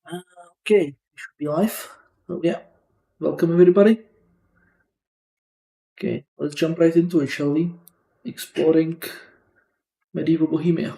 Okay, we should be live. Oh yeah, welcome everybody. Okay, let's jump right into it, shall we? Exploring medieval Bohemia.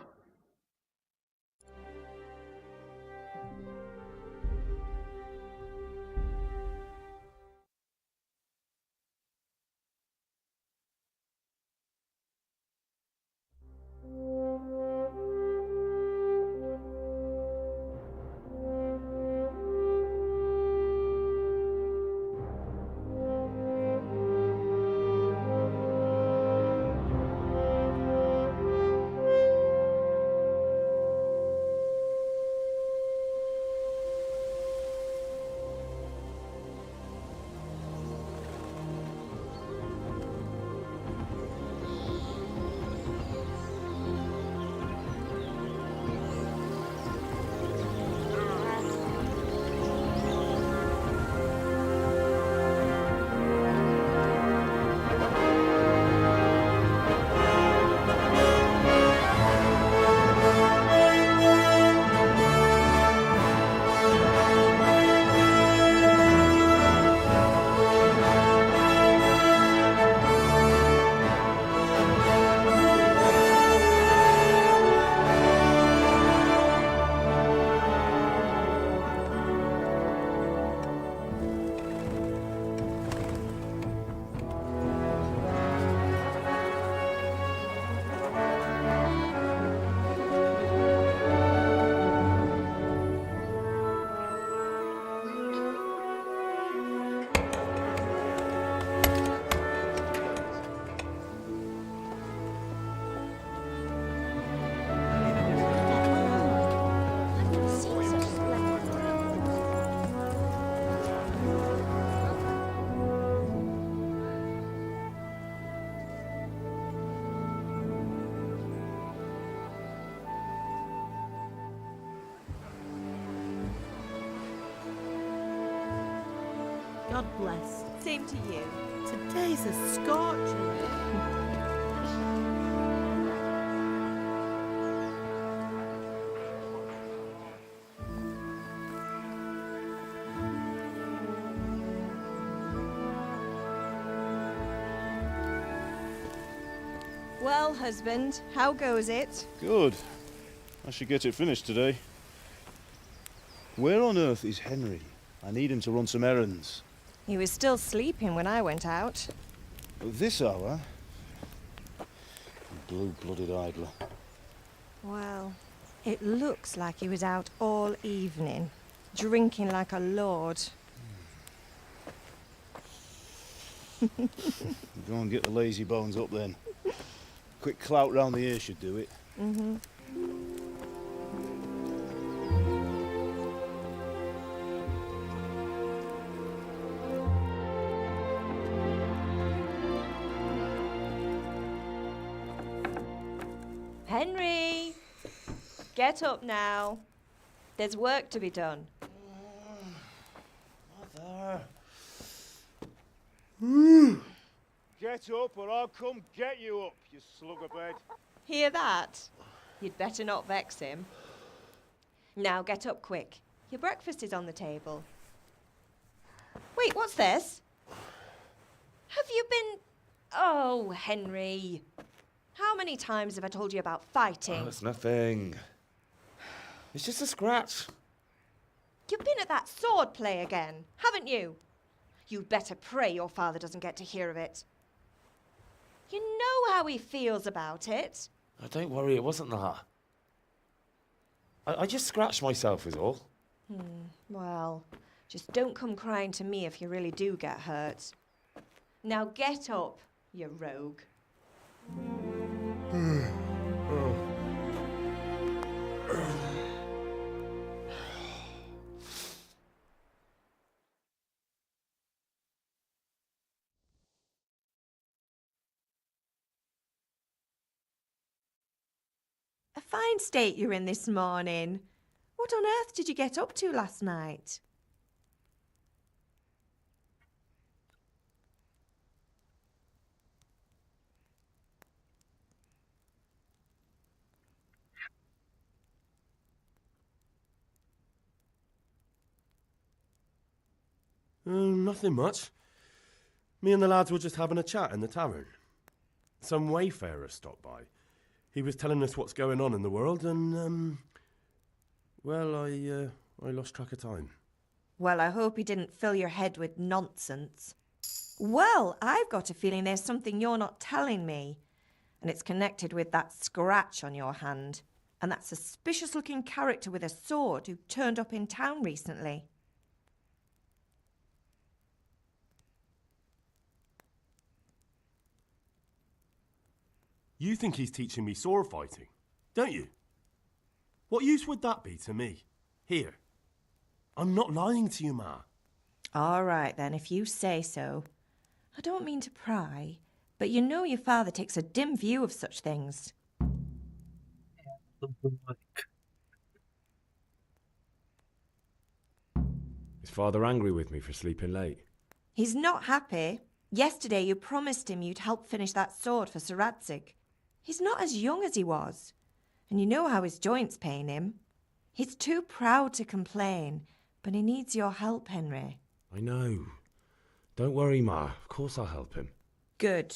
God bless. Same to you. Today's a scorcher. Well, husband, how goes it? Good. I should get it finished today. Where on earth is Henry? I need him to run some errands. He was still sleeping when I went out. At this hour? Blue-blooded idler. Well, it looks like he was out all evening, drinking like a lord. Go and get the lazy bones up then. Quick clout round the ear should do it. Mm-hmm. Henry! Get up now. There's work to be done. Mother. Get up or I'll come get you up, you slug of bed. Hear that? You'd better not vex him. Now get up quick. Your breakfast is on the table. Wait, what's this? Have you been... Oh, Henry. How many times have I told you about fighting? Oh, it's nothing. It's just a scratch. You've been at that sword play again, haven't you? You'd better pray your father doesn't get to hear of it. You know how he feels about it. Oh, don't worry, it wasn't that. I just scratched myself is all. Well, just don't come crying to me if you really do get hurt. Now get up, you rogue. A fine state you're in this morning. What on earth did you get up to last night? Nothing much. Me and the lads were just having a chat in the tavern. Some wayfarer stopped by. He was telling us what's going on in the world, and well, I lost track of time. Well, I hope he didn't fill your head with nonsense. Well, I've got a feeling there's something you're not telling me. And it's connected with that scratch on your hand. And that suspicious-looking character with a sword who turned up in town recently. You think he's teaching me sword fighting, don't you? What use would that be to me? Here. I'm not lying to you, Ma. All right, then, if you say so. I don't mean to pry, but you know your father takes a dim view of such things. Is father angry with me for sleeping late? He's not happy. Yesterday you promised him you'd help finish that sword for Sir Radzig. He's not as young as he was, and you know how his joints pain him. He's too proud to complain, but he needs your help, Henry. I know. Don't worry, Ma. Of course I'll help him. Good.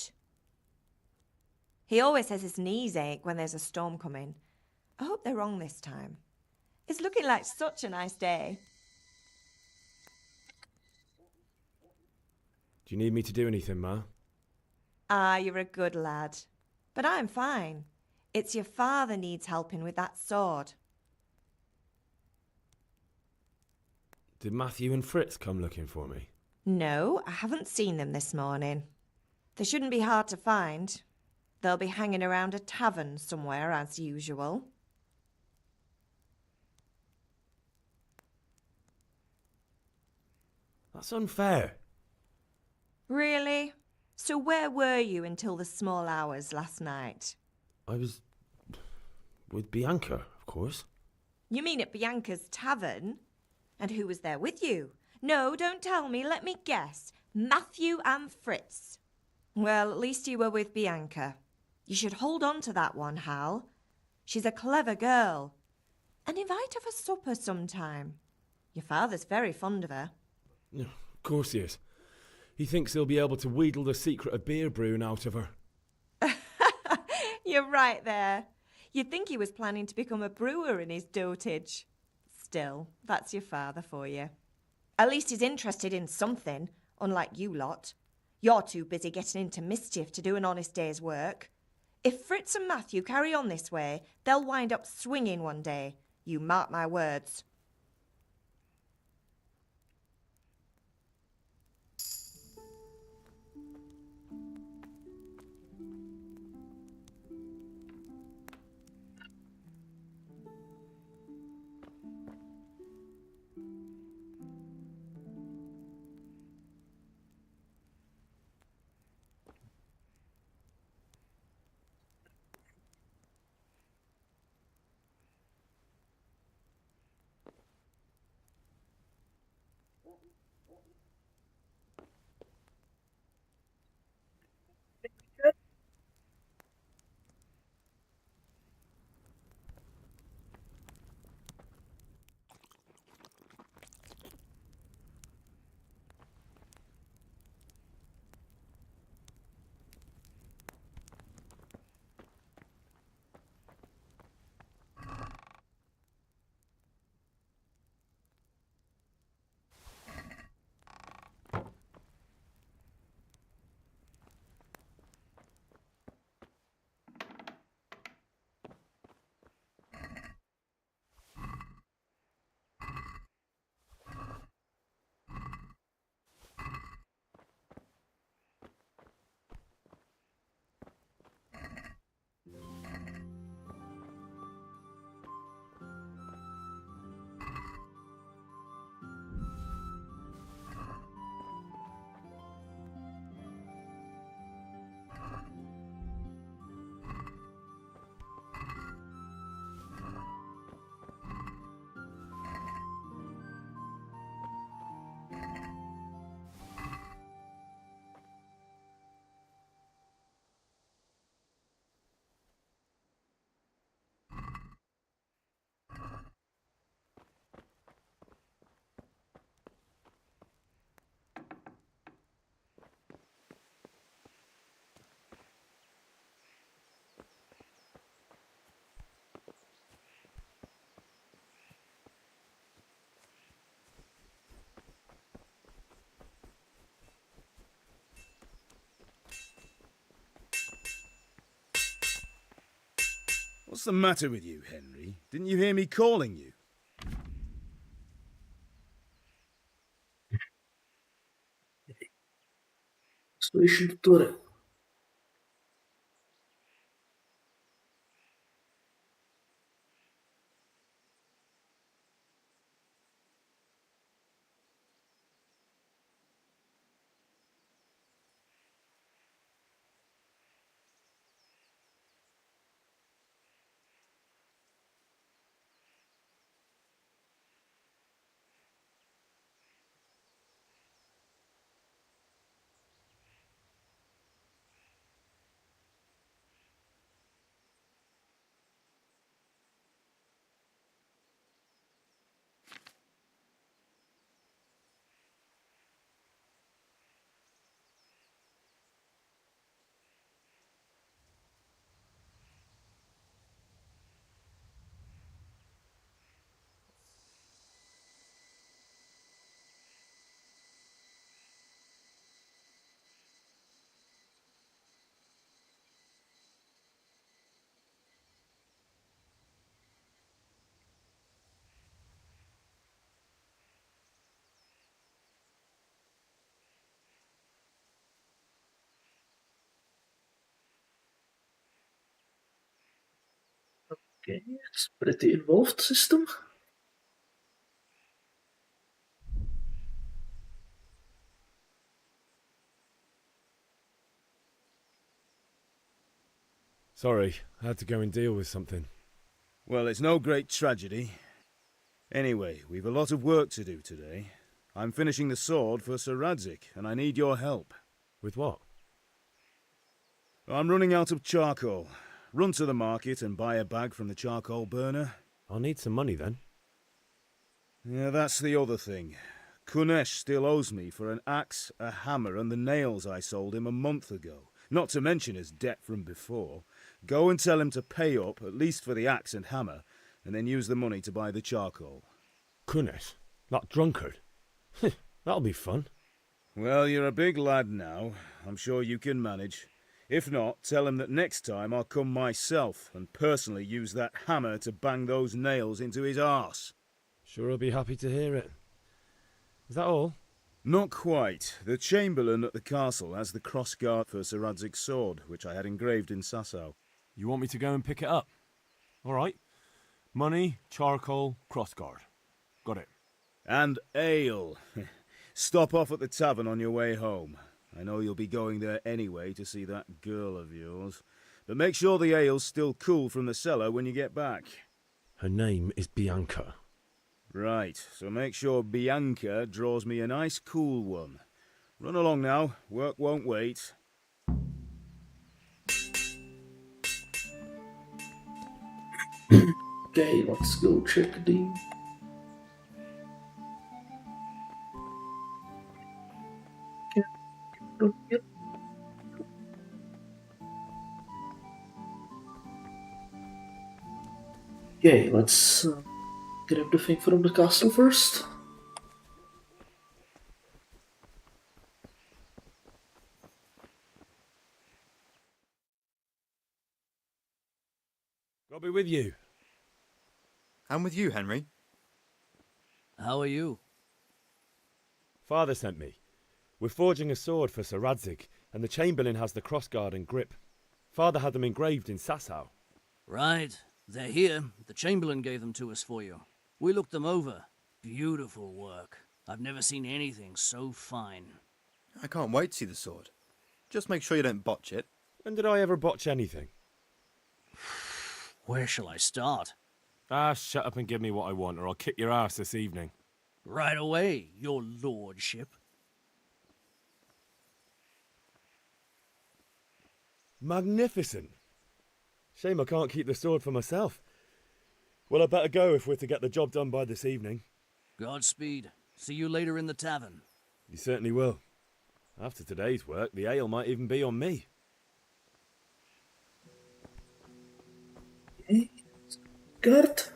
He always says his knees ache when there's a storm coming. I hope they're wrong this time. It's looking like such a nice day. Do you need me to do anything, Ma? Ah, you're a good lad. But I'm fine. It's your father needs helping with that sword. Did Matthew and Fritz come looking for me? No, I haven't seen them this morning. They shouldn't be hard to find. They'll be hanging around a tavern somewhere, as usual. That's unfair. Really? So where were you until the small hours last night? I was with Bianca, of course. You mean at Bianca's tavern? And who was there with you? No, don't tell me. Let me guess. Matthew and Fritz. Well, at least you were with Bianca. You should hold on to that one, Hal. She's a clever girl. And invite her for supper sometime. Your father's very fond of her. Of course he is. He thinks he'll be able to wheedle the secret of beer brewing out of her. You're right there. You'd think he was planning to become a brewer in his dotage. Still, that's your father for you. At least he's interested in something, unlike you lot. You're too busy getting into mischief to do an honest day's work. If Fritz and Matthew carry on this way, they'll wind up swinging one day. You mark my words. What's the matter with you, Henry? Didn't you hear me calling you? Exploration tutorial. Okay, it's pretty involved system. Sorry, I had to go and deal with something. Well, it's no great tragedy. Anyway, we've a lot of work to do today. I'm finishing the sword for Sir Radzig, and I need your help. With what? I'm running out of charcoal. Run to the market and buy a bag from the charcoal burner. I'll need some money then. Yeah, that's the other thing. Kunesh still owes me for an axe, a hammer, and the nails I sold him a month ago. Not to mention his debt from before. Go and tell him to pay up, at least for the axe and hammer, and then use the money to buy the charcoal. Kunesh? That drunkard? That'll be fun. Well, you're a big lad now. I'm sure you can manage. If not, tell him that next time I'll come myself and personally use that hammer to bang those nails into his arse. Sure I'll be happy to hear it. Is that all? Not quite. The Chamberlain at the castle has the crossguard for Sir Radzig's sword, which I had engraved in Sasau. You want me to go and pick it up? All right. Money, charcoal, crossguard. Got it. And ale. Stop off at the tavern on your way home. I know you'll be going there anyway to see that girl of yours. But make sure the ale's still cool from the cellar when you get back. Her name is Bianca. Right, so make sure Bianca draws me a nice cool one. Run along now, work won't wait. Okay, let's go check the... Yep. Okay, let's get everything from the castle first. I'll be with you. I'm with you, Henry. How are you? Father sent me. We're forging a sword for Sir Radzig, and the Chamberlain has the crossguard and grip. Father had them engraved in Sasau. Right. They're here. The Chamberlain gave them to us for you. We looked them over. Beautiful work. I've never seen anything so fine. I can't wait to see the sword. Just make sure you don't botch it. When did I ever botch anything? Where shall I start? Ah, shut up and give me what I want, or I'll kick your ass this evening. Right away, your lordship. Magnificent. Shame I can't keep the sword for myself. Well, I better go if we're to get the job done by this evening. Godspeed. See you later in the tavern. You certainly will. After today's work, the ale might even be on me. Okay, Gert.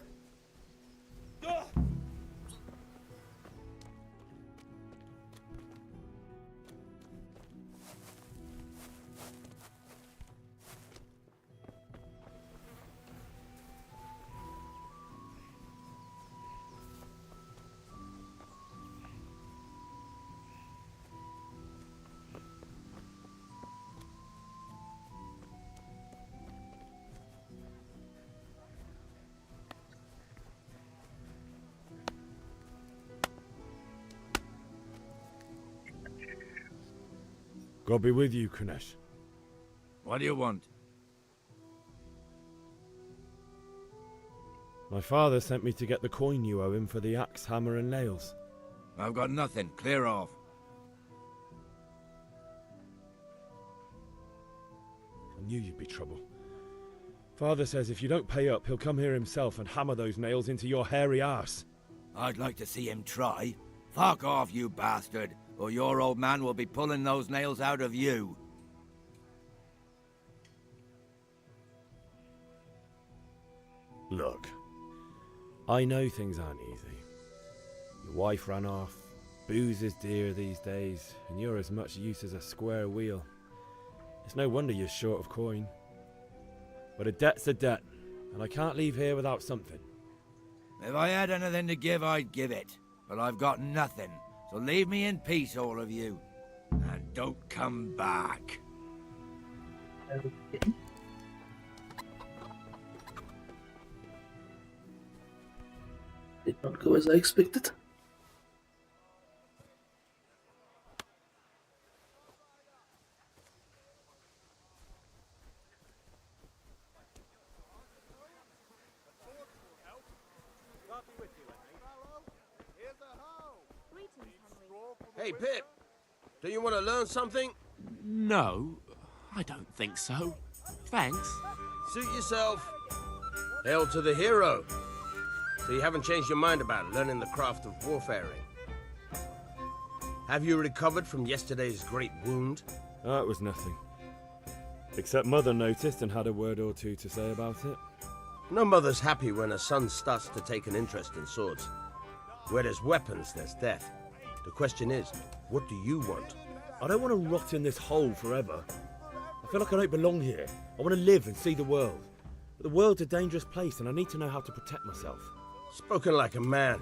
God be with you, Kunesh. What do you want? My father sent me to get the coin you owe him for the axe, hammer, and nails. I've got nothing. Clear off. I knew you'd be trouble. Father says if you don't pay up, he'll come here himself and hammer those nails into your hairy arse. I'd like to see him try. Fuck off, you bastard, or your old man will be pulling those nails out of you. Look, I know things aren't easy. Your wife ran off, booze is dear these days, and you're as much use as a square wheel. It's no wonder you're short of coin. But a debt's a debt, and I can't leave here without something. If I had anything to give, I'd give it. But I've got nothing, so leave me in peace, all of you. And don't come back. Did not go as I expected. Hey, Pip. Do you want to learn something? No, I don't think so. Thanks. Suit yourself. Hail to the hero. So you haven't changed your mind about learning the craft of warfaring? Have you recovered from yesterday's great wound? That was nothing. Except Mother noticed and had a word or two to say about it. No mother's happy when a son starts to take an interest in swords. Where there's weapons, there's death. The question is, what do you want? I don't want to rot in this hole forever. I feel like I don't belong here. I want to live and see the world. But the world's a dangerous place and I need to know how to protect myself. Spoken like a man.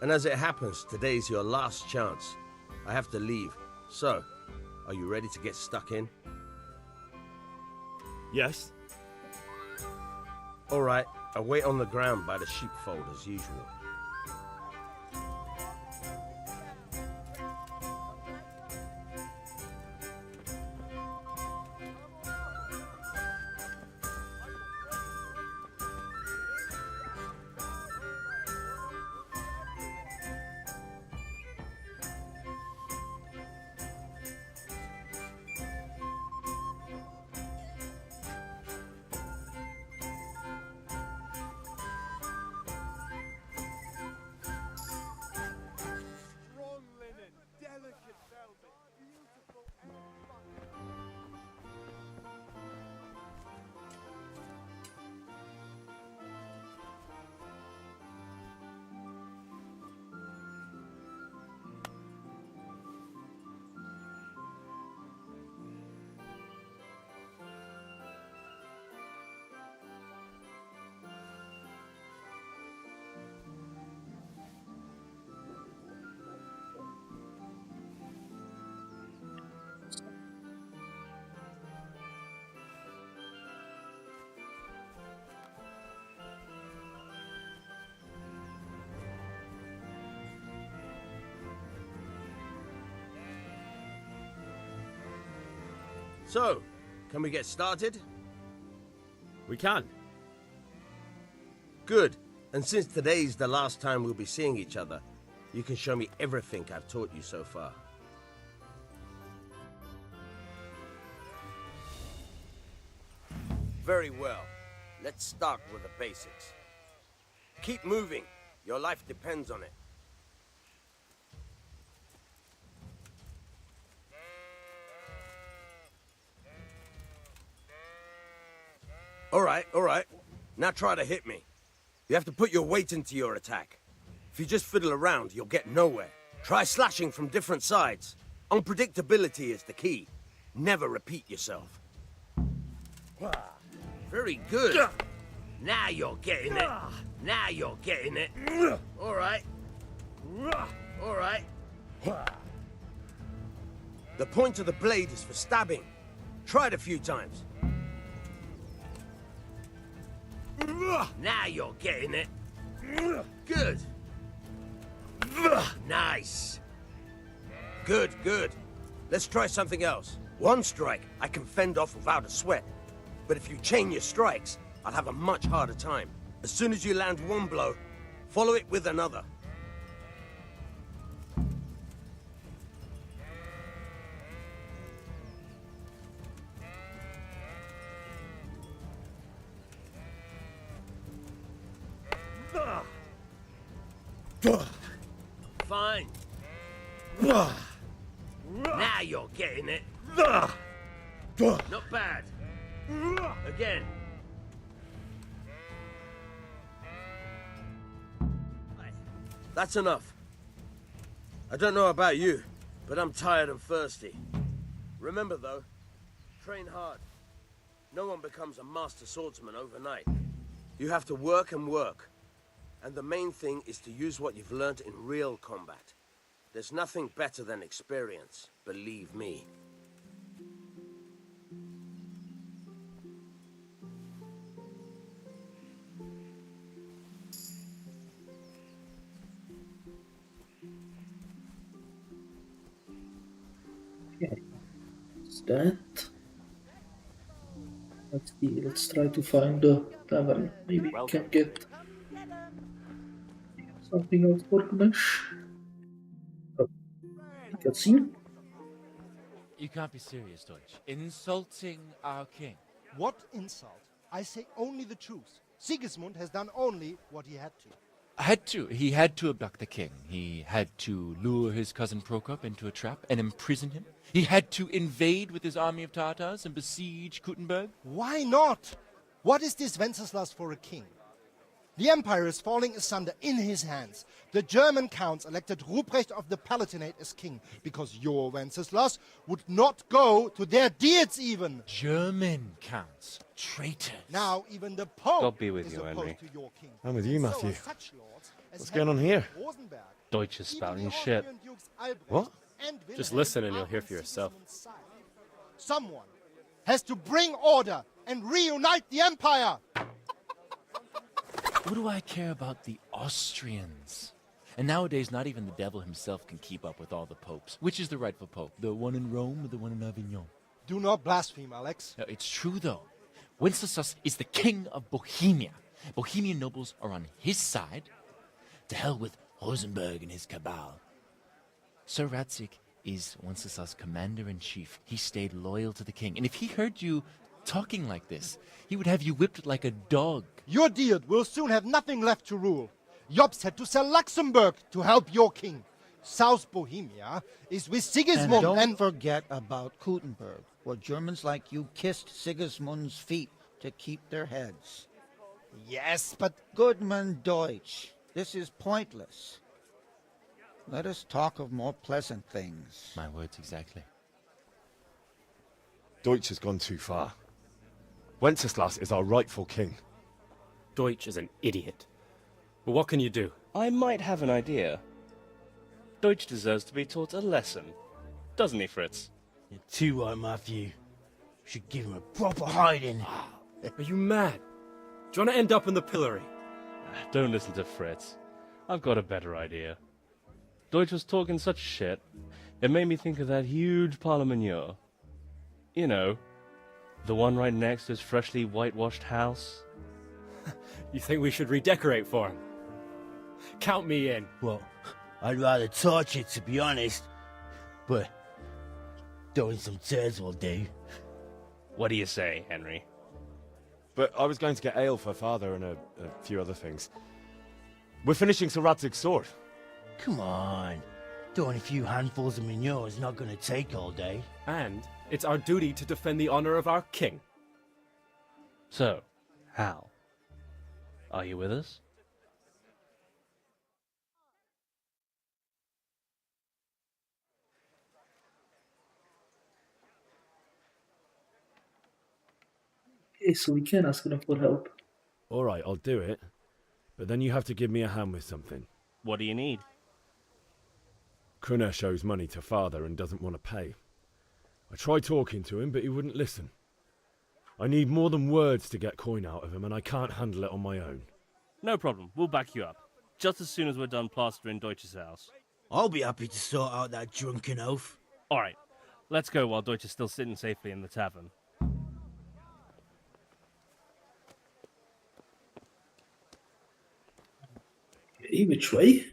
And as it happens, today's your last chance. I have to leave. So, are you ready to get stuck in? Yes. All right, I'll wait on the ground by the sheepfold as usual. So, can we get started? We can. Good. And since today's the last time we'll be seeing each other, you can show me everything I've taught you so far. Very well. Let's start with the basics. Keep moving. Your life depends on it. All right. Now try to hit me. You have to put your weight into your attack. If you just fiddle around, you'll get nowhere. Try slashing from different sides. Unpredictability is the key. Never repeat yourself. Very good. Now you're getting it. Now you're getting it. All right. All right. The point of the blade is for stabbing. Try it a few times. Now you're getting it. Good. Nice. Good. Let's try something else. One strike, I can fend off without a sweat. But if you chain your strikes, I'll have a much harder time. As soon as you land one blow, follow it with another. Fine. Now you're getting it. Not bad. Again. That's enough. I don't know about you, but I'm tired and thirsty. Remember though, train hard. No one becomes a master swordsman overnight. You have to work and work. And the main thing is to use what you've learned in real combat. There's nothing better than experience, believe me. Okay, what's that? Let's see, let's try to find the tavern. Maybe we can get something out for Kunesh. Oh, cutscene? You can't be serious, Deutsch. Insulting our king. What insult? I say only the truth. Sigismund has done only what he had to. He had to abduct the king. He had to lure his cousin Prokop into a trap and imprison him. He had to invade with his army of Tartars and besiege Kuttenberg. Why not? What is this Wenceslas for a king? The empire is falling asunder in his hands. The German counts elected Ruprecht of the Palatinate as king because your Wenceslas would not go to their deeds even. German counts. Traitors. Now even the Pope God be with is you, opposed Henry. to your king. I'm with you, So Matthew. are such lords as What's going on here? Rosenberg. Deutsch is Even spouting the shit. Austrian dukes Albrecht What? and Just Wilhelm listen and are you'll hear on for yourself. Sigismund's side. Someone has to bring order and reunite the empire. What do I care about the Austrians? And nowadays, not even the devil himself can keep up with all the popes. Which is the rightful pope? The one in Rome or the one in Avignon? Do not blaspheme, Alex. No, it's true, though. Wenceslas is the king of Bohemia. Bohemian nobles are on his side. To hell with Rosenberg and his cabal. Sir Radzik is Wenceslas' commander-in-chief. He stayed loyal to the king. And if he heard you talking like this, he would have you whipped like a dog. Your Diet will soon have nothing left to rule. Jobst had to sell Luxembourg to help your king. South Bohemia is with Sigismund And don't forget about Kuttenberg, where Germans like you kissed Sigismund's feet to keep their heads. Yes, but... Goodman Deutsch, this is pointless. Let us talk of more pleasant things. My words exactly. Deutsch has gone too far. Wenceslas is our rightful king. Deutsch is an idiot. But what can you do? I might have an idea. Deutsch deserves to be taught a lesson. Doesn't he, Fritz? You're too right, Matthew. Should give him a proper hiding. Are you mad? Do you want to end up in the pillory? Don't listen to Fritz. I've got a better idea. Deutsch was talking such shit, it made me think of that huge parliament. You know, the one right next to his freshly whitewashed house. You think we should redecorate for him? Count me in. Well, I'd rather torch it, to be honest. But throwing some tears will do. What do you say, Henry? But I was going to get ale for father and a few other things. We're finishing Sir Radzig's sword. Come on. Throwing a few handfuls of manure is not going to take all day. And it's our duty to defend the honor of our king. So, Hal, are you with us? Okay, so we can ask them for help. Alright, I'll do it. But then you have to give me a hand with something. What do you need? Kunesh owes money to father and doesn't want to pay. I tried talking to him, but he wouldn't listen. I need more than words to get coin out of him, and I can't handle it on my own. No problem, we'll back you up. Just as soon as we're done plastering Deutsch's house. I'll be happy to sort out that drunken oaf. Alright, Let's go while Deutsch is still sitting safely in the tavern. Okay, which way?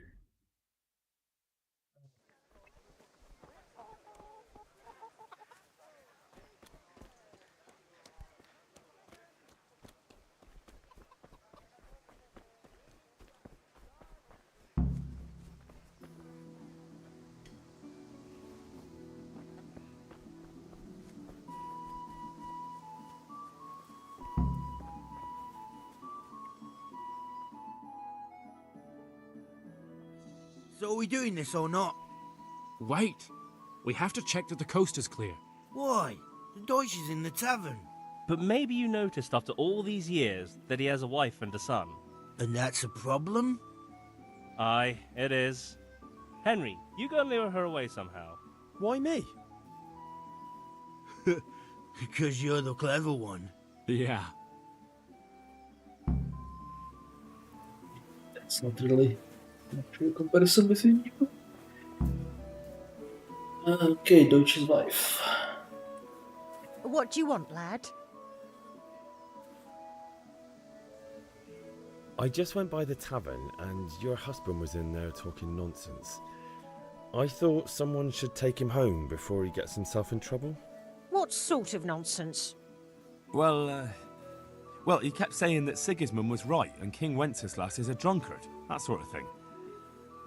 So are we doing this or not? Wait. We have to check that the coast is clear. Why? The Deutsch is in the tavern. But maybe you noticed after all these years that he has a wife and a son. And that's a problem? Aye, it is. Henry, you go and lure her away somehow. Why me? Because you're the clever one. Yeah. That's not really a true comparison between you. Okay, Deutsch's wife. What do you want, lad? I just went by the tavern and your husband was in there talking nonsense. I thought someone should take him home before he gets himself in trouble. What sort of nonsense? Well, he kept saying that Sigismund was right and King Wenceslas is a drunkard, that sort of thing.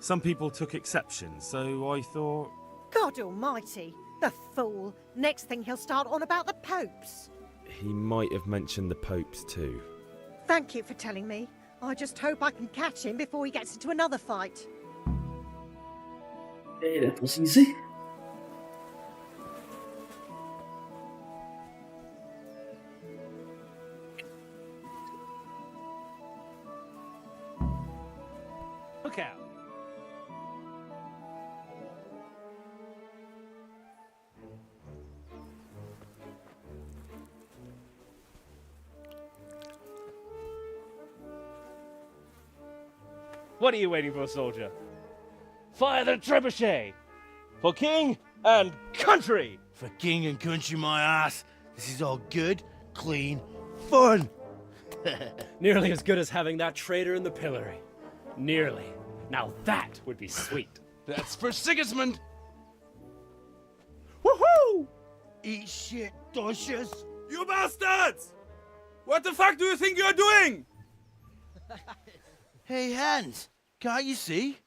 Some people took exception, so I thought... God almighty, the fool. Next thing he'll start on about the popes. He might have mentioned the popes too. Thank you for telling me. I just hope I can catch him before he gets into another fight. Okay, that was easy. Look out! What are you waiting for, soldier? Fire the trebuchet! For king and country! For king and country, my ass. This is all good, clean, fun. Nearly as good as having that traitor in the pillory. Nearly. Now that would be sweet. That's for Sigismund! Woohoo! Eat shit, Deutsches. You bastards! What the fuck do you think you're doing? Hey, Hans, can't you see?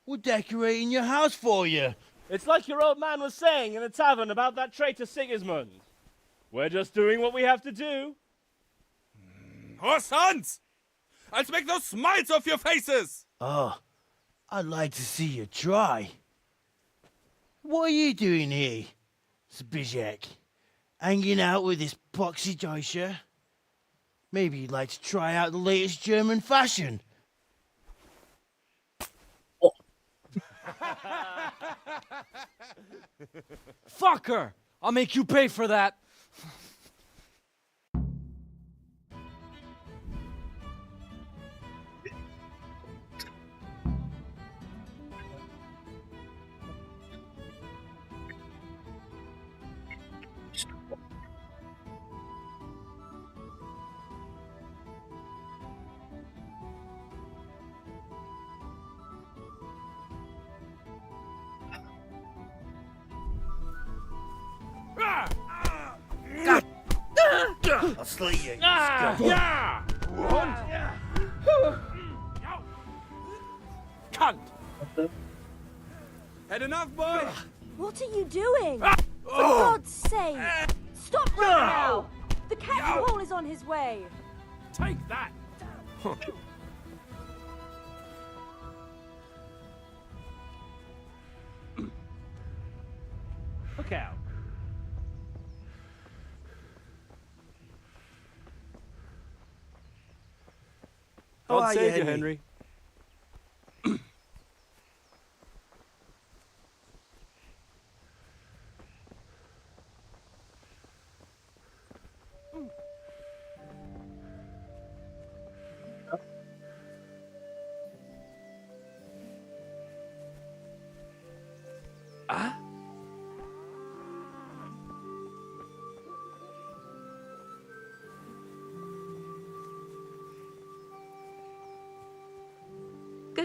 We're decorating your house for you. It's like your old man was saying in the tavern about that traitor Sigismund. We're just doing what we have to do. Oh, sons! I'll make those smiles off your faces! Oh, I'd like to see you try. What are you doing here, Zbigniew? Hanging out with this poxy Deutscher? Maybe you'd like to try out the latest German fashion. Fucker! I'll make you pay for that. I'll slay you. Yeah! Cunt! Had enough, boy? What are you doing? For God's sake! Stop right now! The cat's hole is on his way! Take that! Look out. God save you, Henry.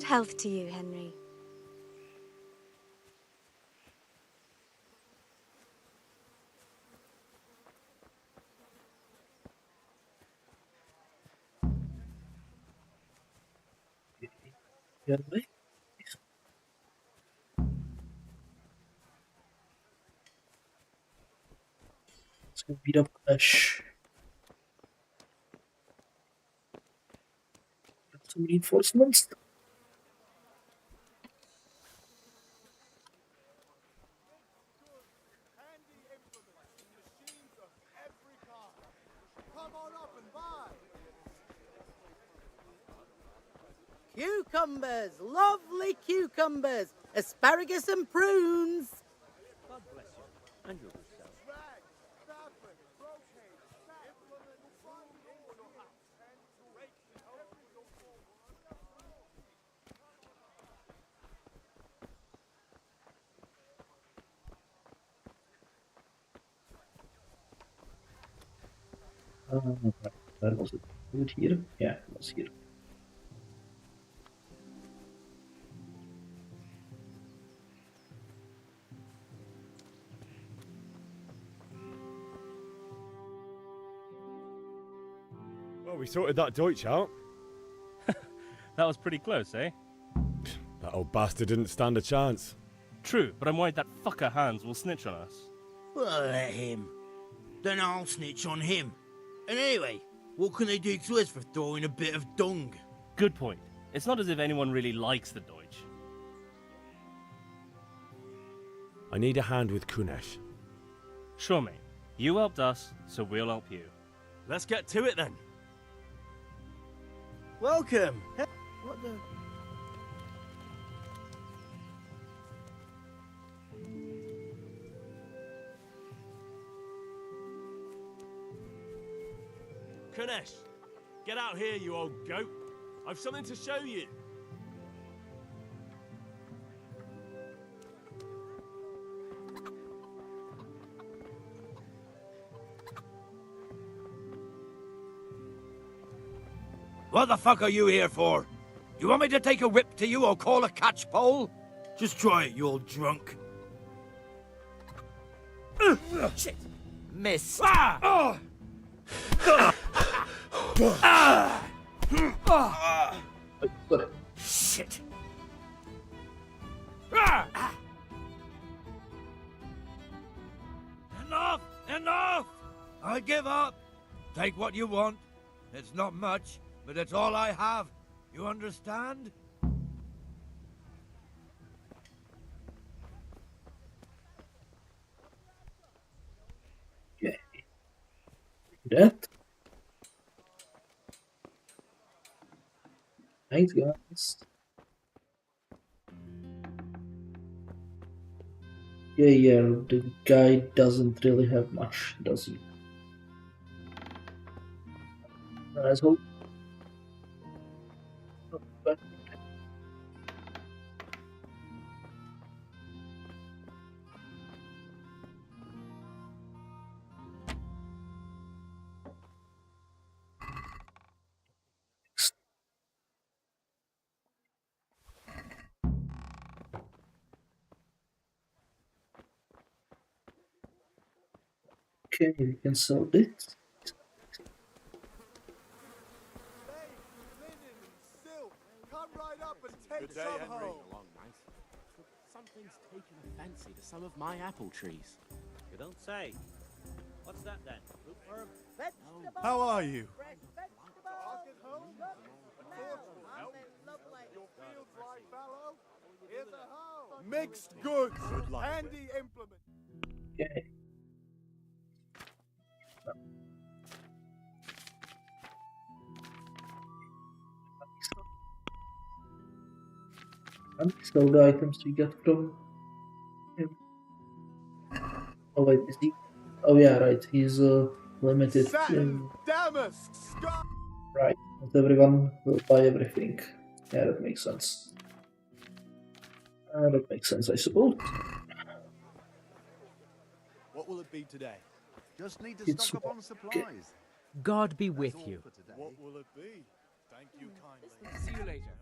health to you, Henry. Yeah, right. Let's go beat up Clash. Got some reinforcements. Cucumbers, lovely cucumbers, asparagus and prunes. God bless you, and yourself. Right. Where was it? Was it here? Yeah, it was here. Well, we sorted that Deutsch out. That was pretty close, eh? That old bastard didn't stand a chance. True, but I'm worried that fucker Hans will snitch on us. Well, let him. Then I'll snitch on him. And anyway, what can they do to us for throwing a bit of dung? Good point. It's not as if anyone really likes the Deutsch. I need a hand with Kunesh. Sure, mate. You helped us, so we'll help you. Let's get to it then. Welcome. What the? Kunesh, get out here, you old goat. I've something to show you. What the fuck are you here for? You want me to take a whip to you or call a catchpole? Just try it, you old drunk. Shit! Miss. Shit! Enough! Enough! I give up. Take what you want. It's not much, but it's all I have. You understand? Okay. That. Thanks, guys. Yeah, the guy doesn't really have much, does he? Asshole. Okay, we can sell this. Good day, Henry. Something's taken a fancy to some of my apple trees. You don't say. What's that then? How are you? Mixed goods. Handy implement. Okay. And sell the items we get from him. Oh wait, is he? Oh yeah, right. He's limited. Damask. Right. Not everyone will buy everything. Yeah, that makes sense. That makes sense, I suppose. What will it be today? Just need to It's stock up on supplies. God be with you. What will it be? Thank you kindly. See you later.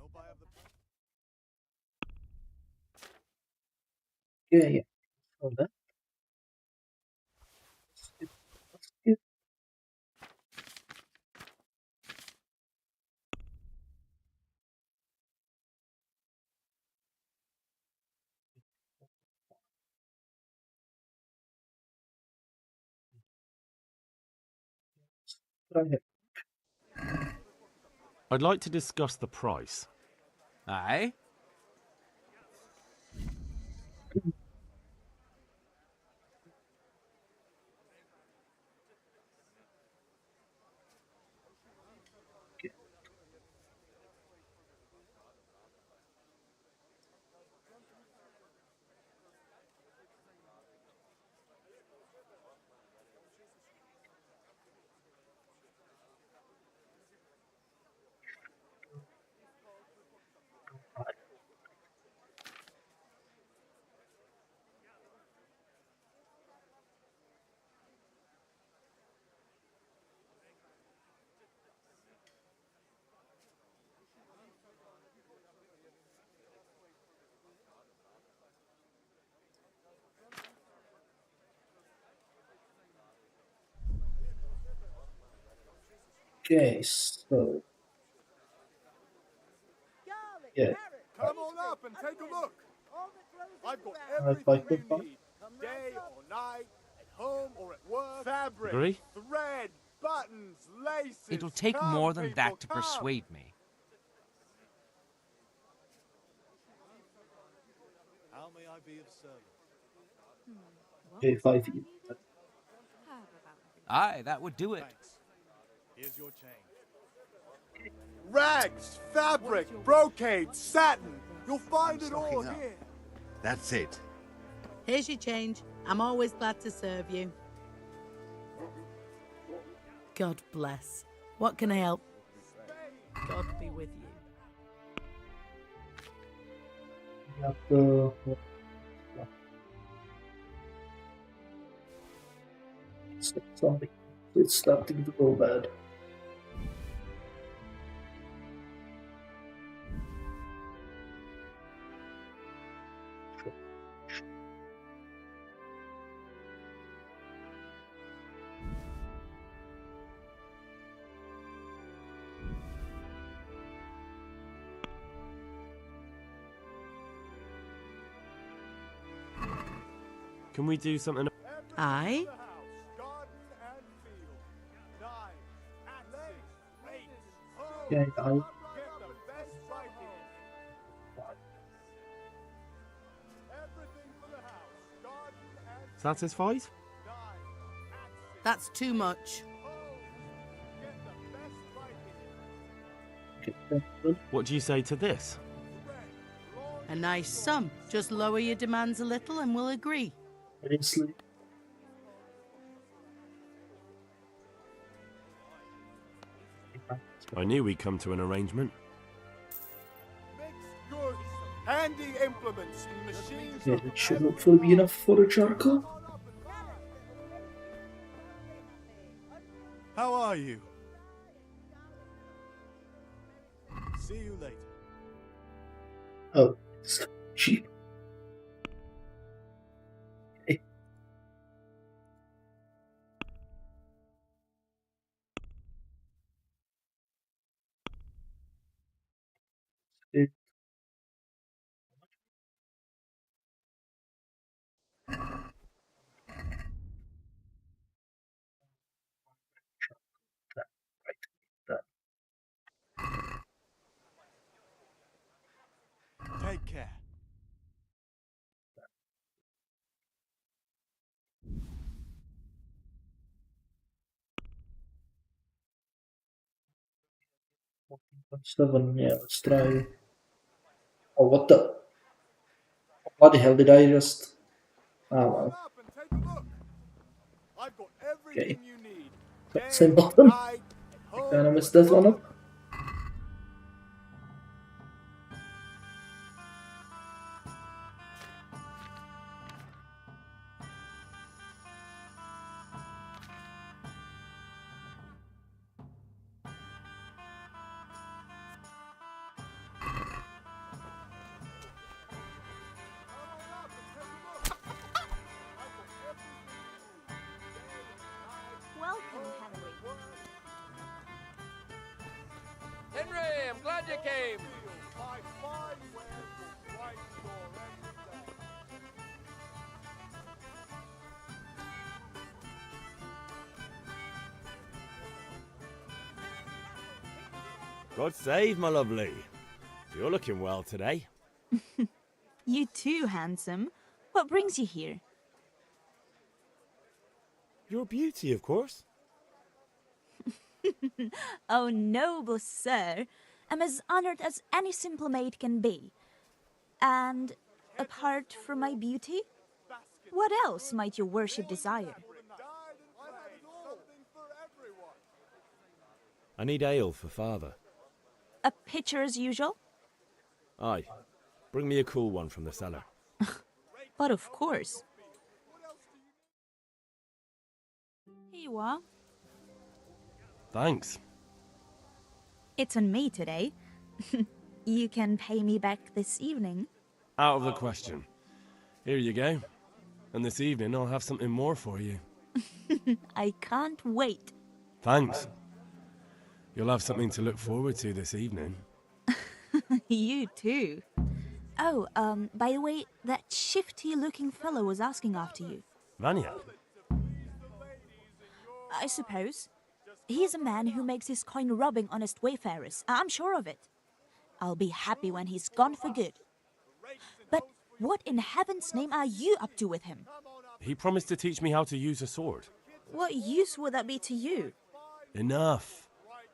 Yeah. Hold that. Yeah. Try it. I'd like to discuss the price. Aye? Okay, so yeah, Come on up and take a look. I've got I'd like everything to you need. Day or night, at home or at work. Fabric, Agree? thread, buttons, laces. It'll take Come, more than people, that to come. persuade me. How may I be of service? okay, 5 years. Aye, that would do it. Here's your change. Rags, fabric, brocade, satin. You'll find it all stocking up. here. That's it. Here's your change. I'm always glad to serve you. God bless. What can I help? God be with you. Got the something. It's starting to go bad. Can we do something? Aye? Okay, Satisfied? That's too much. What do you say to this? A nice sum. Just lower your demands a little and we'll agree. Seriously? I knew we'd come to an arrangement. Goods, handy implements, machines. Yeah, it should hopefully be enough for a charcoal. How are you? See you later. Oh, it's cheap. Okay. It, Take care. Seven, yeah, let's try. Oh, what the? What the hell did I just? Oh, well. I've got everything Okay. you need. Same button. Night, I kinda messed that one up. glad you came. My fine wares will brighten your every day. God save, my lovely. You're looking well today. You too, handsome. What brings you here? Your beauty, of course. Oh, noble sir. I'm as honored as any simple maid can be. And apart from my beauty, what else might your worship desire? I need ale for father. A pitcher as usual? Aye. Bring me a cool one from the cellar. But of course. Here you are. Thanks. It's on me today. You can pay me back this evening. Out of the question. Here you go. And this evening I'll have something more for you. I can't wait. Thanks. You'll have something to look forward to this evening. You too. Oh, by the way, that shifty-looking fellow was asking after you. Vanya? I suppose. He's a man who makes his coin robbing honest wayfarers. I'm sure of it. I'll be happy when he's gone for good. But what in heaven's name are you up to with him? He promised to teach me how to use a sword. What use would that be to you? Enough.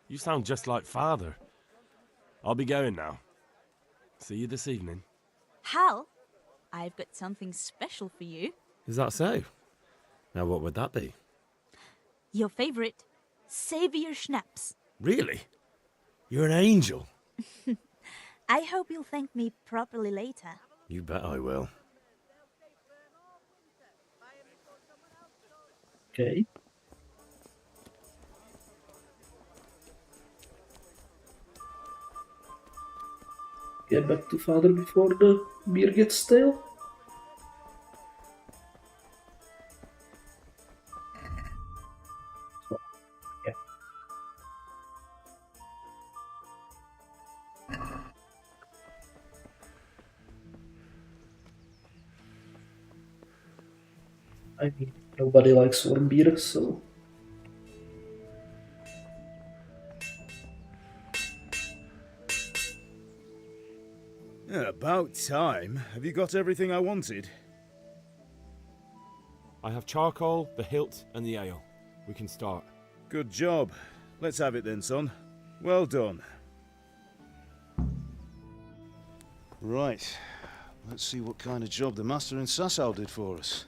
You sound just like father. I'll be going now. See you this evening. Hal, I've got something special for you. Is that so? Now what would that be? Your favorite, Savior Schnapps. Really? You're an angel. I hope you'll thank me properly later. You bet I will. Okay. Get back to father before the beer gets stale. So, yeah. I mean, nobody likes warm beer, so... Yeah, about time. Have you got everything I wanted? I have charcoal, the hilt, and the ale. We can start. Good job. Let's have it then, son. Well done. Right. Let's see what kind of job the master in Sasau did for us.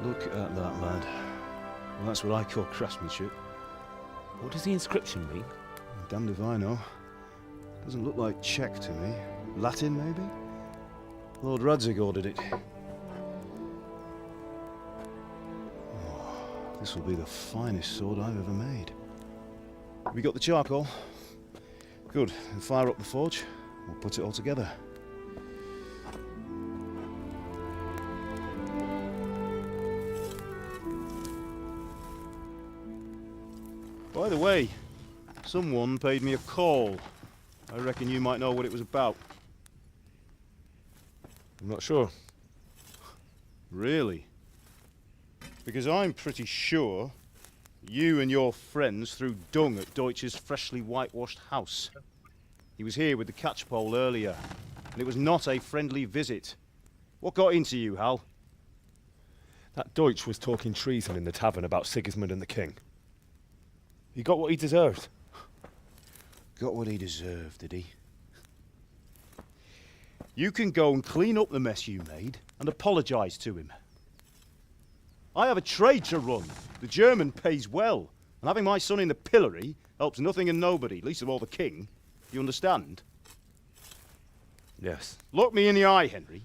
Look at that, lad. Well, that's what I call craftsmanship. What does the inscription mean? Damned if I know. Doesn't look like Czech to me. Latin, maybe? Lord Radzig ordered it. Oh, this will be the finest sword I've ever made. Have we got the charcoal? Good. Then fire up the forge. We'll put it all together. By the way, someone paid me a call. I reckon you might know what it was about. I'm not sure. Really? Because I'm pretty sure you and your friends threw dung at Deutsch's freshly whitewashed house. He was here with the catchpole earlier, and it was not a friendly visit. What got into you, Hal? That Deutsch was talking treason in the tavern about Sigismund and the king. He got what he deserved. Got what he deserved, did he? You can go and clean up the mess you made and apologise to him. I have a trade to run. The German pays well, and having my son in the pillory helps nothing and nobody, least of all the king. You understand? Yes. Look me in the eye, Henry.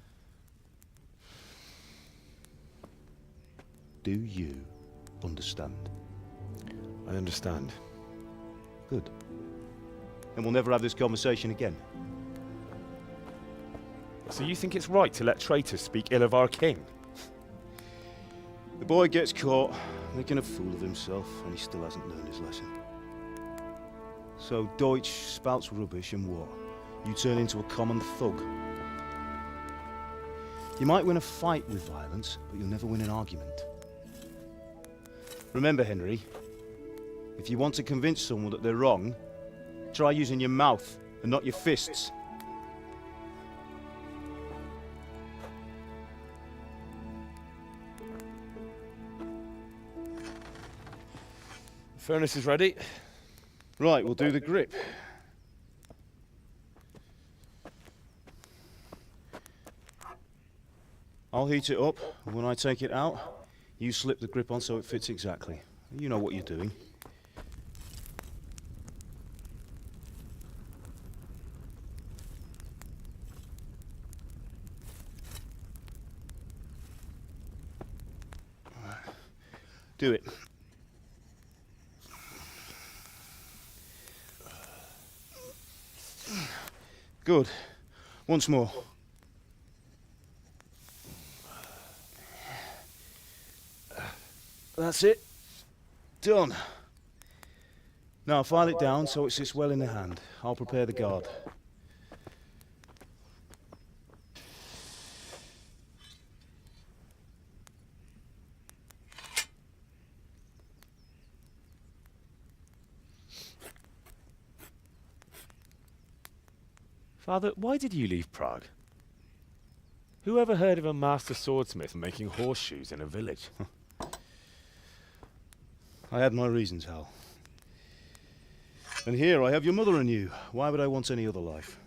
Do you understand? I understand. Good. Then we'll never have this conversation again. So you think it's right to let traitors speak ill of our king? The boy gets caught, making a fool of himself, and he still hasn't learned his lesson. So Deutsch spouts rubbish, and what? You turn into a common thug. You might win a fight with violence, but you'll never win an argument. Remember, Henry, if you want to convince someone that they're wrong, try using your mouth and not your fists. The furnace is ready. Right, we'll do the grip. I'll heat it up, and when I take it out, you slip the grip on so it fits exactly. You know what you're doing. Do it. Good. Once more. That's it. Done. Now file it down so it sits well in the hand. I'll prepare the guard. Father, why did you leave Prague? Who ever heard of a master swordsmith making horseshoes in a village? I had my reasons, Hal. And here I have your mother and you. Why would I want any other life?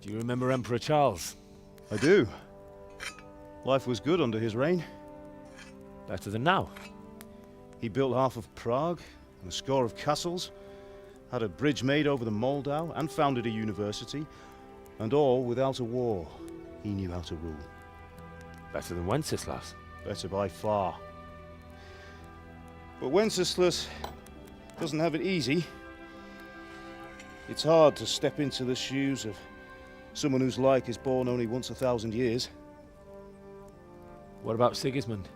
Do you remember Emperor Charles? I do. Life was good under his reign. Better than now. He built half of Prague and a score of castles, had a bridge made over the Moldau, and founded a university, and all without a war. He knew how to rule. Better than Wenceslas. Better by far. But Wenceslas doesn't have it easy. It's hard to step into the shoes of someone whose like is born only once 1,000 years. What about Sigismund?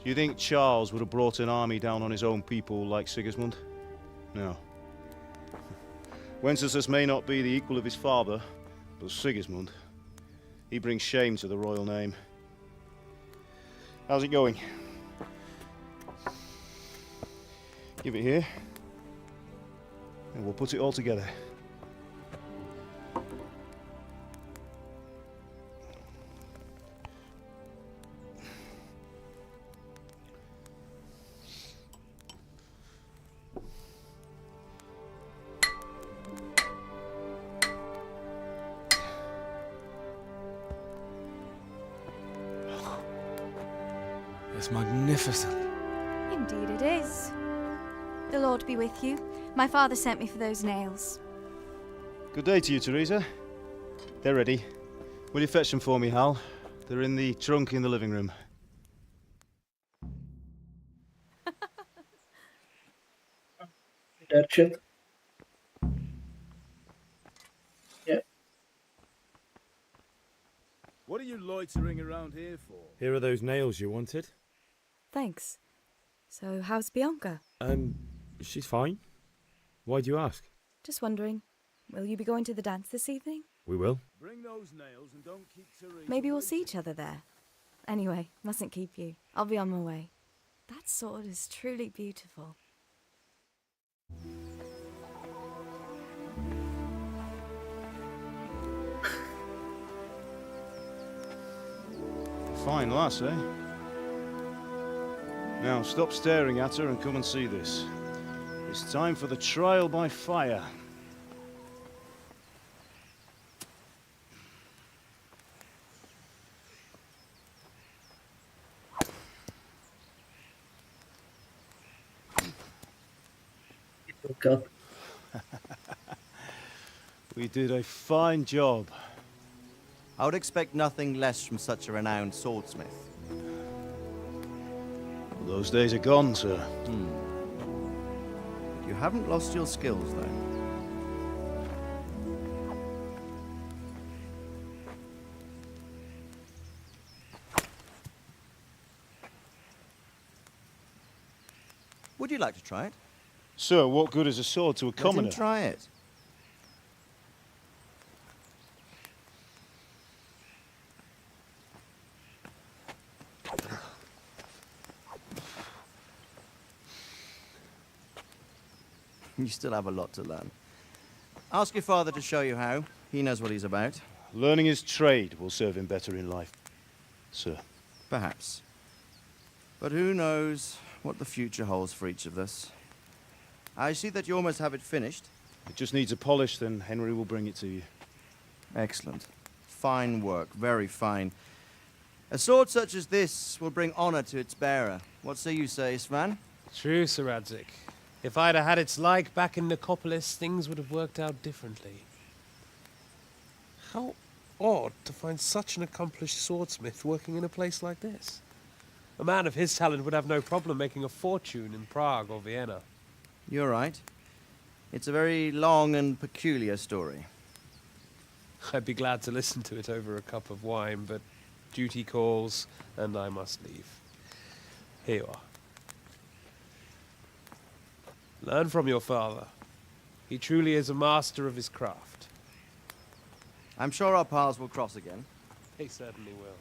Do you think Charles would have brought an army down on his own people like Sigismund? No. Wenceslas may not be the equal of his father, but Sigismund, he brings shame to the royal name. How's it going? Give it here, and we'll put it all together. It's magnificent. Indeed it is. The Lord be with you. My father sent me for those nails. Good day to you, Teresa. They're ready. Will you fetch them for me, Hal? They're in the trunk in the living room. That shit. Yeah. What are you loitering around here for? Here are those nails you wanted. Thanks. So, how's Bianca? She's fine. Why do you ask? Just wondering, will you be going to the dance this evening? We will. Bring those nails and don't keep Teresa. Maybe we'll see each other there. Anyway, mustn't keep you. I'll be on my way. That sword is truly beautiful. Fine lass, eh? Now stop staring at her and come and see this. It's time for the trial by fire. God. We did a fine job. I would expect nothing less from such a renowned swordsmith. Well, those days are gone, sir. You haven't lost your skills, though. you like to try it? Sir, what good is a sword to a commoner? Let him try it. You still have a lot to learn. Ask your father to show you how. He knows what he's about. Learning his trade will serve him better in life, sir. Perhaps. But who knows what the future holds for each of us. I see that you almost have it finished. It just needs a polish, then Henry will bring it to you. Excellent. Fine work, very fine. A sword such as this will bring honor to its bearer. What say you, Svan? True, Sir Radzig. If I'd have had its like back in Nicopolis, things would have worked out differently. How odd to find such an accomplished swordsmith working in a place like this. A man of his talent would have no problem making a fortune in Prague or Vienna. You're right. It's a very long and peculiar story. I'd be glad to listen to it over a cup of wine, but duty calls, and I must leave. Here you are. Learn from your father. He truly is a master of his craft. I'm sure our paths will cross again. He certainly will.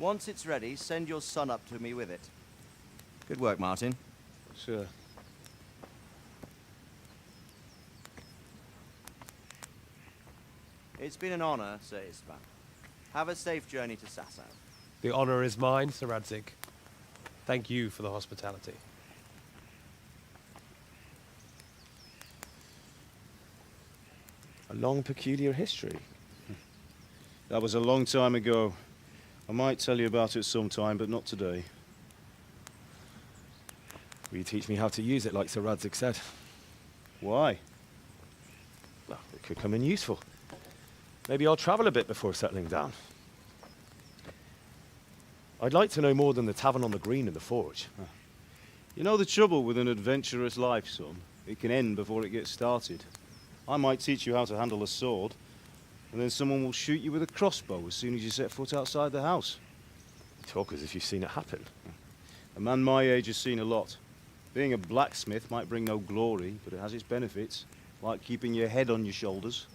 Once it's ready, send your son up to me with it. Good work, Martin. Sir. It's been an honor, Sir Istvan. Have a safe journey to Sasau. The honor is mine, Sir Radzig. Thank you for the hospitality. A long, peculiar history. That was a long time ago. I might tell you about it sometime, but not today. Will you teach me how to use it like Sir Radzig said? Why? Well, it could come in useful. Maybe I'll travel a bit before settling down. I'd like to know more than the tavern on the green and the forge. You know the trouble with an adventurous life, son? It can end before it gets started. I might teach you how to handle a sword, and then someone will shoot you with a crossbow as soon as you set foot outside the house. You talk as if you've seen it happen. A man my age has seen a lot. Being a blacksmith might bring no glory, but it has its benefits, like keeping your head on your shoulders.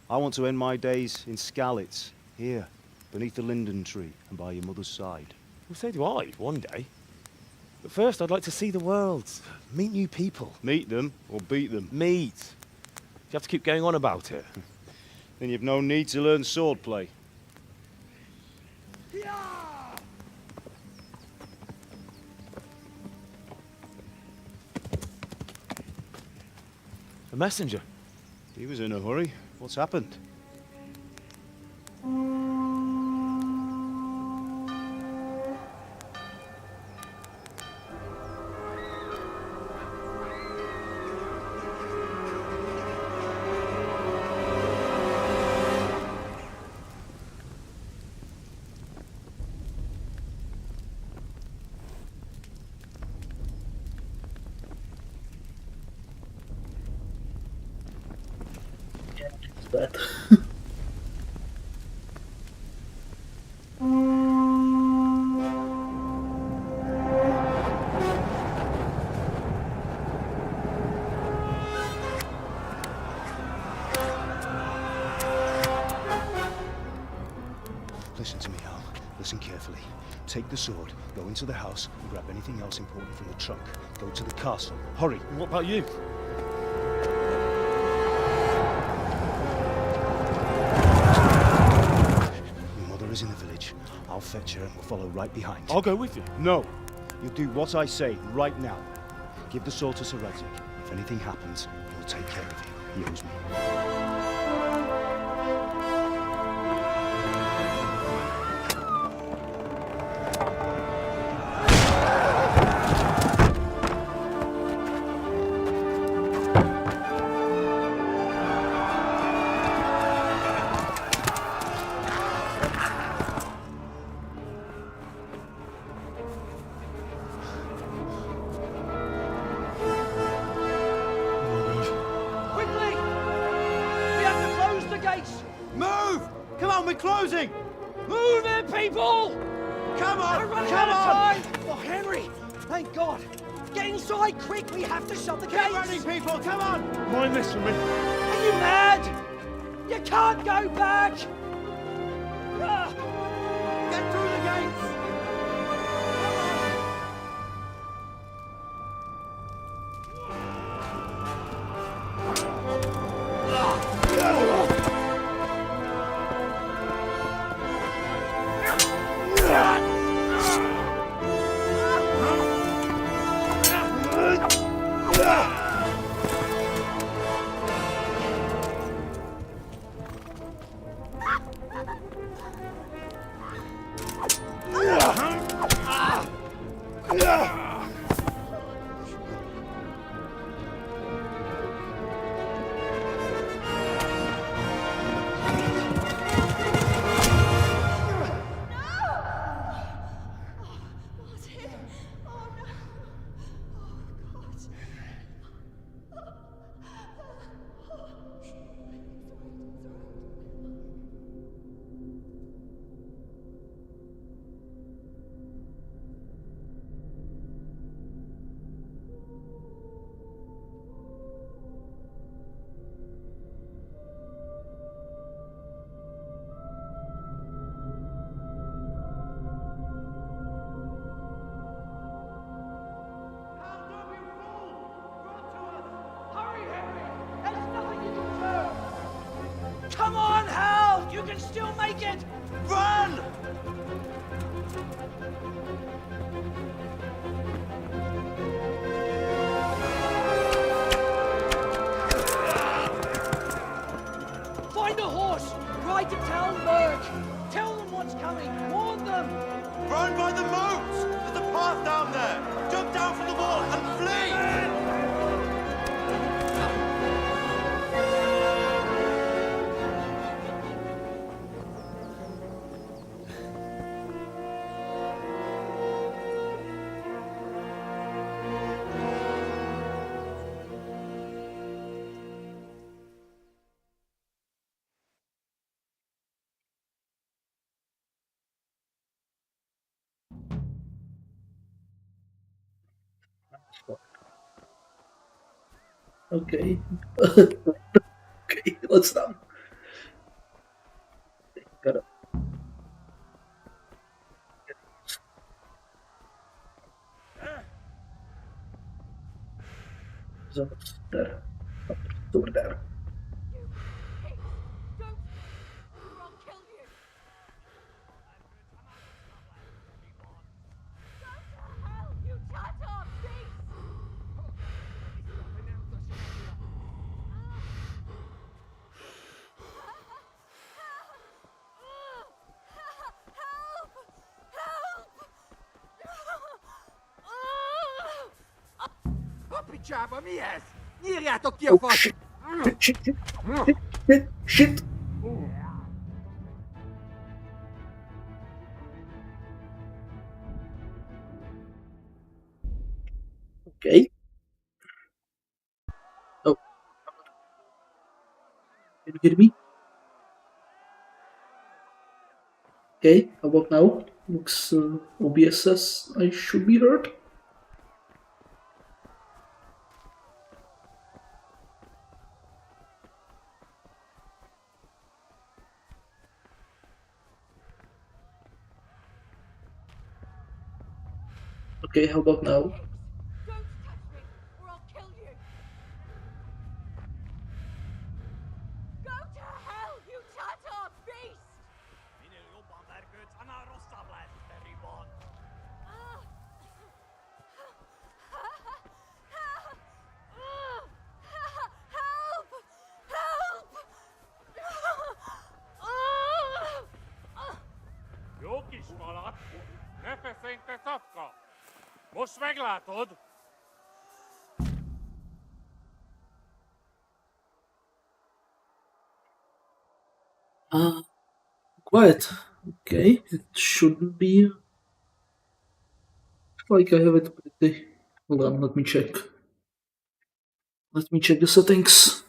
I want to end my days in Skalitz, here, beneath the linden tree and by your mother's side. Well, so do I, one day. But first, I'd like to see the world, meet new people. Meet them or beat them? Meet. You have to keep going on about it. Then you've no need to learn swordplay. A messenger. He was in a hurry. What's happened? That. Listen to me, Al. Listen carefully. Take the sword, go into the house, and grab anything else important from the trunk. Go to the castle. Hurry. What about you? Your mother is in the village. I'll fetch her and we'll follow right behind. I'll go with you. No. You'll do what I say right now. Give the sword to Sir Radzig. If anything happens, he'll take care of you. He owes me. Move! Come on, we're closing! Move it, people! Come on! We're running Come out of on! time! Oh, Henry! Thank God! Get inside, quick! We have to shut the Get gates! running, people! Come on! Mind this for me. Are you mad? You can't go back! Ah! Get through the gates! Come on, Hal! You can still make it! Run! Find a horse! Ride to town, Burke! Tell them what's coming! Warn them! Run by the moat! There's a path down there! Jump down from the wall and flee! Okay. Okay, let's stop. Gotta. It's almost there. It's over there. Picsába, mi ez? Nyírjátok ki a Oh, shit. Shit. Okay. Oh. Can you hear me? Okay, how about now? Looks OBS says I should be heard. Okay, how about now? Jó kis malac, ne feszély, te szapka! Most meglátod! Quiet. Okay, it shouldn't be like I have it pretty. Hold on, let me check. Let me check the settings.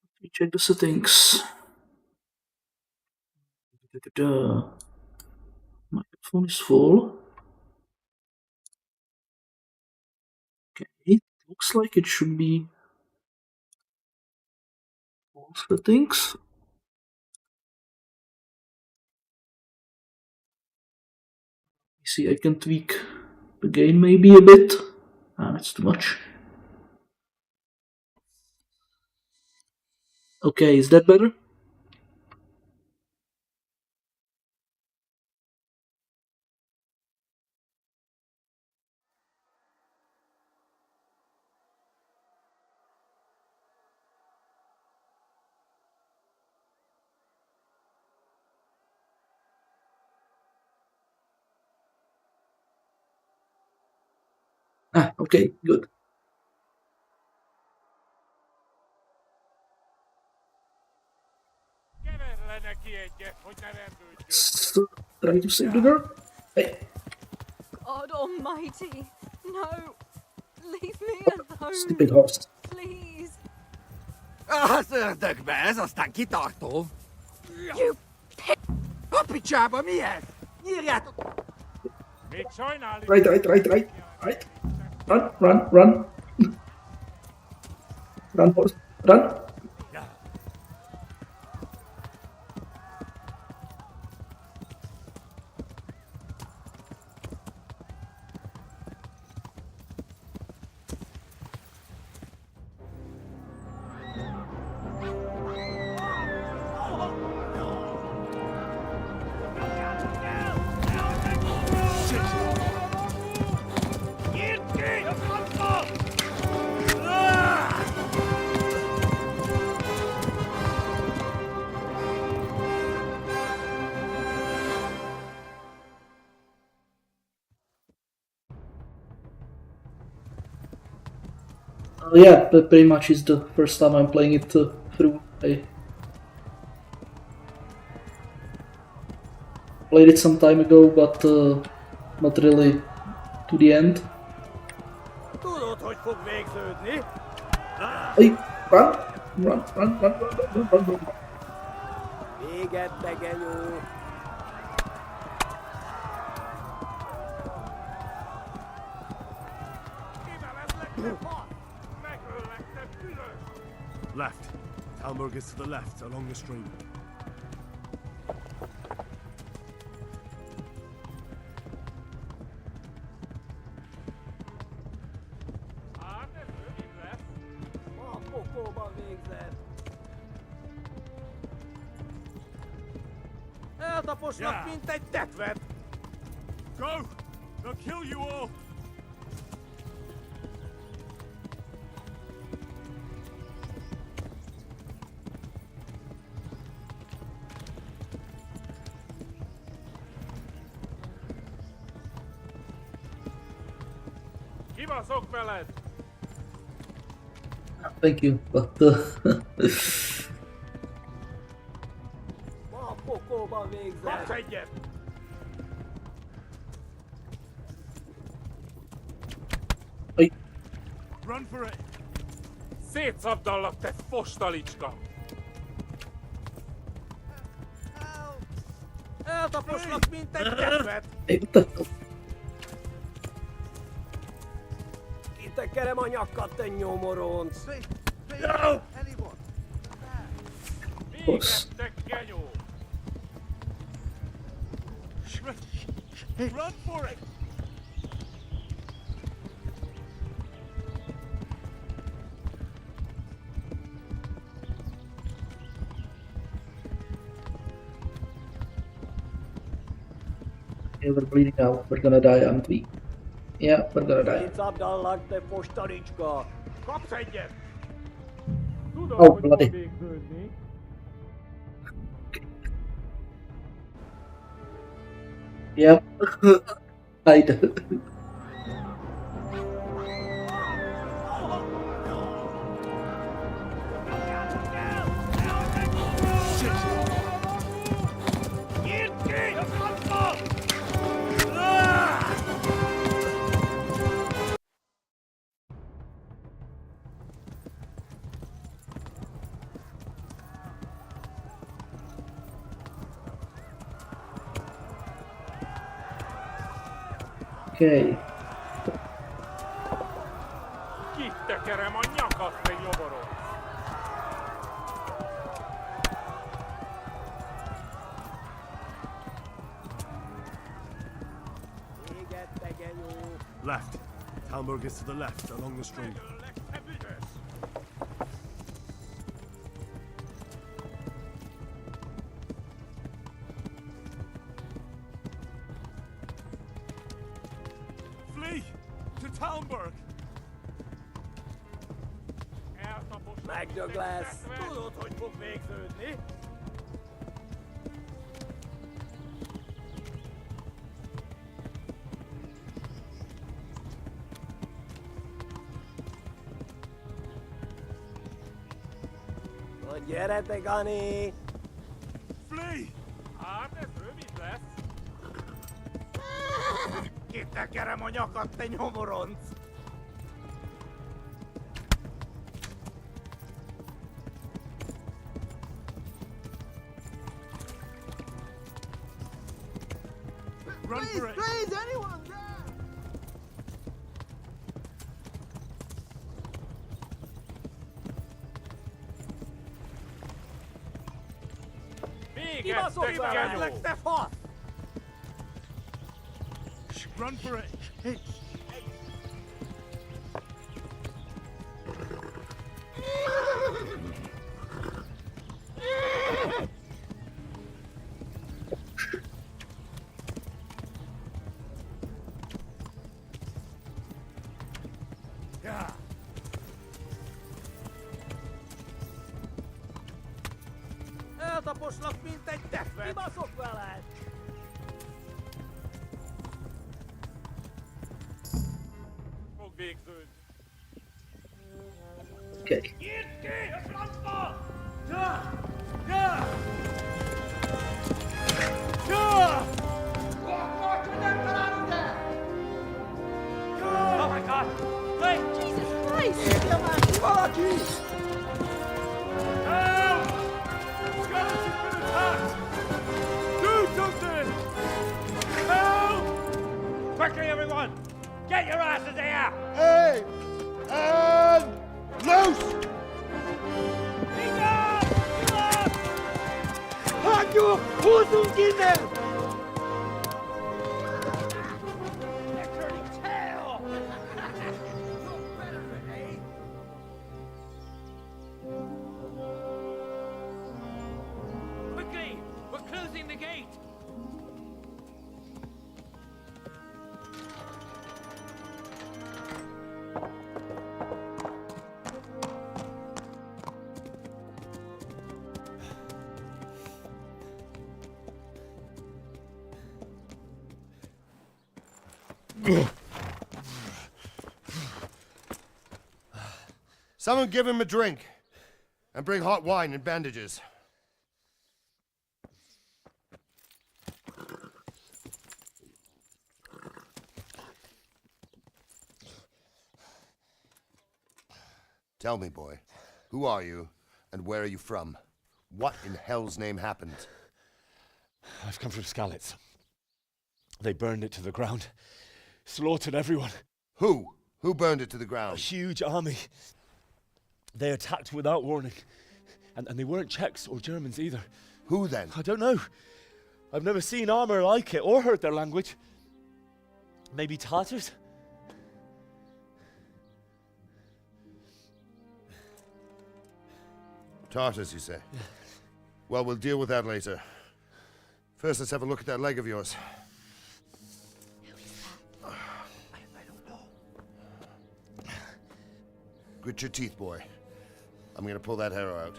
Let me check the settings. Da-da-da. Microphone is full. Okay, it looks like it should be all settings. See, I can tweak the gain maybe a bit. That's too much. Okay, is that better? Okay, good. So, try to save the girl. Hey. God almighty, no! Leave me alone! Stupid horse. Please! Ördögbe, ez aztán kitartó. You pig! A picsába, mi ez? Nyírjátok! Right. Run. Run, horse. Run. Yeah, but pretty much it's the first time I'm playing it through. I played it some time ago, but not really to the end. Tudod, hogy fog végződni? Hey, run. Véget, tegenyó! Left. Talmberg is to the left, along the stream. A pokóban végzett! Eltaposnak, mint egy tetvet! Go! They'll kill you all! Kibaszok veled! Thank you, but A pokóban végzett! Kapsz egyet! Run for it! Szétszabdallak, te fostalicska! Eltaposnak, mint egy tetvet! Kitekerem a nyakat, te nyomoronc! No! Véget, te genyó! Run for it! yeah, we're bleeding out. We're gonna die, aren't we? Yeah, we're gonna die. Szétszabdallak, te fostalicska! Kapsz egyet! Tudom, Oh, hogy bloody. fog végződni. Yep. Hide. Okay. Kitekerem a nyakat, te nyomorom! Left. Talmberg is to the left, along the stream. Flee! To Talmberg! Meg Douglas, tudod, hogy fog végződni? Hogy gyere te, Gani! Flee! Hát ez rövid lesz. Kitekerem a nyakat, te nyomoronc! Run for it! Please, anyone there! Kibaszott veled, te fasz! Run for it! Hey. Eltaposlak, mint egy tefet! Kibaszott veled! Fog végződni. Okay. Nyírd ki a francba! Ja! Ja! Ja! Akkor, hogy nem találod el! Ja! Oh my God! Wait! Jesus Christ! Írja már ki valaki! Help! Skalitz has been attacked! Do something! Help! Quickly, everyone! Get your asses here! Hey! And loose! Hagyjuk! Húzzunk innen! They're turning tail! Look better, eh? Quickly! We're closing the gate! Someone give him a drink. And bring hot wine and bandages. Tell me, boy, who are you and where are you from? What in hell's name happened? I've come from Skalitz. They burned it to the ground. Slaughtered everyone. Who? Who burned it to the ground? A huge army. They attacked without warning. And they weren't Czechs or Germans either. Who then? I don't know. I've never seen armor like it or heard their language. Maybe Tatars? Tartars, you say? Well, we'll deal with that later. First, let's have a look at that leg of yours. I don't know. Grit your teeth, boy. I'm gonna pull that arrow out.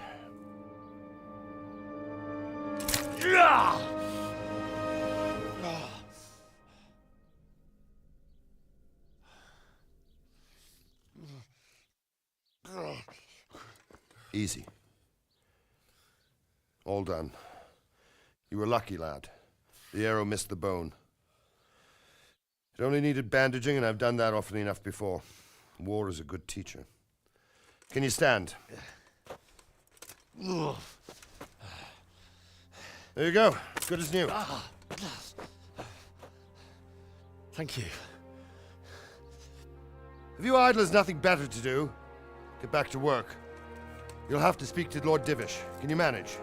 Easy. All done. You were lucky, lad. The arrow missed the bone. It only needed bandaging, and I've done that often enough before. War is a good teacher. Can you stand? There you go. Good as new. Thank you. If you idlers nothing better to do, get back to work. You'll have to speak to Lord Divish. Can you manage?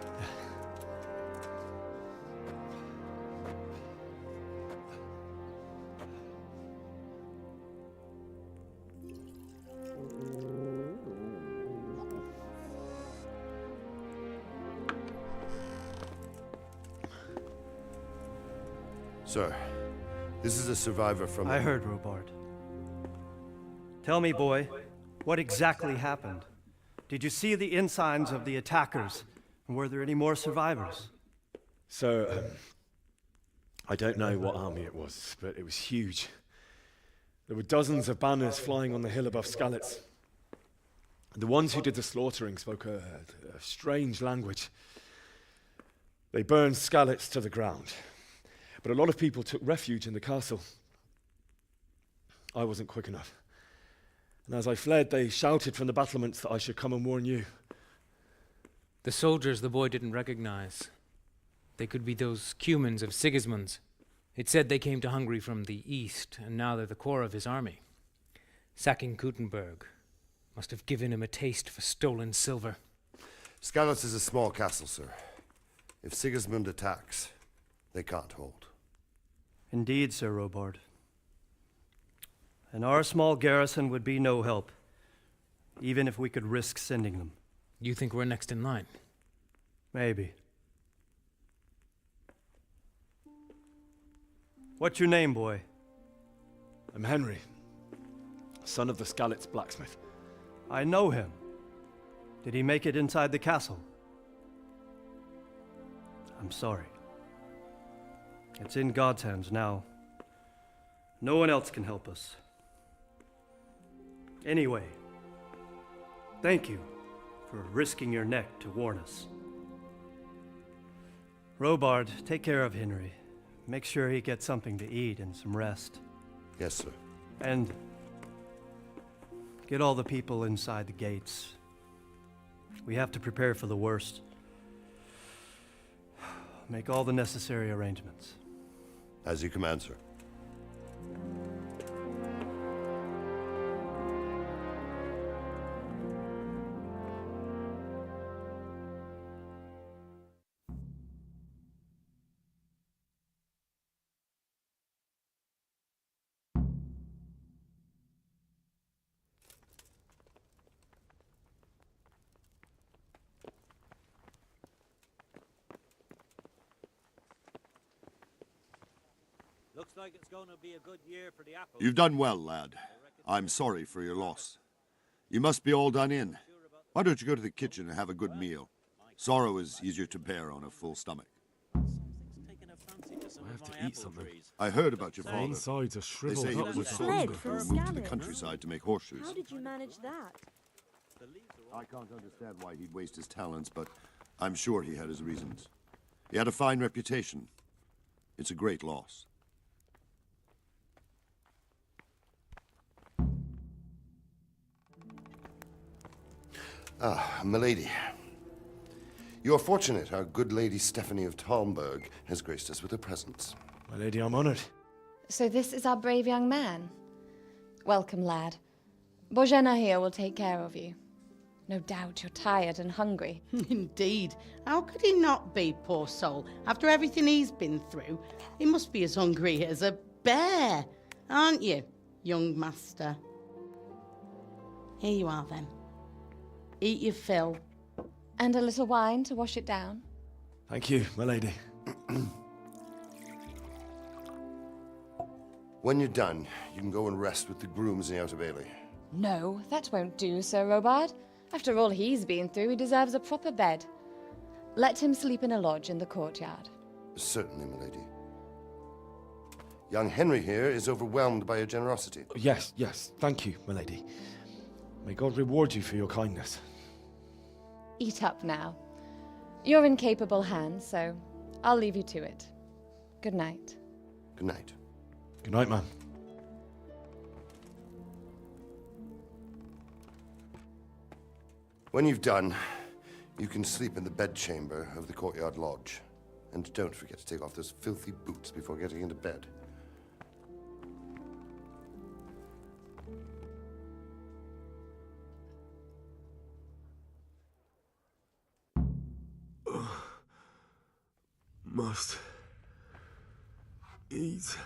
Sir, this is a survivor from... I heard, Robard. Tell me, boy, what exactly happened? Did you see the ensigns of the attackers? And were there any more survivors? So, I don't know what army it was, but it was huge. There were dozens of banners flying on the hill above Skalitz. The ones who did the slaughtering spoke a strange language. They burned Skalitz to the ground. But a lot of people took refuge in the castle. I wasn't quick enough. And as I fled, they shouted from the battlements that I should come and warn you. The soldiers the boy didn't recognize. They could be those Cumans of Sigismund's. It said they came to Hungary from the east, and now they're the core of his army. Sacking Gutenberg must have given him a taste for stolen silver. Skalitz is a small castle, sir. If Sigismund attacks, they can't hold. Indeed, Sir Robard. And our small garrison would be no help, even if we could risk sending them. You think we're next in line? Maybe. What's your name, boy? I'm Henry, son of the Skalitz blacksmith. I know him. Did he make it inside the castle? I'm sorry. It's in God's hands now. No one else can help us. Anyway, thank you for risking your neck to warn us. Robard, take care of Henry. Make sure he gets something to eat and some rest. Yes, sir. And get all the people inside the gates. We have to prepare for the worst. Make all the necessary arrangements. As you command, sir. Looks like it's going to be a good year for the apples. You've done well, lad. I'm sorry for your loss. You must be all done in. Why don't you go to the kitchen and have a good meal? Sorrow is easier to bear on a full stomach. I have to eat something. I heard about your My father. insides are They shriveled say he up was with a hunger. soldier who moved to the countryside to make horseshoes. How did you manage that? I can't understand why he'd waste his talents, but I'm sure he had his reasons. He had a fine reputation. It's a great loss. Ah, milady. You are fortunate our good lady Stephanie of Talmberg has graced us with her presence. My lady, I'm honored. So this is our brave young man. Welcome, lad. Bożena here will take care of you. No doubt you're tired and hungry. Indeed. How could he not be, poor soul? After everything he's been through, he must be as hungry as a bear, aren't you, young master? Here you are, then. Eat your fill. And a little wine to wash it down. Thank you, my lady. When you're done, you can go and rest with the grooms in the Outer Bailey. No, that won't do, Sir Robard. After all he's been through, he deserves a proper bed. Let him sleep in a lodge in the courtyard. Certainly, milady. Young Henry here is overwhelmed by your generosity. Yes, yes, thank you, my lady. May God reward you for your kindness. Eat up now. You're in capable hands, so I'll leave you to it. Good night. Good night. Good night, ma'am. When you've done, you can sleep in the bedchamber of the courtyard lodge. And don't forget to take off those filthy boots before getting into bed. must eat.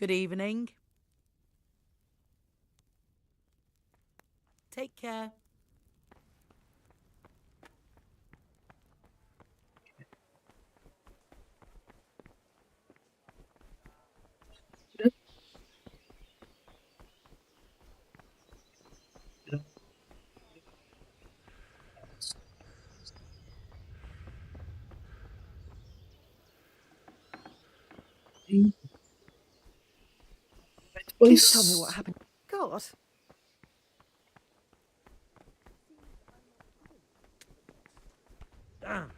Good evening. Take care. Please tell me what happened. God. Damn.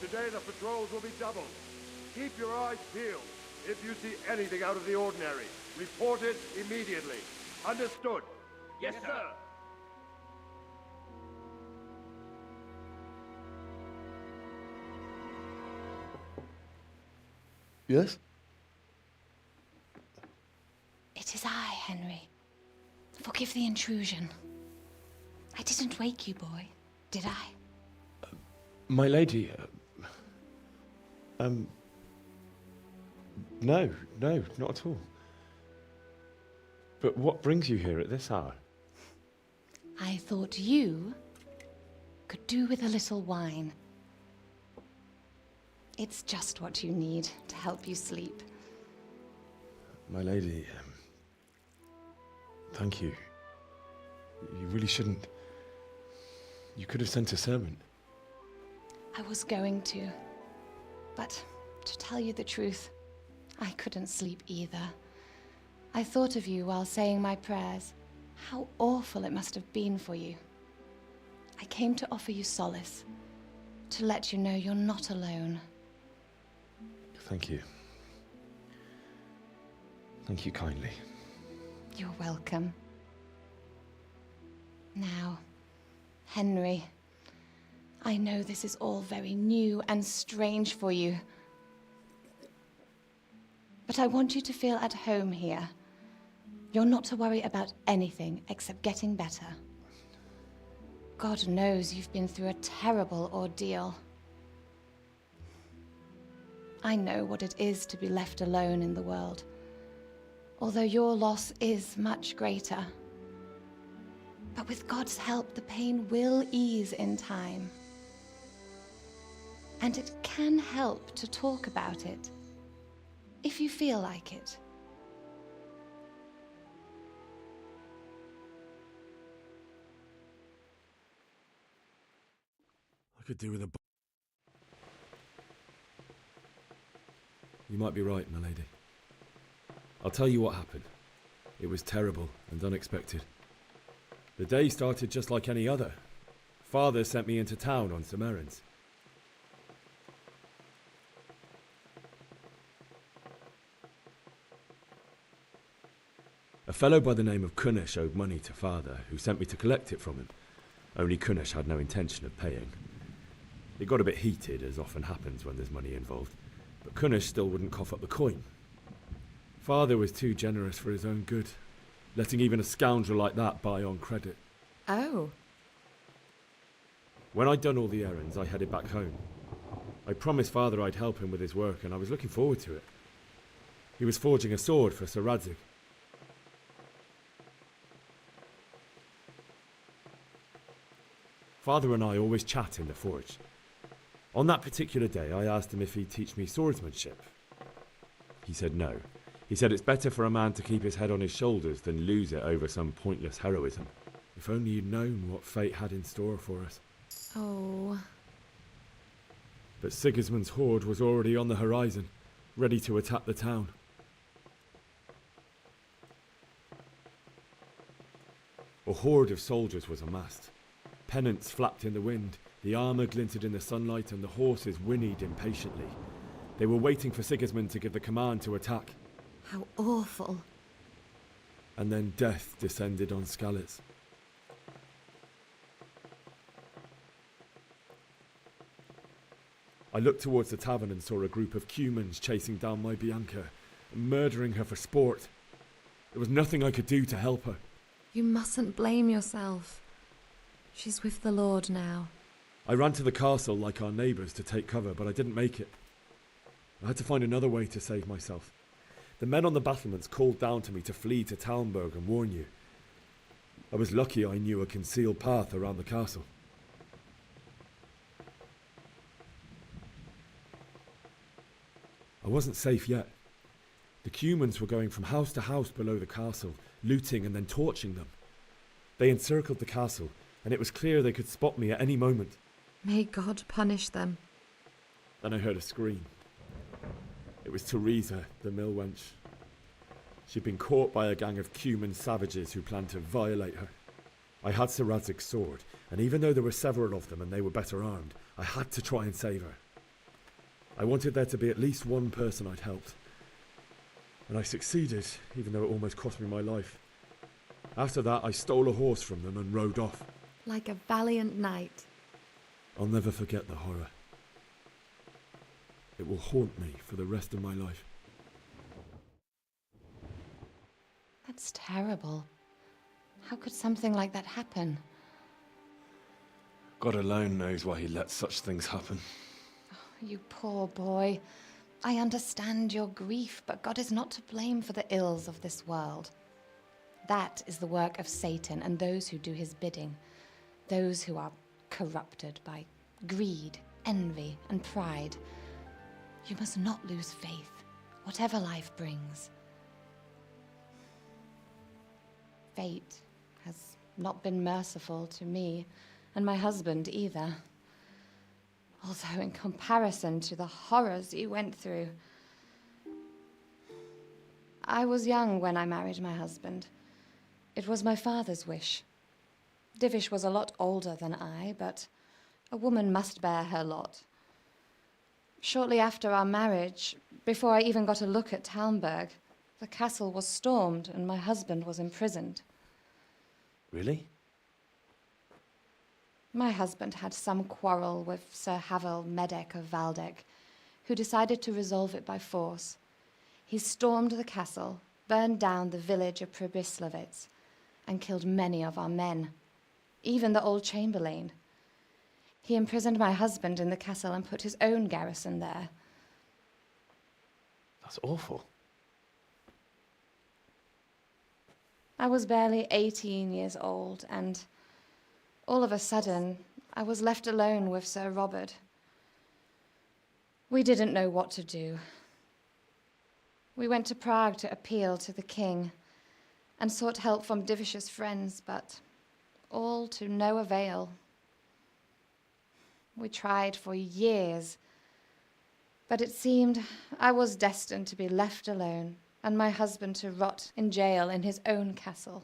Today the patrols will be doubled. Keep your eyes peeled. If you see anything out of the ordinary, report it immediately. Understood? Yes, sir. Yes? It is I, Henry. Forgive the intrusion. I didn't wake you, boy, did I? My lady, no, not at all. But what brings you here at this hour? I thought you could do with a little wine. It's just what you need to help you sleep. My lady, thank you. You really shouldn't. You could have sent a servant. I was going to. But to tell you the truth, I couldn't sleep either. I thought of you while saying my prayers. How awful it must have been for you. I came to offer you solace, to let you know you're not alone. Thank you. Thank you kindly. You're welcome. Now, Henry, I know this is all very new and strange for you. But I want you to feel at home here. You're not to worry about anything except getting better. God knows you've been through a terrible ordeal. I know what it is to be left alone in the world, although your loss is much greater. But with God's help, the pain will ease in time. And it can help to talk about it, if you feel like it. I could do with a... You might be right, my lady. I'll tell you what happened. It was terrible and unexpected. The day started just like any other. Father sent me into town on some errands. A fellow by the name of Kunesh owed money to Father, who sent me to collect it from him. Only Kunesh had no intention of paying. It got a bit heated, as often happens when there's money involved, but Kunesh still wouldn't cough up the coin. Father was too generous for his own good, letting even a scoundrel like that buy on credit. Oh. When I'd done all the errands, I headed back home. I promised Father I'd help him with his work, and I was looking forward to it. He was forging a sword for Sir Radzig. Father and I always chat in the forge. On that particular day, I asked him if he'd teach me swordsmanship. He said no. He said it's better for a man to keep his head on his shoulders than lose it over some pointless heroism. If only you'd known what fate had in store for us. Oh. But Sigismund's horde was already on the horizon, ready to attack the town. A horde of soldiers was amassed. Pennants flapped in the wind, the armour glinted in the sunlight, and the horses whinnied impatiently. They were waiting for Sigismund to give the command to attack. How awful. And then death descended on Skalitz. I looked towards the tavern and saw a group of Cumans chasing down my Bianca, murdering her for sport. There was nothing I could do to help her. You mustn't blame yourself. She's with the Lord now. I ran to the castle like our neighbours to take cover, but I didn't make it. I had to find another way to save myself. The men on the battlements called down to me to flee to Talmberg and warn you. I was lucky I knew a concealed path around the castle. I wasn't safe yet. The Cumans were going from house to house below the castle, looting and then torching them. They encircled the castle, and it was clear they could spot me at any moment. May God punish them. Then I heard a scream. It was Teresa, the mill wench. She'd been caught by a gang of Cuman savages who planned to violate her. I had Sir Radzig's sword, and even though there were several of them and they were better armed, I had to try and save her. I wanted there to be at least one person I'd helped. And I succeeded, even though it almost cost me my life. After that, I stole a horse from them and rode off. Like a valiant knight. I'll never forget the horror. It will haunt me for the rest of my life. That's terrible. How could something like that happen? God alone knows why he lets such things happen. You poor boy. I understand your grief, but God is not to blame for the ills of this world. That is the work of Satan and those who do his bidding. Those who are corrupted by greed, envy, and pride. You must not lose faith, whatever life brings. Fate has not been merciful to me, and my husband either. Although in comparison to the horrors you went through. I was young when I married my husband. It was my father's wish. Divish was a lot older than I, but a woman must bear her lot. Shortly after our marriage, before I even got a look at Talmberg, the castle was stormed and my husband was imprisoned. Really? My husband had some quarrel with Sir Havel Medek of Valdek, who decided to resolve it by force. He stormed the castle, burned down the village of Pribyslavitz, and killed many of our men, even the old chamberlain. He imprisoned my husband in the castle and put his own garrison there. That's awful. I was barely 18 years old, and all of a sudden, I was left alone with Sir Robert. We didn't know what to do. We went to Prague to appeal to the king and sought help from Divish's friends, but all to no avail. We tried for years, but it seemed I was destined to be left alone and my husband to rot in jail in his own castle.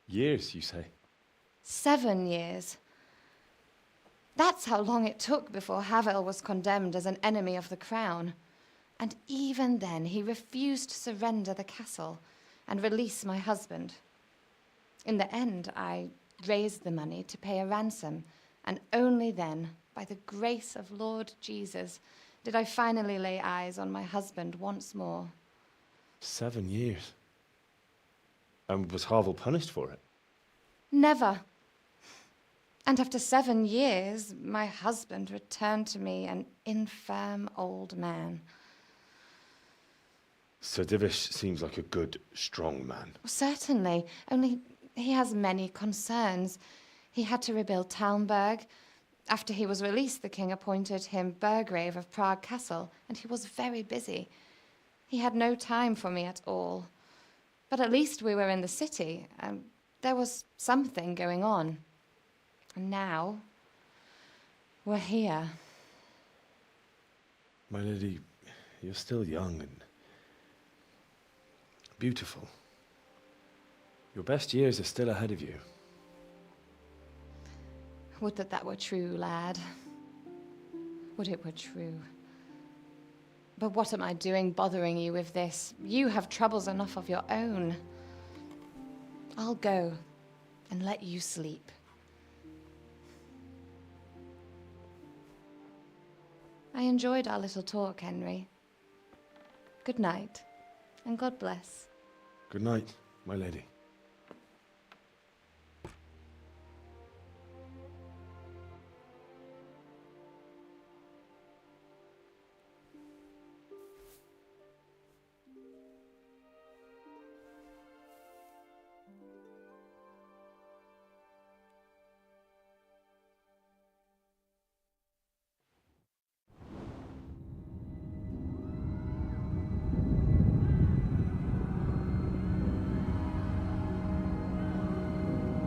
Years, you say? 7 years. That's how long it took before Havel was condemned as an enemy of the crown. And even then, he refused to surrender the castle and release my husband. In the end, I raised the money to pay a ransom, and only then, by the grace of Lord Jesus, did I finally lay eyes on my husband once more. 7 years. And was Havel punished for it? Never. And after 7 years, my husband returned to me an infirm old man. Sir Divish seems like a good, strong man. Certainly, only he has many concerns. He had to rebuild Talmberg. After he was released, the king appointed him Burgrave of Prague Castle, and he was very busy. He had no time for me at all. But at least we were in the city, and there was something going on. And now, we're here. My lady, you're still young and beautiful. Your best years are still ahead of you. Would that that were true, lad. Would it were true. But what am I doing bothering you with this? You have troubles enough of your own. I'll go and let you sleep. I enjoyed our little talk, Henry. Good night, and God bless. Good night, my lady.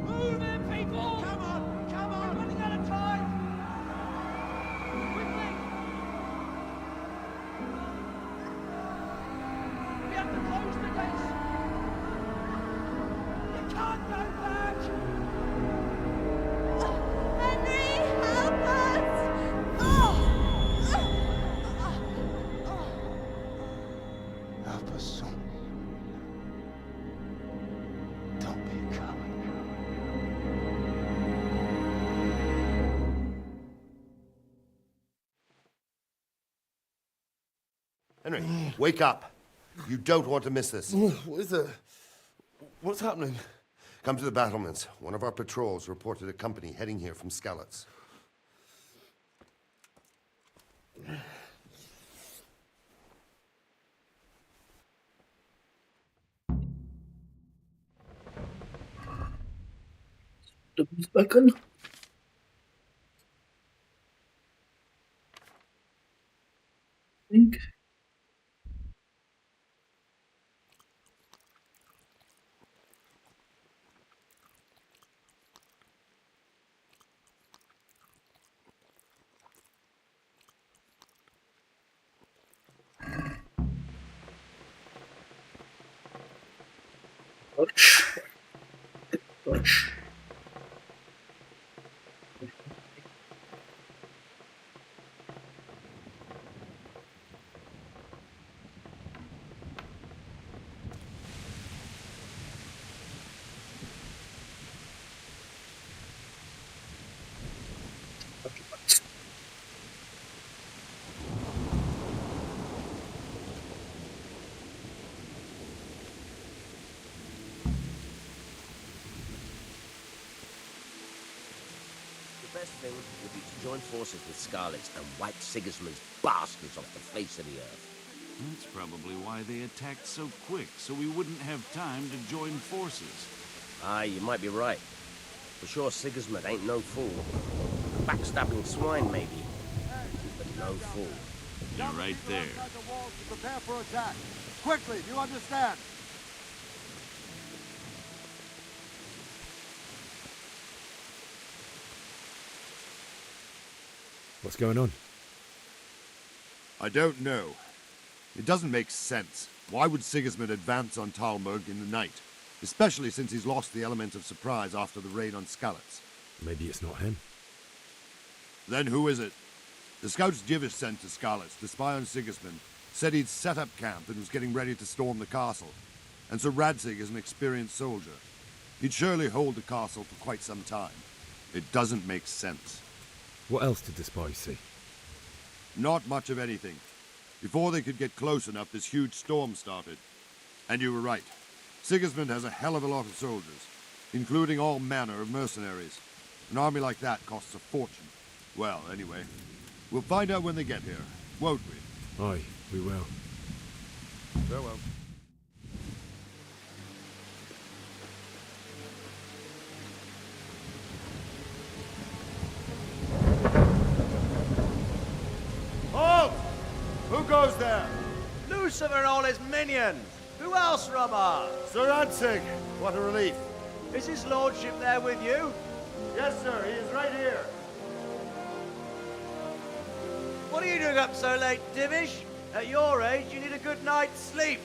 Move in, people! Come on! Come on! We're running out of time! Quickly! We have to close the gates! You can't go back! Henry, help us! Help us, son. Don't be a coward. Henry, wake up. You don't want to miss this. What is it? What's happening? Come to the battlements. One of our patrols reported a company heading here from Skalitz. Double bacon. Think. Touch. Touch. The best thing would be to join forces with Skalitz and wipe Sigismund's bastards off the face of the earth. That's probably why they attacked so quick, so we wouldn't have time to join forces. Aye, you might be right. For sure Sigismund ain't no fool. A backstabbing swine, maybe. But no fool. You're right there. Prepare for attack. Quickly, do you understand? What's going on? I don't know. It doesn't make sense. Why would Sigismund advance on Talmberg in the night? Especially since he's lost the element of surprise after the raid on Skalitz. Maybe it's not him. Then who is it? The scouts Divish sent to Skalitz to spy on Sigismund said he'd set up camp and was getting ready to storm the castle. And Sir Radzig is an experienced soldier. He'd surely hold the castle for quite some time. It doesn't make sense. What else did the spies see? Not much of anything. Before they could get close enough, this huge storm started. And you were right. Sigismund has a hell of a lot of soldiers, including all manner of mercenaries. An army like that costs a fortune. Well, anyway, we'll find out when they get here, won't we? Aye, we will. Farewell. Halt! Who goes there? Lucifer and all his minions. Who else, Robert? Sir Radzig, what a relief. Is his lordship there with you? Yes, sir, he is right here. What are you doing up so late, Divish? At your age, you need a good night's sleep.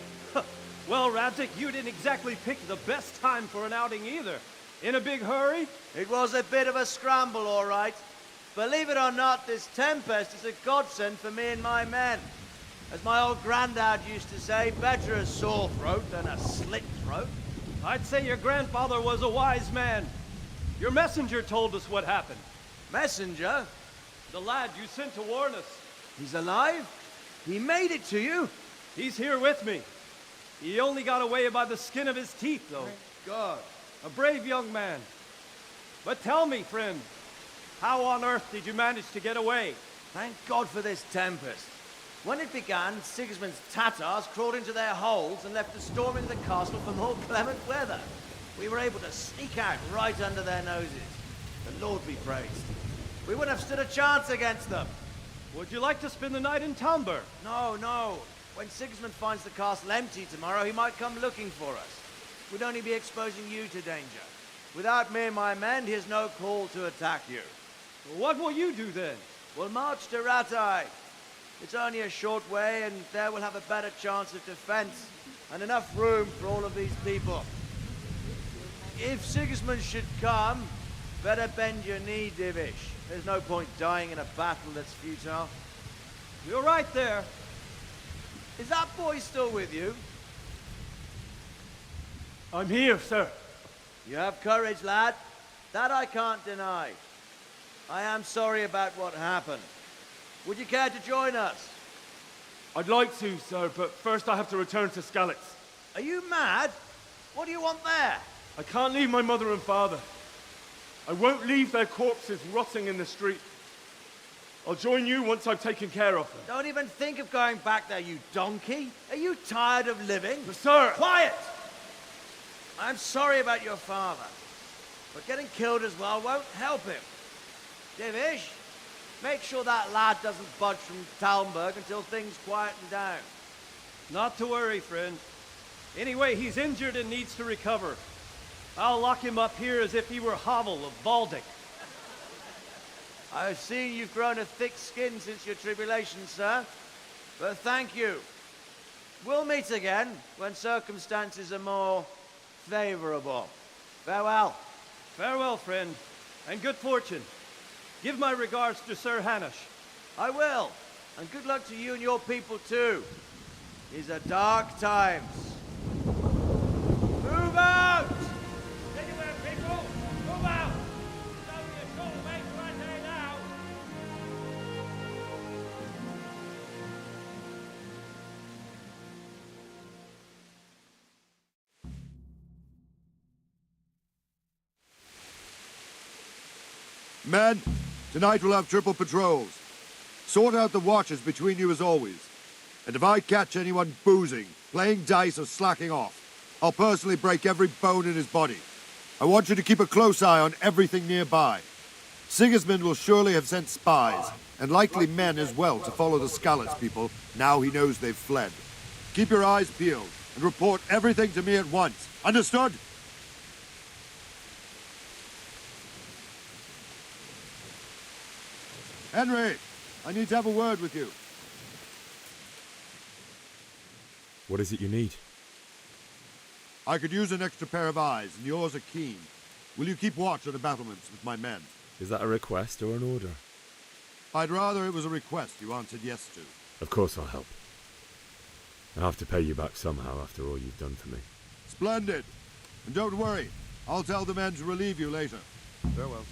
Well, Radzig, you didn't exactly pick the best time for an outing either. In a big hurry? It was a bit of a scramble, all right. Believe it or not, this tempest is a godsend for me and my men. As my old granddad used to say, better a sore throat than a slit throat. I'd say your grandfather was a wise man. Your messenger told us what happened. Messenger? The lad you sent to warn us. He's alive? He made it to you? He's here with me. He only got away by the skin of his teeth, though. Thank God. A brave young man. But tell me, friend, how on earth did you manage to get away? Thank God for this tempest. When it began, Sigismund's Tatars crawled into their holes and left us storming the castle for more clement weather. We were able to sneak out right under their noses. The Lord be praised. We wouldn't have stood a chance against them. Would you like to spend the night in Talmberg? No, no. When Sigismund finds the castle empty tomorrow, he might come looking for us. We'd only be exposing you to danger. Without me and my men, he has no call to attack you. What will you do then? We'll march to Ratai. It's only a short way, and there we'll have a better chance of defense, and enough room for all of these people. If Sigismund should come, better bend your knee, Divish. There's no point dying in a battle that's futile. You're right there. Is that boy still with you? I'm here, sir. You have courage, lad. That I can't deny. I am sorry about what happened. Would you care to join us? I'd like to, sir, but first I have to return to Skalitz. Are you mad? What do you want there? I can't leave my mother and father. I won't leave their corpses rotting in the street. I'll join you once I've taken care of them. Don't even think of going back there, you donkey. Are you tired of living? But sir! Quiet! I'm sorry about your father, but getting killed as well won't help him. Divish, make sure that lad doesn't budge from Talmberg until things quieten down. Not to worry, friend. Anyway, he's injured and needs to recover. I'll lock him up here as if he were Havel of Baldic. I've seen you've grown a thick skin since your tribulation, sir. But thank you. We'll meet again when circumstances are more favorable. Farewell. Farewell, friend, and good fortune. Give my regards to Sir Hanush. I will. And good luck to you and your people, too. These are dark times. Move out! Anywhere, people! Move out! It's only a short way to Ratai now! Men, tonight we'll have triple patrols. Sort out the watches between you as always. And if I catch anyone boozing, playing dice, or slacking off, I'll personally break every bone in his body. I want you to keep a close eye on everything nearby. Sigismund will surely have sent spies, and likely men as well, to follow the Skalitz people now he knows they've fled. Keep your eyes peeled, and report everything to me at once. Understood? Henry, I need to have a word with you. What is it you need? I could use an extra pair of eyes, and yours are keen. Will you keep watch on the battlements with my men? Is that a request or an order? I'd rather it was a request you answered yes to. Of course I'll help. I'll have to pay you back somehow after all you've done for me. Splendid. And don't worry, I'll tell the men to relieve you later. Farewell.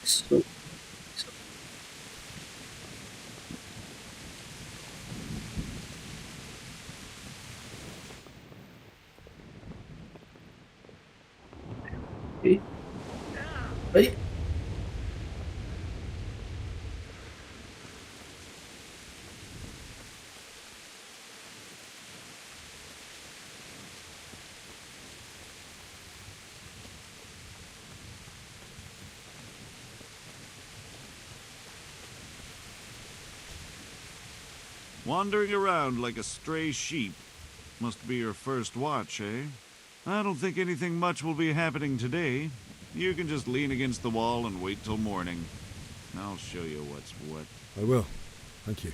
So, okay. Hey. Wandering around like a stray sheep. Must be your first watch, eh? I don't think anything much will be happening today. You can just lean against the wall and wait till morning. I'll show you what's what. I will. Thank you.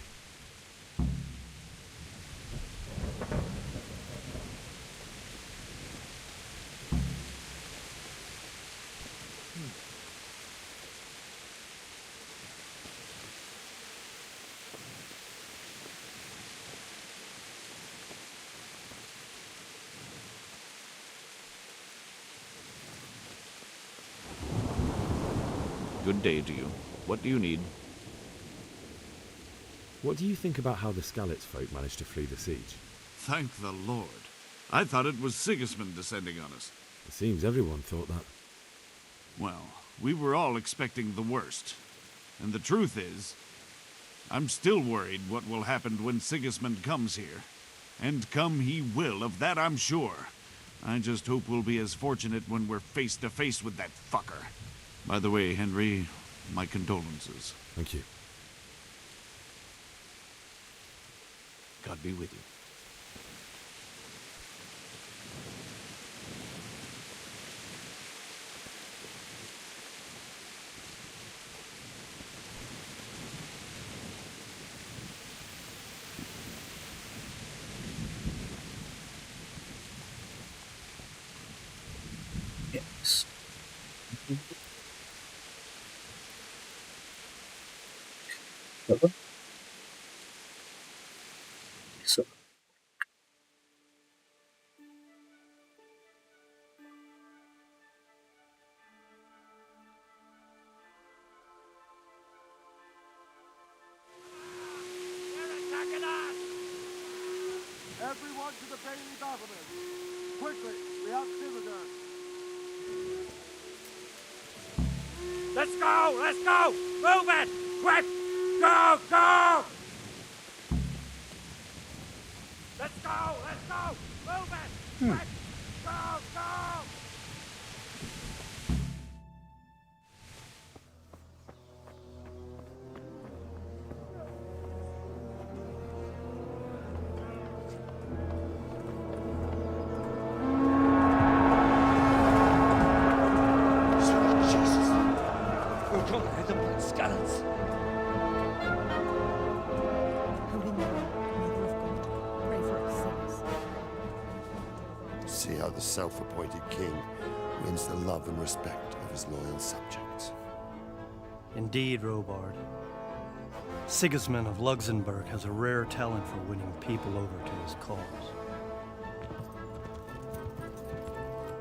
Good day to you. What do you need? What do you think about how the Skalitz folk managed to flee the siege? Thank the Lord. I thought it was Sigismund descending on us. It seems everyone thought that. Well, we were all expecting the worst. And the truth is, I'm still worried what will happen when Sigismund comes here. And come he will, of that I'm sure. I just hope we'll be as fortunate when we're face to face with that fucker. By the way, Henry, my condolences. Thank you. God be with you. Yes. So. Everyone to the Bailey battlement. Quickly, we outnumber them. Let's go! Let's go! Move it! Quick! Go! Go! Let's go! Let's go! Move it! Quick! Go! Go! See how the self-appointed king wins the love and respect of his loyal subjects. Indeed, Robard. Sigismund of Luxembourg has a rare talent for winning people over to his cause.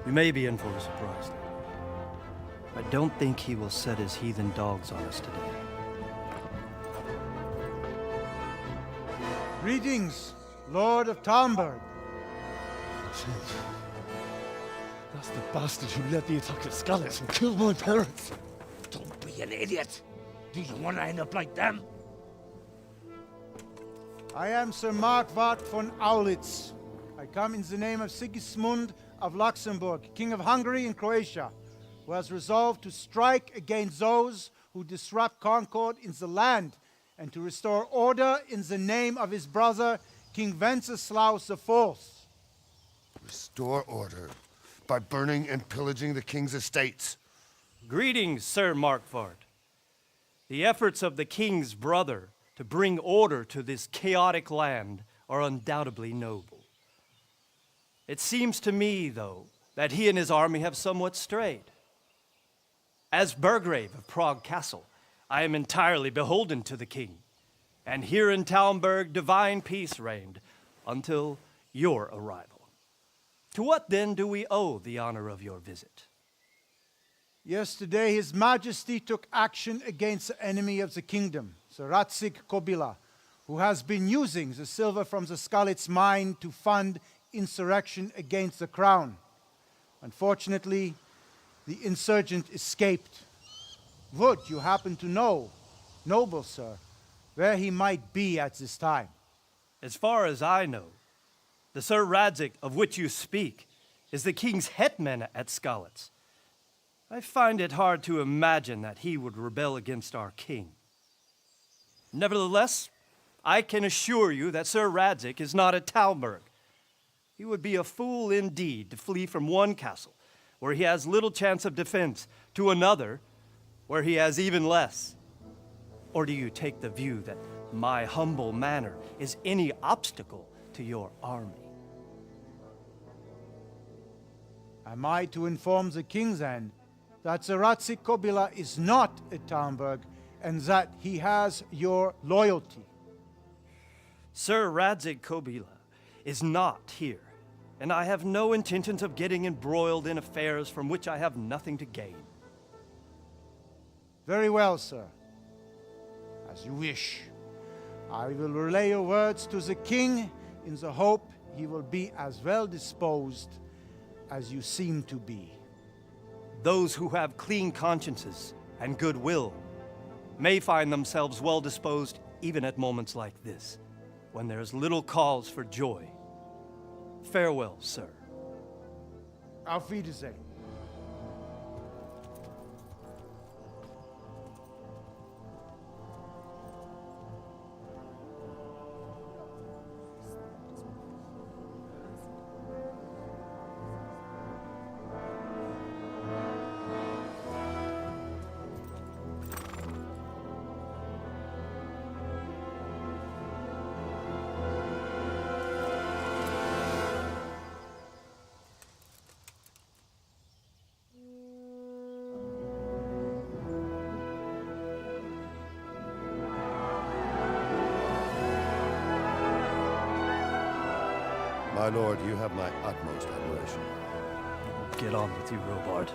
You may be in for a surprise, though. I don't think he will set his heathen dogs on us today. Greetings, Lord of Talmberg. That's the bastard who led the attack at Skalitz and killed my parents. Don't be an idiot. Do you want to end up like them? I am Sir Markwart von Aulitz. I come in the name of Sigismund of Luxembourg, King of Hungary and Croatia, who has resolved to strike against those who disrupt concord in the land and to restore order in the name of his brother, King Wenceslaus IV. Restore order by burning and pillaging the king's estates. Greetings, Sir Markwart. The efforts of the king's brother to bring order to this chaotic land are undoubtedly noble. It seems to me, though, that he and his army have somewhat strayed. As Burgrave of Prague Castle, I am entirely beholden to the king, and here in Talmberg divine peace reigned until your arrival. To what then do we owe the honor of your visit? Yesterday, His Majesty took action against the enemy of the kingdom, Sir Radzig Kobyla, who has been using the silver from the Skalitz mine to fund insurrection against the crown. Unfortunately, the insurgent escaped. Would you happen to know, noble sir, where he might be at this time? As far as I know, the Sir Radzig of which you speak is the king's hetman at Skalitz. I find it hard to imagine that he would rebel against our king. Nevertheless, I can assure you that Sir Radzig is not at Talmberg. He would be a fool indeed to flee from one castle, where he has little chance of defense, to another, where he has even less. Or do you take the view that my humble manner is any obstacle to your army? Am I to inform the king then that Sir Radzig Kobyla is not at Talmberg and that he has your loyalty? Sir Radzig Kobyla is not here, and I have no intentions of getting embroiled in affairs from which I have nothing to gain. Very well, sir. As you wish. I will relay your words to the king in the hope he will be as well disposed as you seem to be. Those who have clean consciences and goodwill may find themselves well disposed even at moments like this, when there is little cause for joy. Farewell, sir. Auf Wiedersehen. My lord, you have my utmost admiration. Get on with you, Robard.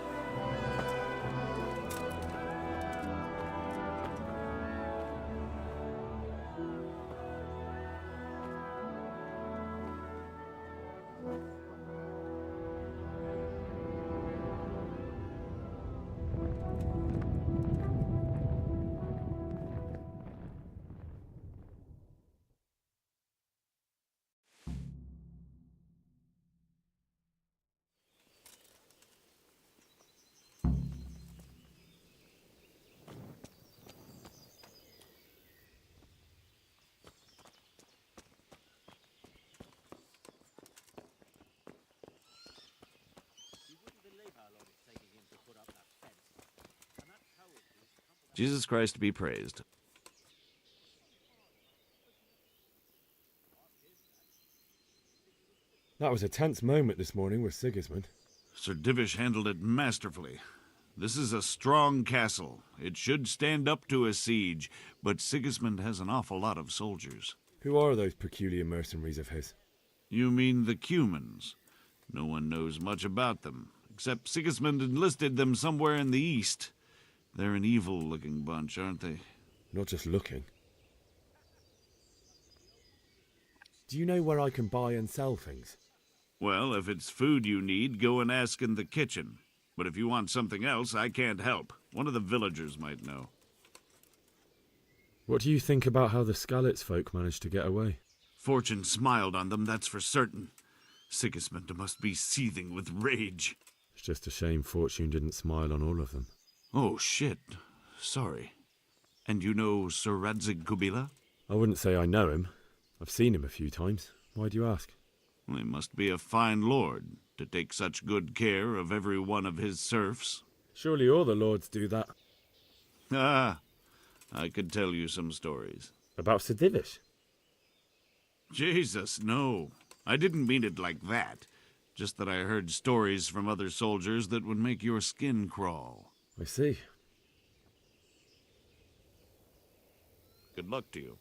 Jesus Christ be praised. That was a tense moment this morning with Sigismund. Sir Divish handled it masterfully. This is a strong castle. It should stand up to a siege, but Sigismund has an awful lot of soldiers. Who are those peculiar mercenaries of his? You mean the Cumans? No one knows much about them, except Sigismund enlisted them somewhere in the east. They're an evil-looking bunch, aren't they? Not just looking. Do you know where I can buy and sell things? Well, if it's food you need, go and ask in the kitchen. But if you want something else, I can't help. One of the villagers might know. What do you think about how the Skalitz folk managed to get away? Fortune smiled on them, that's for certain. Sigismund must be seething with rage. It's just a shame Fortune didn't smile on all of them. Oh, shit. Sorry. And you know Sir Radzig Kobyla? I wouldn't say I know him. I've seen him a few times. Why do you ask? Well, he must be a fine lord to take such good care of every one of his serfs. Surely all the lords do that. Ah, I could tell you some stories. About Sir Divish? Jesus, no. I didn't mean it like that. Just that I heard stories from other soldiers that would make your skin crawl. I see. Good luck to you.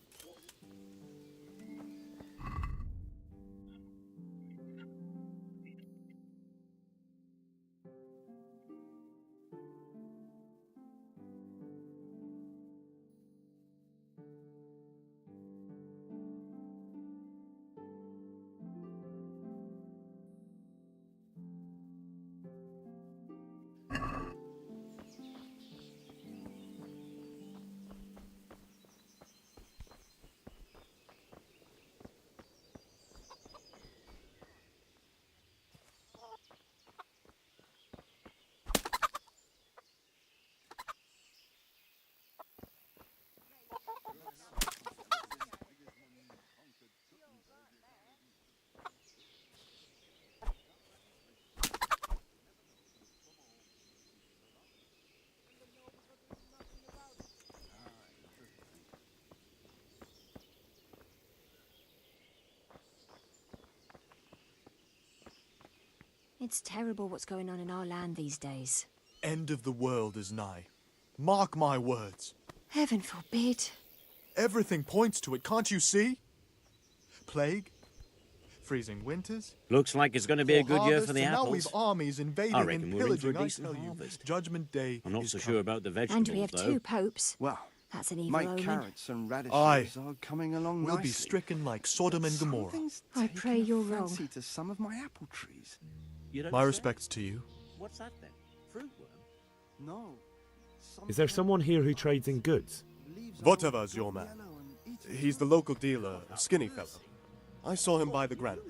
It's terrible what's going on in our land these days. End of the world is nigh. Mark my words. Heaven forbid. Everything points to it, can't you see? Plague, freezing winters. Looks like it's going to be a good year for the and apples. Now we've armies invading I reckon and we're in for a pillaging. I decent tell you, harvest. Judgment Day. I'm not is so coming. sure about the vegetables, And we have though. two popes. Well, that's an evil my omen. carrots and radishes Aye. are coming along We'll nicely. be stricken like Sodom and Gomorrah. Something's I taken pray a you're fancy wrong. to some of my apple trees. You don't My say? respects to you. What's that then? Fruit worm? No. Is there someone here who trades in goods? Voteva's your man. He's the local dealer, a skinny fellow. I saw him buy the granny.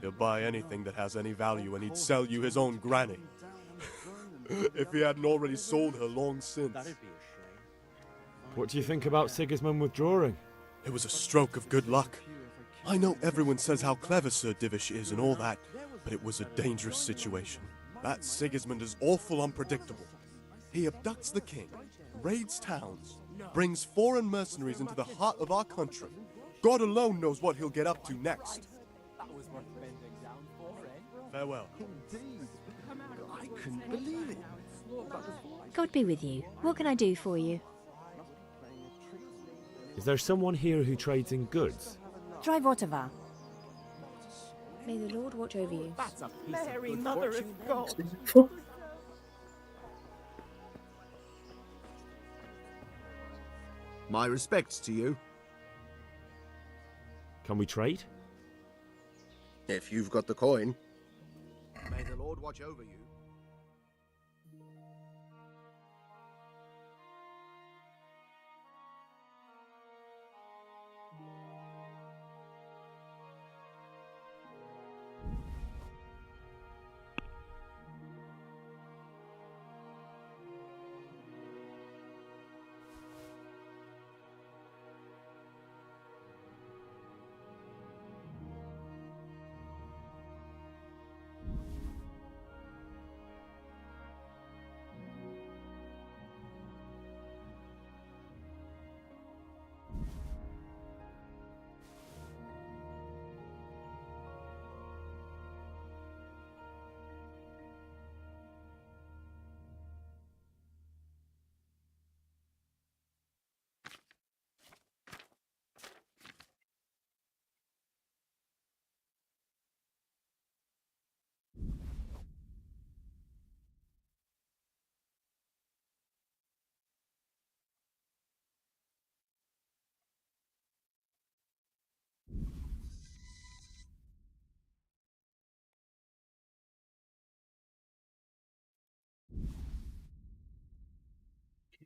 He'll buy anything that has any value, and he'd sell you his own granny. If he hadn't already sold her long since. That'd be a shame. What do you think about Sigismund withdrawing? It was a stroke of good luck. I know everyone says how clever Sir Divish is and all that, but it was a dangerous situation. That Sigismund is awful unpredictable. He abducts the king, raids towns, brings foreign mercenaries into the heart of our country. God alone knows what he'll get up to next. Farewell. I couldn't believe it. God be with you. What can I do for you? Is there someone here who trades in goods? Try Votava. May the Lord watch over you. That's a Mary, Mother of God. My respects to you. Can we trade? If you've got the coin. May the Lord watch over you.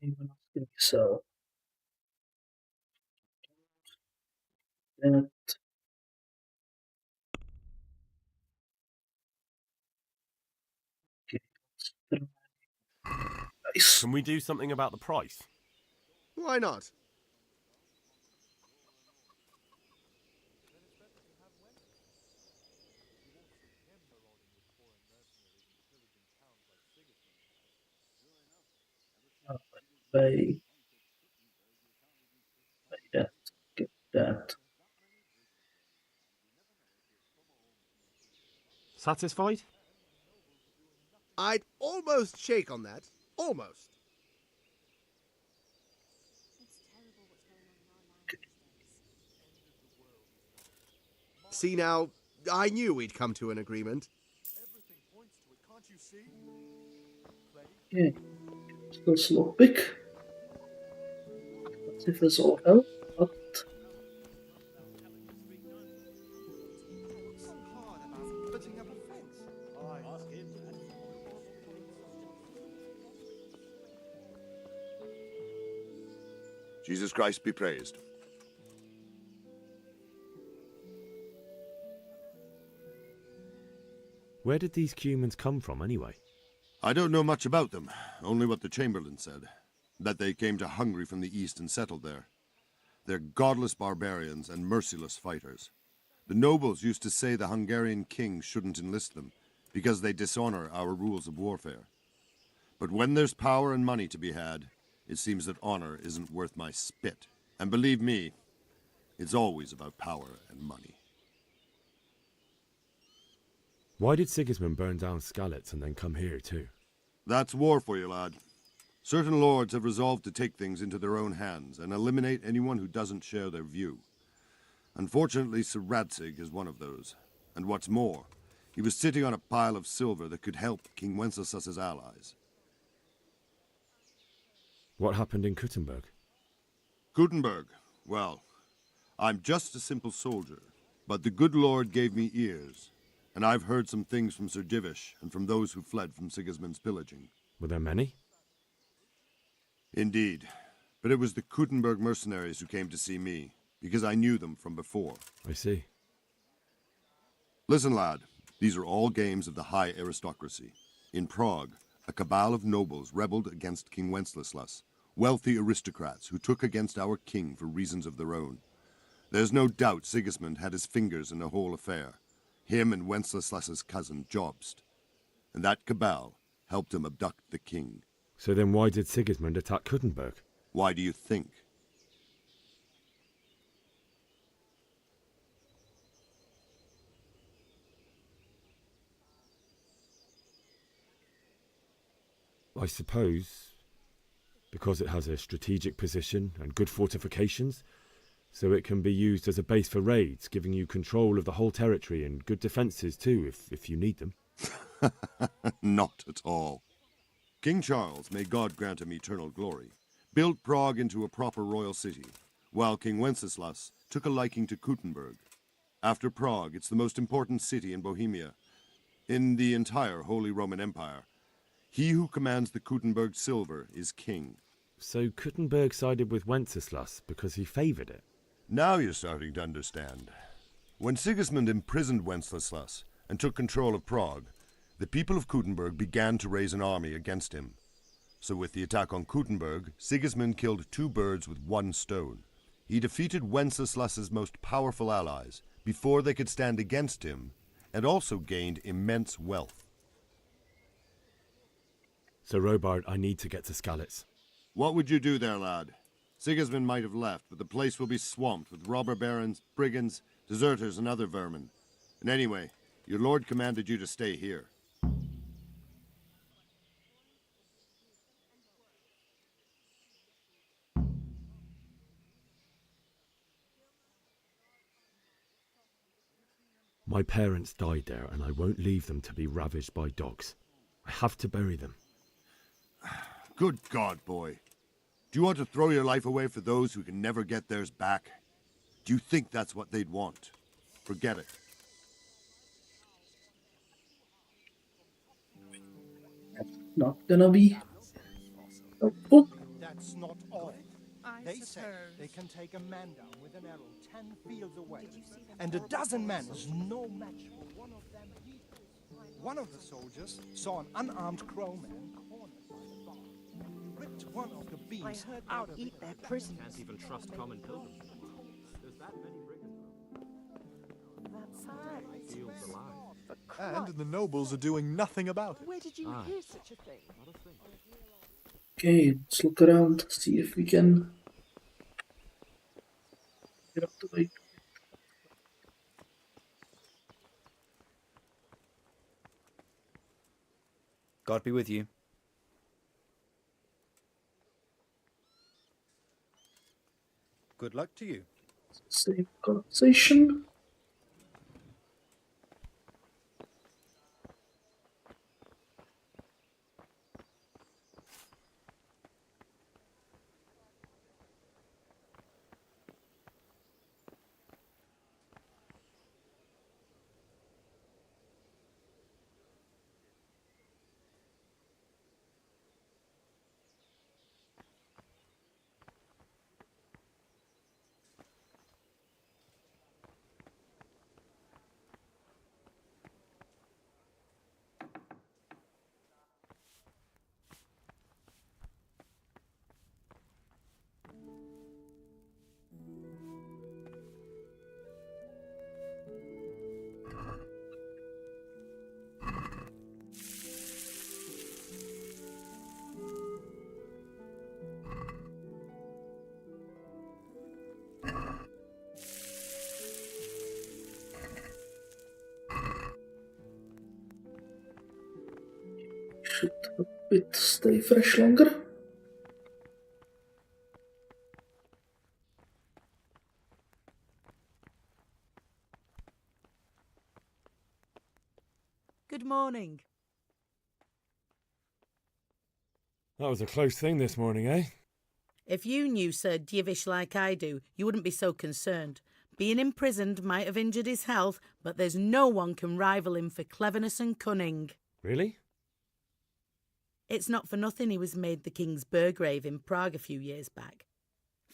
Anyone else think so? That nice. Can we do something about the price? Why not? By that, get that. Satisfied? I'd almost shake on that. Almost. See now, I knew we'd come to an agreement. Yeah, still slow pick. Let's see if this all help. But Jesus Christ be praised. Where did these humans come from, anyway? I don't know much about them, only what the Chamberlain said. That they came to Hungary from the east and settled there. They're godless barbarians and merciless fighters. The nobles used to say the Hungarian king shouldn't enlist them, because they dishonor our rules of warfare. But when there's power and money to be had, it seems that honor isn't worth my spit. And believe me, it's always about power and money. Why did Sigismund burn down Skalitz and then come here too? That's war for you, lad. Certain lords have resolved to take things into their own hands and eliminate anyone who doesn't share their view. Unfortunately, Sir Radzig is one of those. And what's more, he was sitting on a pile of silver that could help King Wenceslas's allies. What happened in Kuttenberg? Kuttenberg? Well, I'm just a simple soldier, but the good Lord gave me ears, and I've heard some things from Sir Divish and from those who fled from Sigismund's pillaging. Were there many? Indeed, but it was the Kuttenberg mercenaries who came to see me, because I knew them from before. I see. Listen, lad, these are all games of the high aristocracy. In Prague, a cabal of nobles rebelled against King Wenceslas, wealthy aristocrats who took against our king for reasons of their own. There's no doubt Sigismund had his fingers in the whole affair, him and Wenceslas's cousin Jobst. And that cabal helped him abduct the king. So then why did Sigismund attack Kuttenberg? Why do you think? I suppose because it has a strategic position and good fortifications, so it can be used as a base for raids, giving you control of the whole territory and good defences too, if you need them. Not at all. King Charles, may God grant him eternal glory, built Prague into a proper royal city, while King Wenceslas took a liking to Kuttenberg. After Prague, it's the most important city in Bohemia, in the entire Holy Roman Empire. He who commands the Kuttenberg silver is king. So Kuttenberg sided with Wenceslas because he favoured it? Now you're starting to understand. When Sigismund imprisoned Wenceslas and took control of Prague, the people of Kuttenberg began to raise an army against him. So with the attack on Kuttenberg, Sigismund killed two birds with one stone. He defeated Wenceslas's most powerful allies before they could stand against him, and also gained immense wealth. So Robard, I need to get to Skalitz. What would you do there, lad? Sigismund might have left, but the place will be swamped with robber barons, brigands, deserters, and other vermin. And anyway, your lord commanded you to stay here. My parents died there, and I won't leave them to be ravaged by dogs. I have to bury them. Good God, boy. Do you want to throw your life away for those who can never get theirs back? Do you think that's what they'd want? Forget it. Not gonna be helpful. that's not all. I They say suppose. they can take a man down with an arrow 10 fields away, and a dozen men is no match for one of them heathens. One of the soldiers saw an unarmed crowman cornered by the bar, ripped one of the beams out of eat their prisoners. Can't even trust common pilgrims anymore. There's that many brigands. Feels alive. And the nobles are doing nothing about it. Where did you hear such a thing? Okay, let's look around, see if we can get up the way. God be with you. Good luck to you. Save conversation. Should a bit stay fresh longer. Good morning. That was a close thing this morning, eh? If you knew Sir Divish like I do, you wouldn't be so concerned. Being imprisoned might have injured his health, but there's no one can rival him for cleverness and cunning. Really? It's not for nothing he was made the King's Burgrave in Prague a few years back.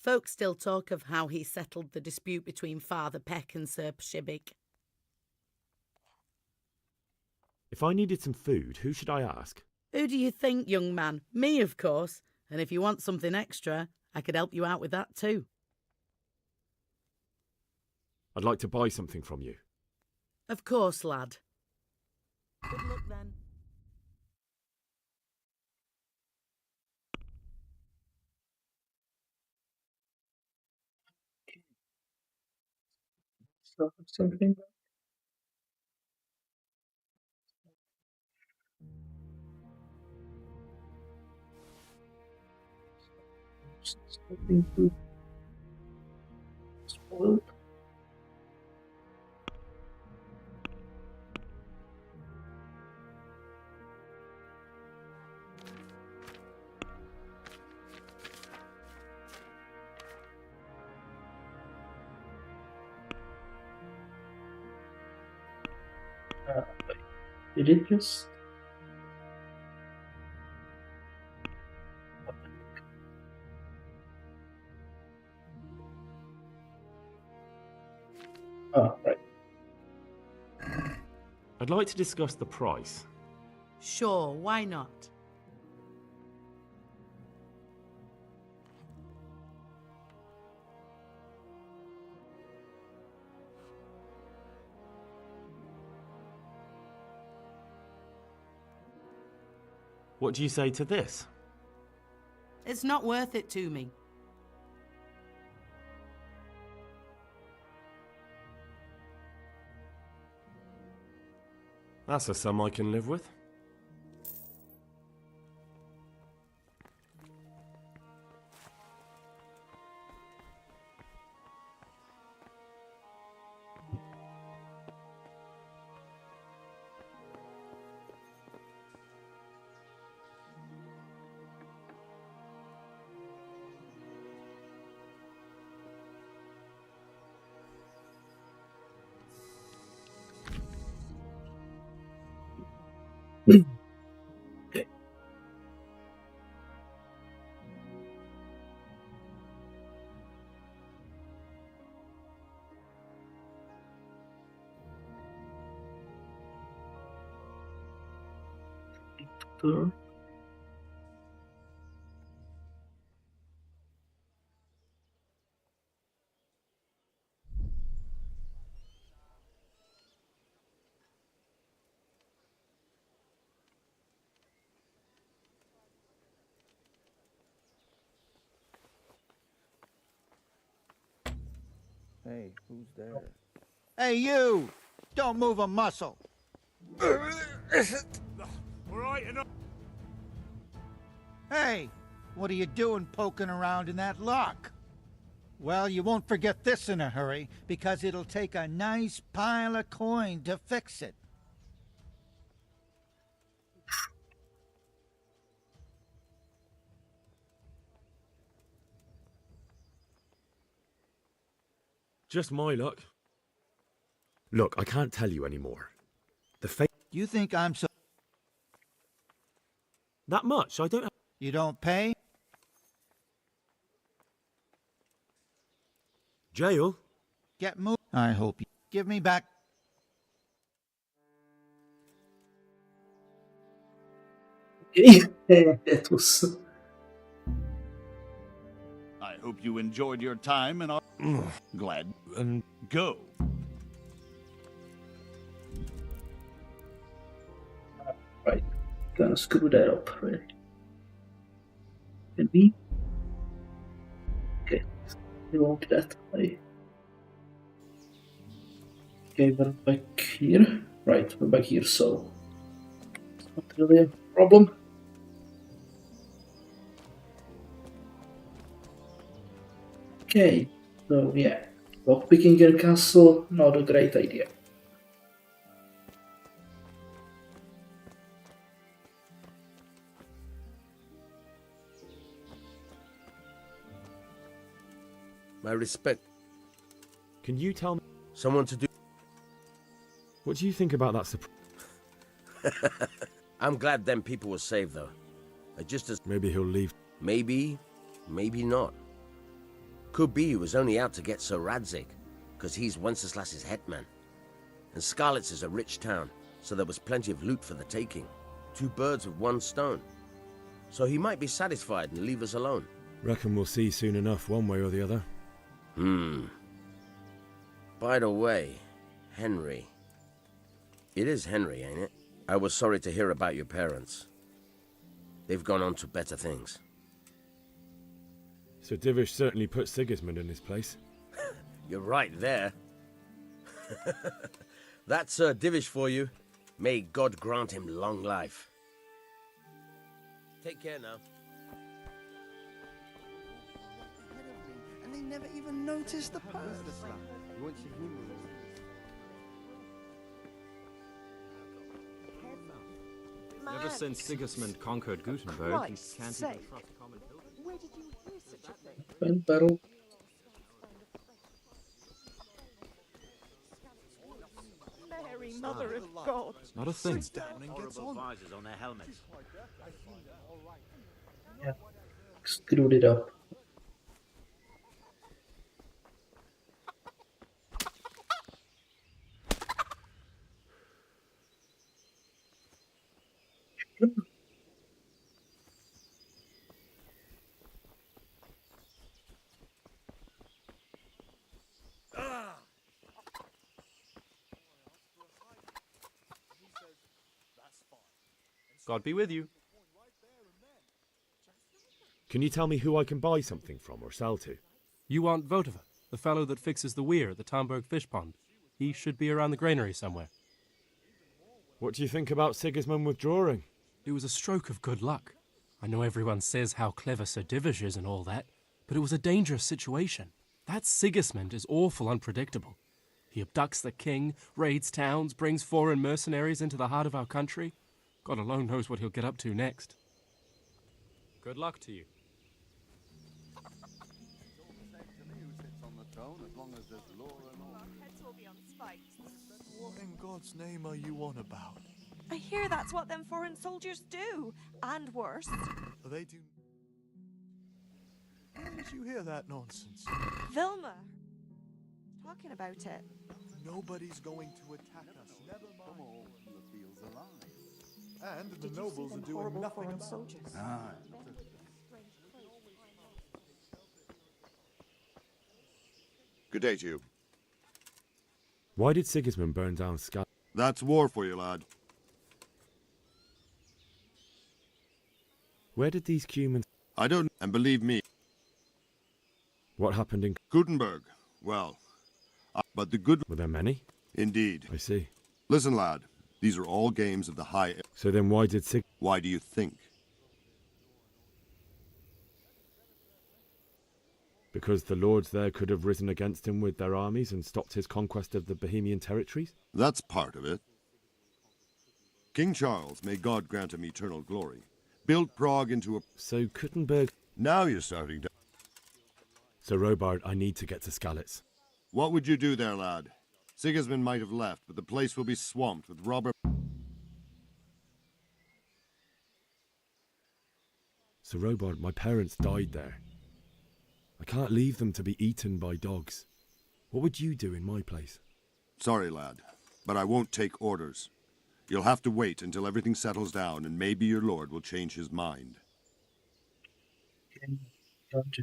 Folk still talk of how he settled the dispute between Father Peck and Sir Pshibik. If I needed some food, who should I ask? Who do you think, young man? Me, of course. And if you want something extra, I could help you out with that too. I'd like to buy something from you. Of course, lad. Good luck then. Something. Something to spoiled. Did it just? Oh, right. I'd like to discuss the price. Sure, why not? What do you say to this? It's not worth it to me. That's a sum I can live with. turn. Hey, who's there? Hey, you! Don't move a muscle. Right enough. Hey, what are you doing poking around in that lock? Well, you won't forget this in a hurry, because it'll take a nice pile of coin to fix it. Just my luck. Look, I can't tell you anymore. The fate. You think I'm so... That much? I don't have... You don't pay? Jail? Get moved. I hope you... Give me back... That was... I hope you enjoyed your time and are glad. Go. Right. Gonna screw that up, really. Can we? Okay. We won't do that. Okay, we're back here. Right, we're back here, so it's not really a problem. Okay, so yeah, lockpicking in castle, not a great idea. My respect. Can you tell me... Someone to do... What do you think about that surprise? I'm glad them people were saved, though. Just as... Maybe he'll leave. Maybe, maybe not. Could be he was only out to get Sir Radzig, because he's Wenceslas's hetman. And Skalitz is a rich town, so there was plenty of loot for the taking. 2 birds with 1 stone. So he might be satisfied and leave us alone. Reckon we'll see soon enough, one way or the other. By the way, Henry. It is Henry, ain't it? I was sorry to hear about your parents. They've gone on to better things. Sir Divish certainly put Sigismund in his place. You're right there. That's Sir Divish for you. May God grant him long life. Take care now. And they never even noticed the purse. Ever since Sigismund conquered Gutenberg, he can't even trust common pilgrims. Where did you hear such a thing? Pen barrel. Mary, Mother of God. Not a thing. Horrible visors on their helmets. Yeah, screwed it up. God be with you. Can you tell me who I can buy something from or sell to? You want Votova, the fellow that fixes the weir at the Tamburg fish pond. He should be around the granary somewhere. What do you think about Sigismund withdrawing? It was a stroke of good luck. I know everyone says how clever Sir Divish is and all that, but it was a dangerous situation. That Sigismund is awful unpredictable. He abducts the king, raids towns, brings foreign mercenaries into the heart of our country. God alone knows what he'll get up to next. Good luck to you. What in God's name are you on about? I hear that's what them foreign soldiers do, and worse. They do. Where did you hear that nonsense? Vilma, talking about it. Nobody's going to attack us. Never mind. And the nobles are doing nothing about it. Ah. Good day to you. Why did Sigismund burn down Skalitz? That's war for you, lad. Where did these Cumans... I don't... And believe me... What happened in... Gutenberg. Well... but the good... Were there many? Indeed. I see. Listen, lad. These are all games of the high... So then why did Why do you think? Because the lords there could have risen against him with their armies and stopped his conquest of the Bohemian territories? That's part of it. King Charles, may God grant him eternal glory, built Prague into a... So Gutenberg... Now you're starting to... So Robard, I need to get to Skalitz. What would you do there, lad? Sigismund might have left, but the place will be swamped with robber... So Robard, my parents died there. I can't leave them to be eaten by dogs. What would you do in my place? Sorry, lad, but I won't take orders. You'll have to wait until everything settles down, and maybe your lord will change his mind. Gotcha.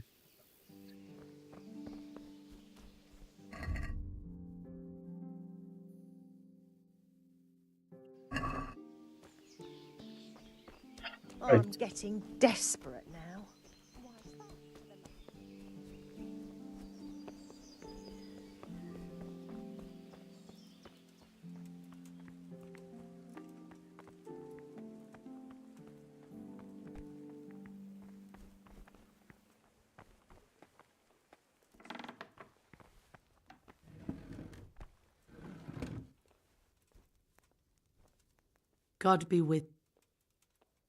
I'm getting desperate now. God be with...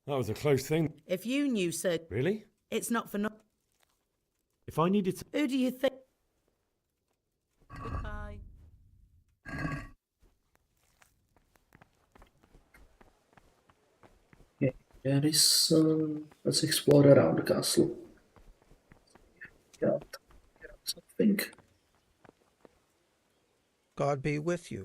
That was a close thing. If you knew, sir... Really? It's not for nothing. If I needed to... Who do you think... Goodbye. Okay, there is... let's explore around the castle. Yeah, something. God be with you.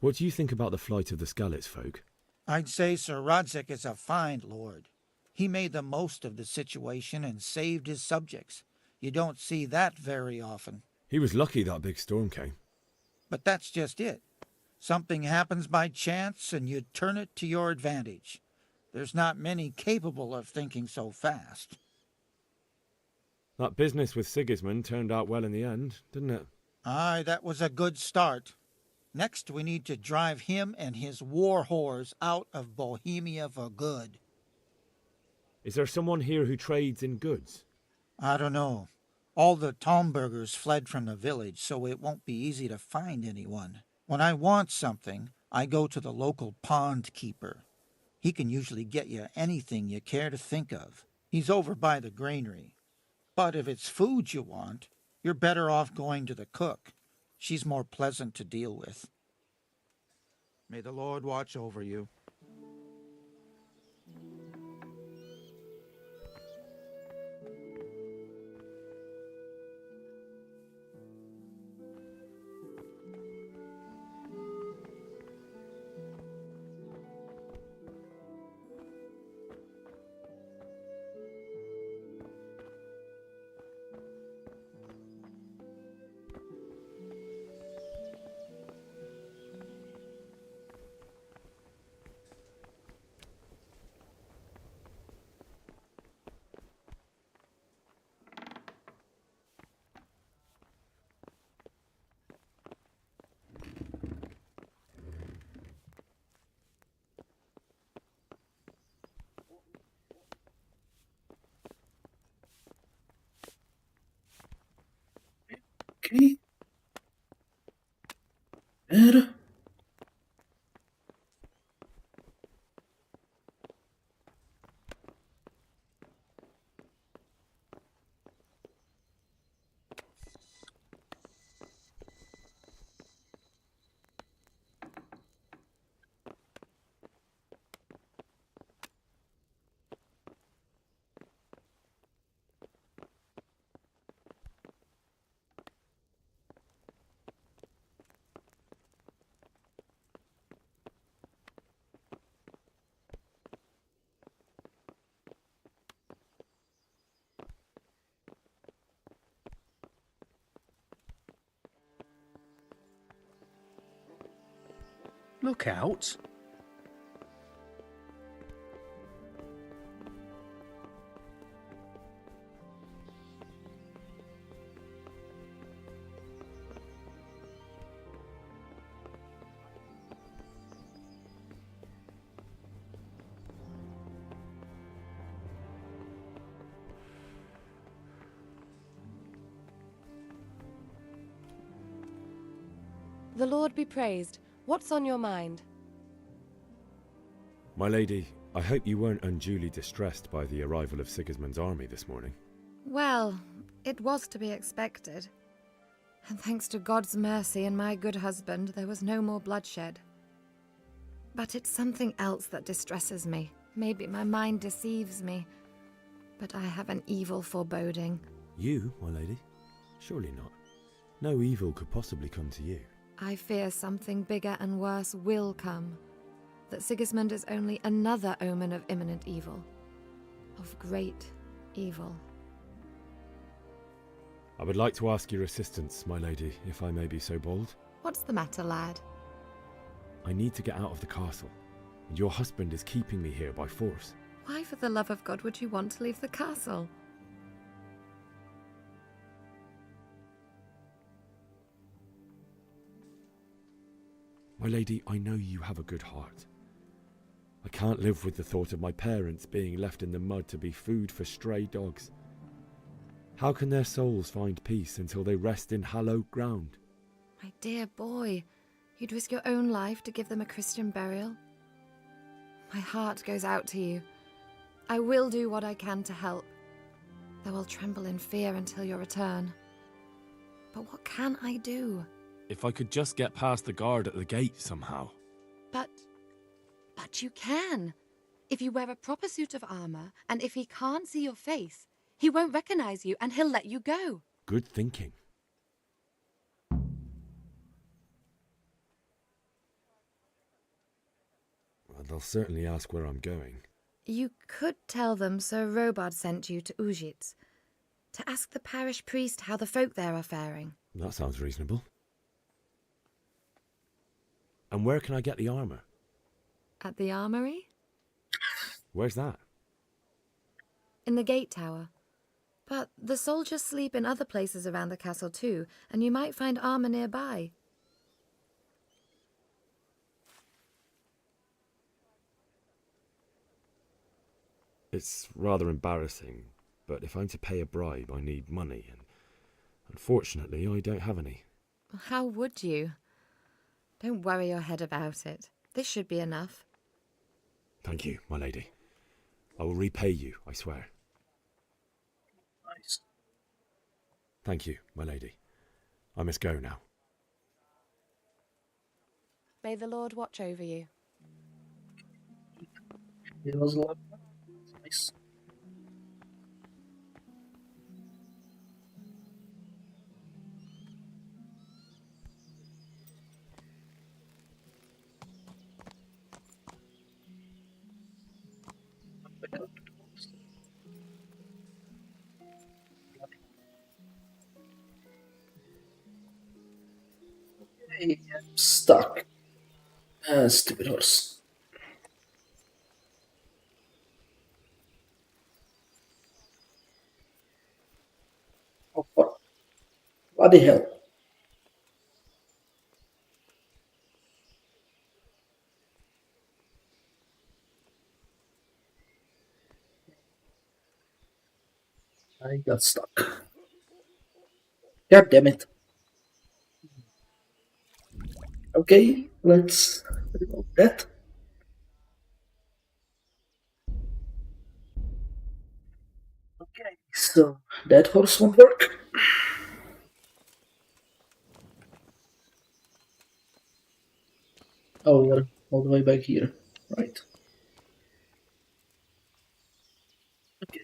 What do you think about the flight of the Skalitz folk? I'd say Sir Rodzik is a fine lord. He made the most of the situation and saved his subjects. You don't see that very often. He was lucky that big storm came. But that's just it. Something happens by chance and you turn it to your advantage. There's not many capable of thinking so fast. That business with Sigismund turned out well in the end, didn't it? Aye, that was a good start. Next, we need to drive him and his war whores out of Bohemia for good. Is there someone here who trades in goods? I don't know. All the Tomburgers fled from the village, so it won't be easy to find anyone. When I want something, I go to the local pond keeper. He can usually get you anything you care to think of. He's over by the granary. But if it's food you want, you're better off going to the cook. She's more pleasant to deal with. May the Lord watch over you. Okay. There. Look out. The Lord be praised. What's on your mind? My lady, I hope you weren't unduly distressed by the arrival of Sigismund's army this morning. Well, it was to be expected. And thanks to God's mercy and my good husband, there was no more bloodshed. But it's something else that distresses me. Maybe my mind deceives me. But I have an evil foreboding. You, my lady? Surely not. No evil could possibly come to you. I fear something bigger and worse will come. That Sigismund is only another omen of imminent evil. Of great evil. I would like to ask your assistance, my lady, if I may be so bold. What's the matter, lad? I need to get out of the castle, and your husband is keeping me here by force. Why, for the love of God, would you want to leave the castle? My lady, I know you have a good heart. I can't live with the thought of my parents being left in the mud to be food for stray dogs. How can their souls find peace until they rest in hallowed ground? My dear boy, you'd risk your own life to give them a Christian burial? My heart goes out to you. I will do what I can to help, though I'll tremble in fear until your return. But what can I do? If I could just get past the guard at the gate somehow. But you can. If you wear a proper suit of armor, and if he can't see your face, he won't recognize you and he'll let you go. Good thinking. Well, they'll certainly ask where I'm going. You could tell them Sir Robard sent you to Ujitz, to ask the parish priest how the folk there are faring. That sounds reasonable. And where can I get the armor? At the armory? Where's that? In the gate tower. But the soldiers sleep in other places around the castle too, and you might find armor nearby. It's rather embarrassing, but if I'm to pay a bribe, I need money, and unfortunately, I don't have any. How would you? Don't worry your head about it. This should be enough. Thank you, my lady. I will repay you, I swear. Nice. Thank you, my lady. I must go now. May the Lord watch over you. It was a lot. Nice. I'm stuck. Stupid horse. Oh, fuck. What the hell? I got stuck. God damn it. Okay, let's reload that. Okay, so that horse won't work. Oh, we're all the way back here. Right. Okay.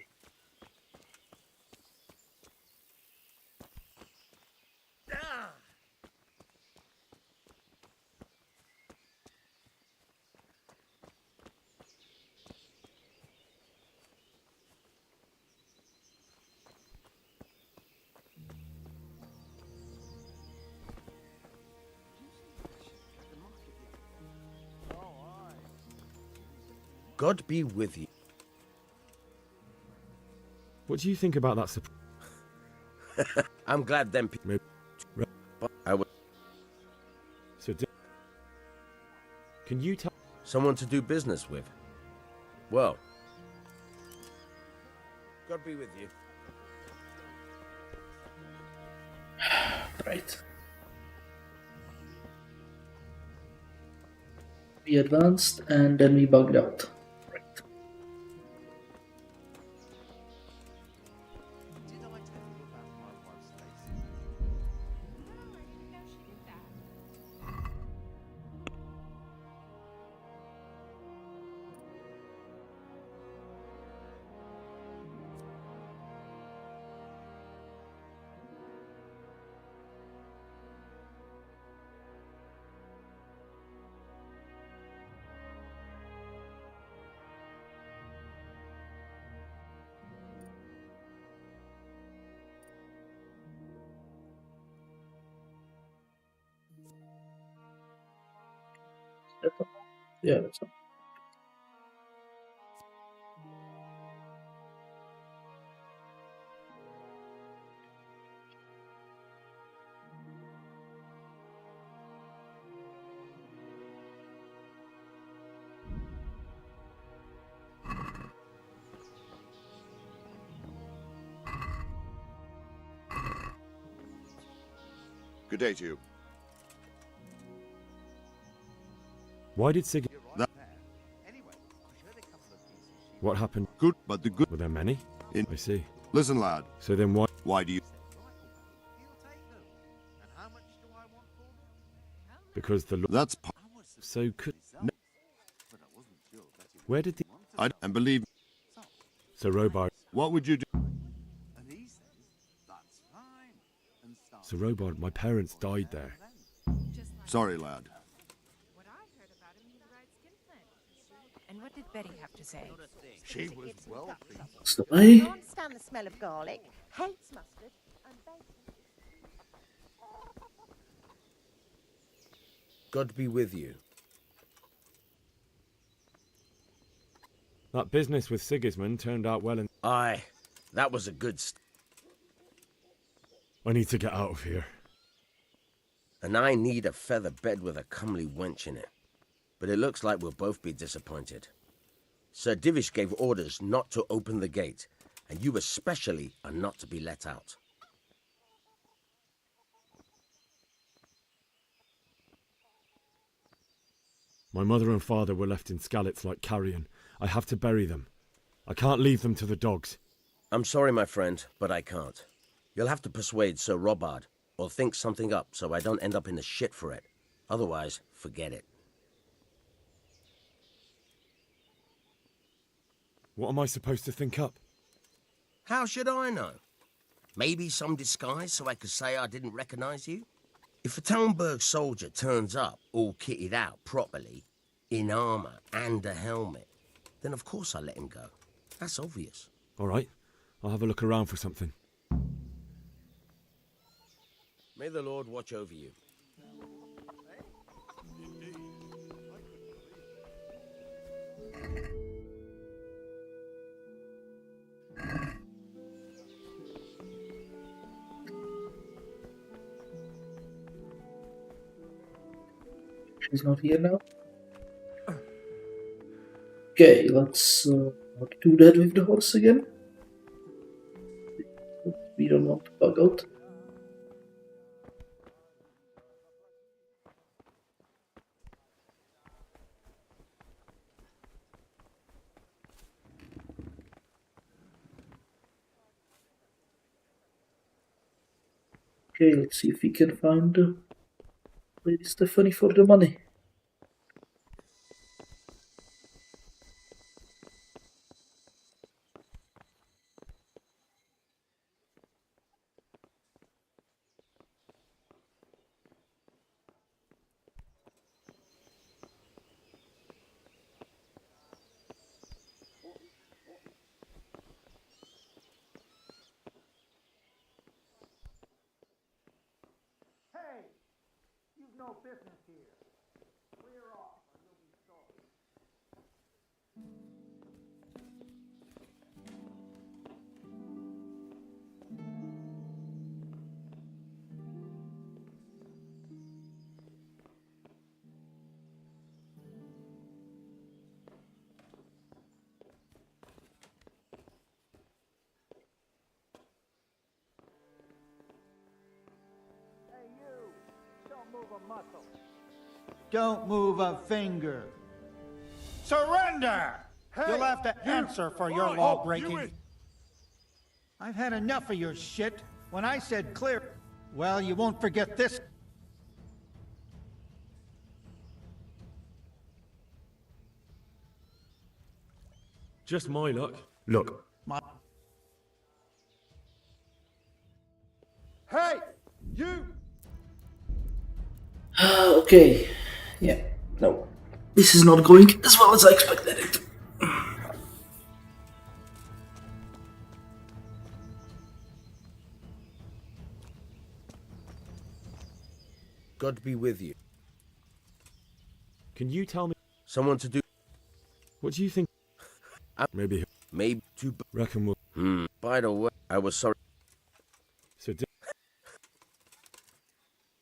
God be with you. What do you think about that surprise? I'm glad them people. I would. So, can you tell someone to do business with? Well, God be with you. Right. We advanced and then we bugged out. Yeah, that's all. Good day to you. Why did Sig... What happened? Good, but the good... Were there many? I see. Listen, lad. So then why... Why do you... Because the... That's... So could... No. Where did the... And believe me. So Robard... What would you do? So Robard, my parents died there. Sorry, lad. And what did Betty have to say? She was well That's the way. Can't stand the smell of garlic, hates mustard, and bacon. God be with you. That business with Sigismund turned out well and... Aye, that was a good I need to get out of here. And I need a feather bed with a comely wench in it. But it looks like we'll both be disappointed. Sir Divish gave orders not to open the gate, and you especially are not to be let out. My mother and father were left in Skalitz like carrion. I have to bury them. I can't leave them to the dogs. I'm sorry, my friend, but I can't. You'll have to persuade Sir Robard, or think something up so I don't end up in the shit for it. Otherwise, forget it. What am I supposed to think up? How should I know? Maybe some disguise so I could say I didn't recognize you? If a Talmberg soldier turns up all kitted out properly, in armor and a helmet, then of course I let him go. That's obvious. All right, I'll have a look around for something. May the Lord watch over you. She's not here now. Okay, let's not do that with the horse again. We don't want to bug out. Okay, let's see if we can find Lady Stephanie for the money. Hey, you've no business here. Clear off or you'll be sorry. Don't move a finger. Surrender! You'll have to answer for your law breaking. I've had enough of your shit. When I said clear, well, you won't forget this. Just my luck. Look. Hey, you! Okay. Yeah. No. This is not going as well as I expected it. God be with you. Can you tell me Someone to do... what do you think? Maybe to... reckon we'll... By the way, I was sorry. So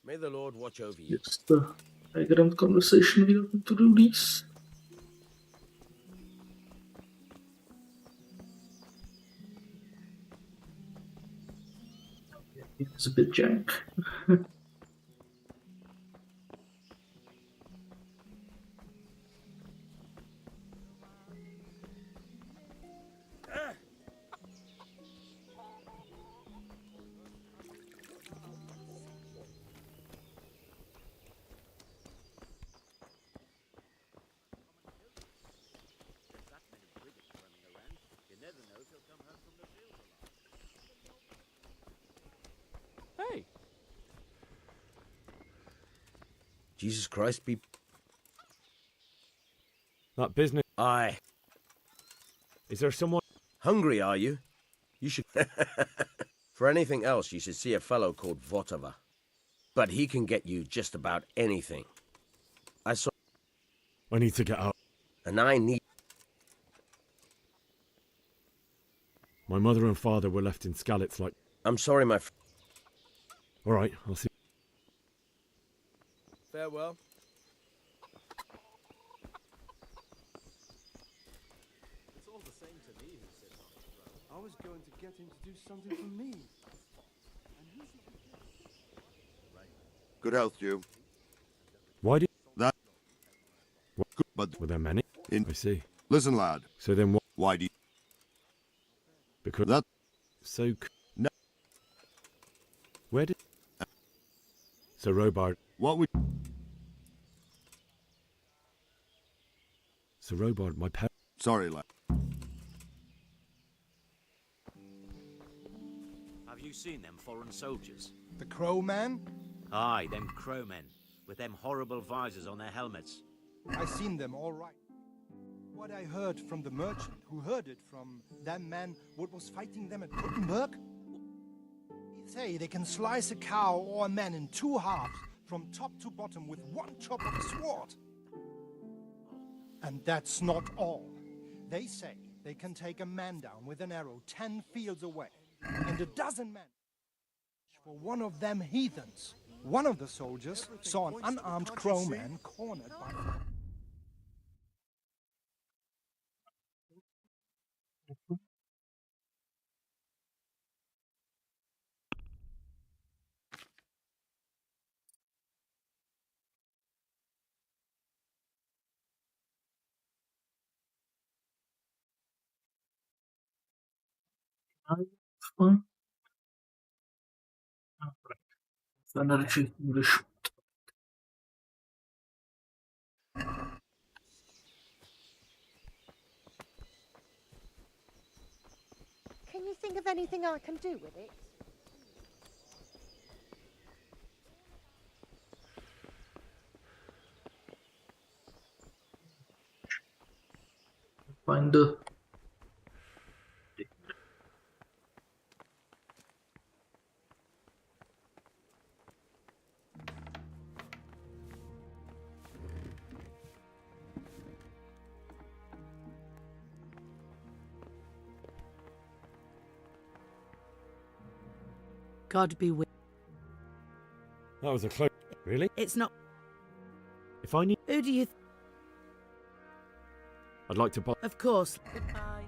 May the Lord watch over you. Just the background conversation we are going to do these. It's a bit jank. Hey! Jesus Christ be... that business. Aye. Is there someone... Hungry, are you? You should... For anything else, you should see a fellow called Votava. But he can get you just about anything. I saw... I need to get out. And I need... My mother and father were left in Skalitz like... I'm sorry, my... Alright, I'll see. Farewell. It's all the same to me who sits on the throne. I was going to get him to do something for me. Good health, you. Why did... That... What? But... Were there many? I see. Listen, lad. So then what... Why do you... Because... That... So... No. Where did... So Robard... What would... So Robard, my parents... Sorry, lad. Have you seen them foreign soldiers? The Crow Man? Aye, them crowmen, with them horrible visors on their helmets. I seen them all right. What I heard from the merchant, who heard it from them man what was fighting them at Gutenberg? He say they can slice a cow or a man in two halves, from top to bottom with one chop of a sword. And that's not all. They say they can take a man down with an arrow 10 fields away, and a dozen men for one of them heathens. One of the soldiers saw an unarmed crowman cornered by... Fine. Alright. Energy English. Can you think of anything I can do with it? Find the... God be with... That was a close... Really? It's not... If I need... Who do you... I'd like to buy... Of course. Goodbye.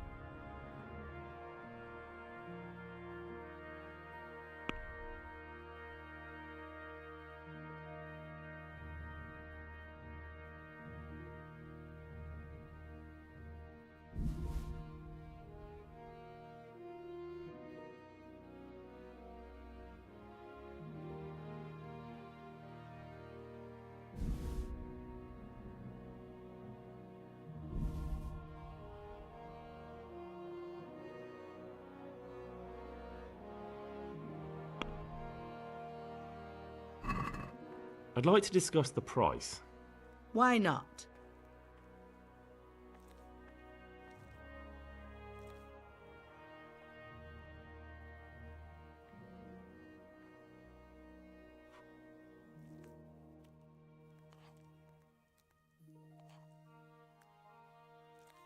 I'd like to discuss the price. Why not?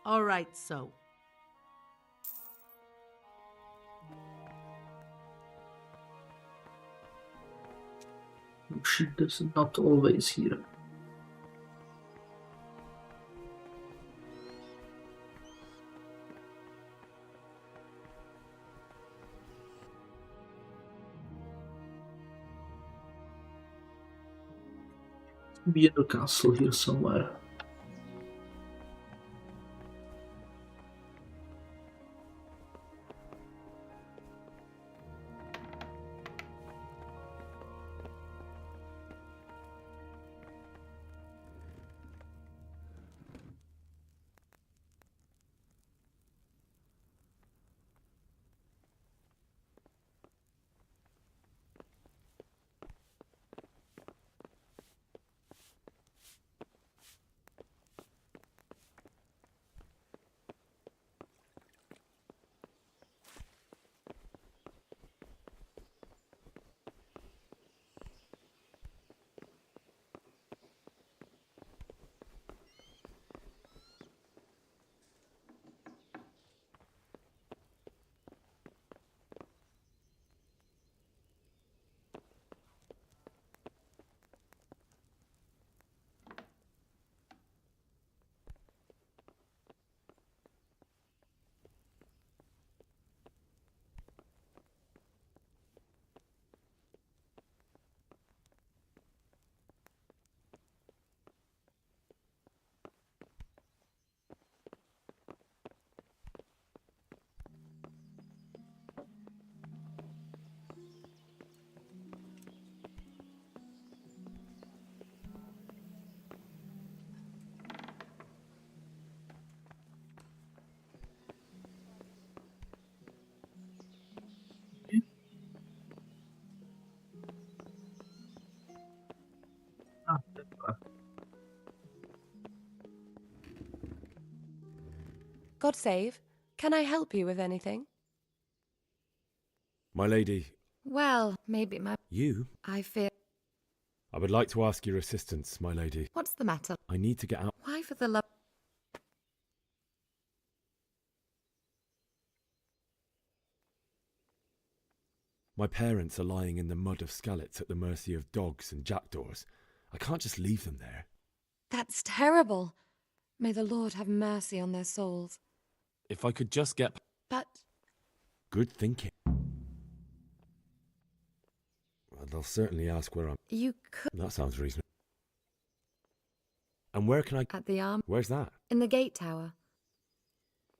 All right, so. She does not always hear. Be in the castle here somewhere. God save. Can I help you with anything? My lady. Well, maybe my... You? I fear... I would like to ask your assistance, my lady. What's the matter? I need to get out. Why for the love... My parents are lying in the mud of Skalitz at the mercy of dogs and jackdaws. I can't just leave them there. That's terrible. May the Lord have mercy on their souls. If I could just get... But... Good thinking. Well, they'll certainly ask where I'm... You could... That sounds reasonable. And where can I... At the arm... Where's that? In the gate tower.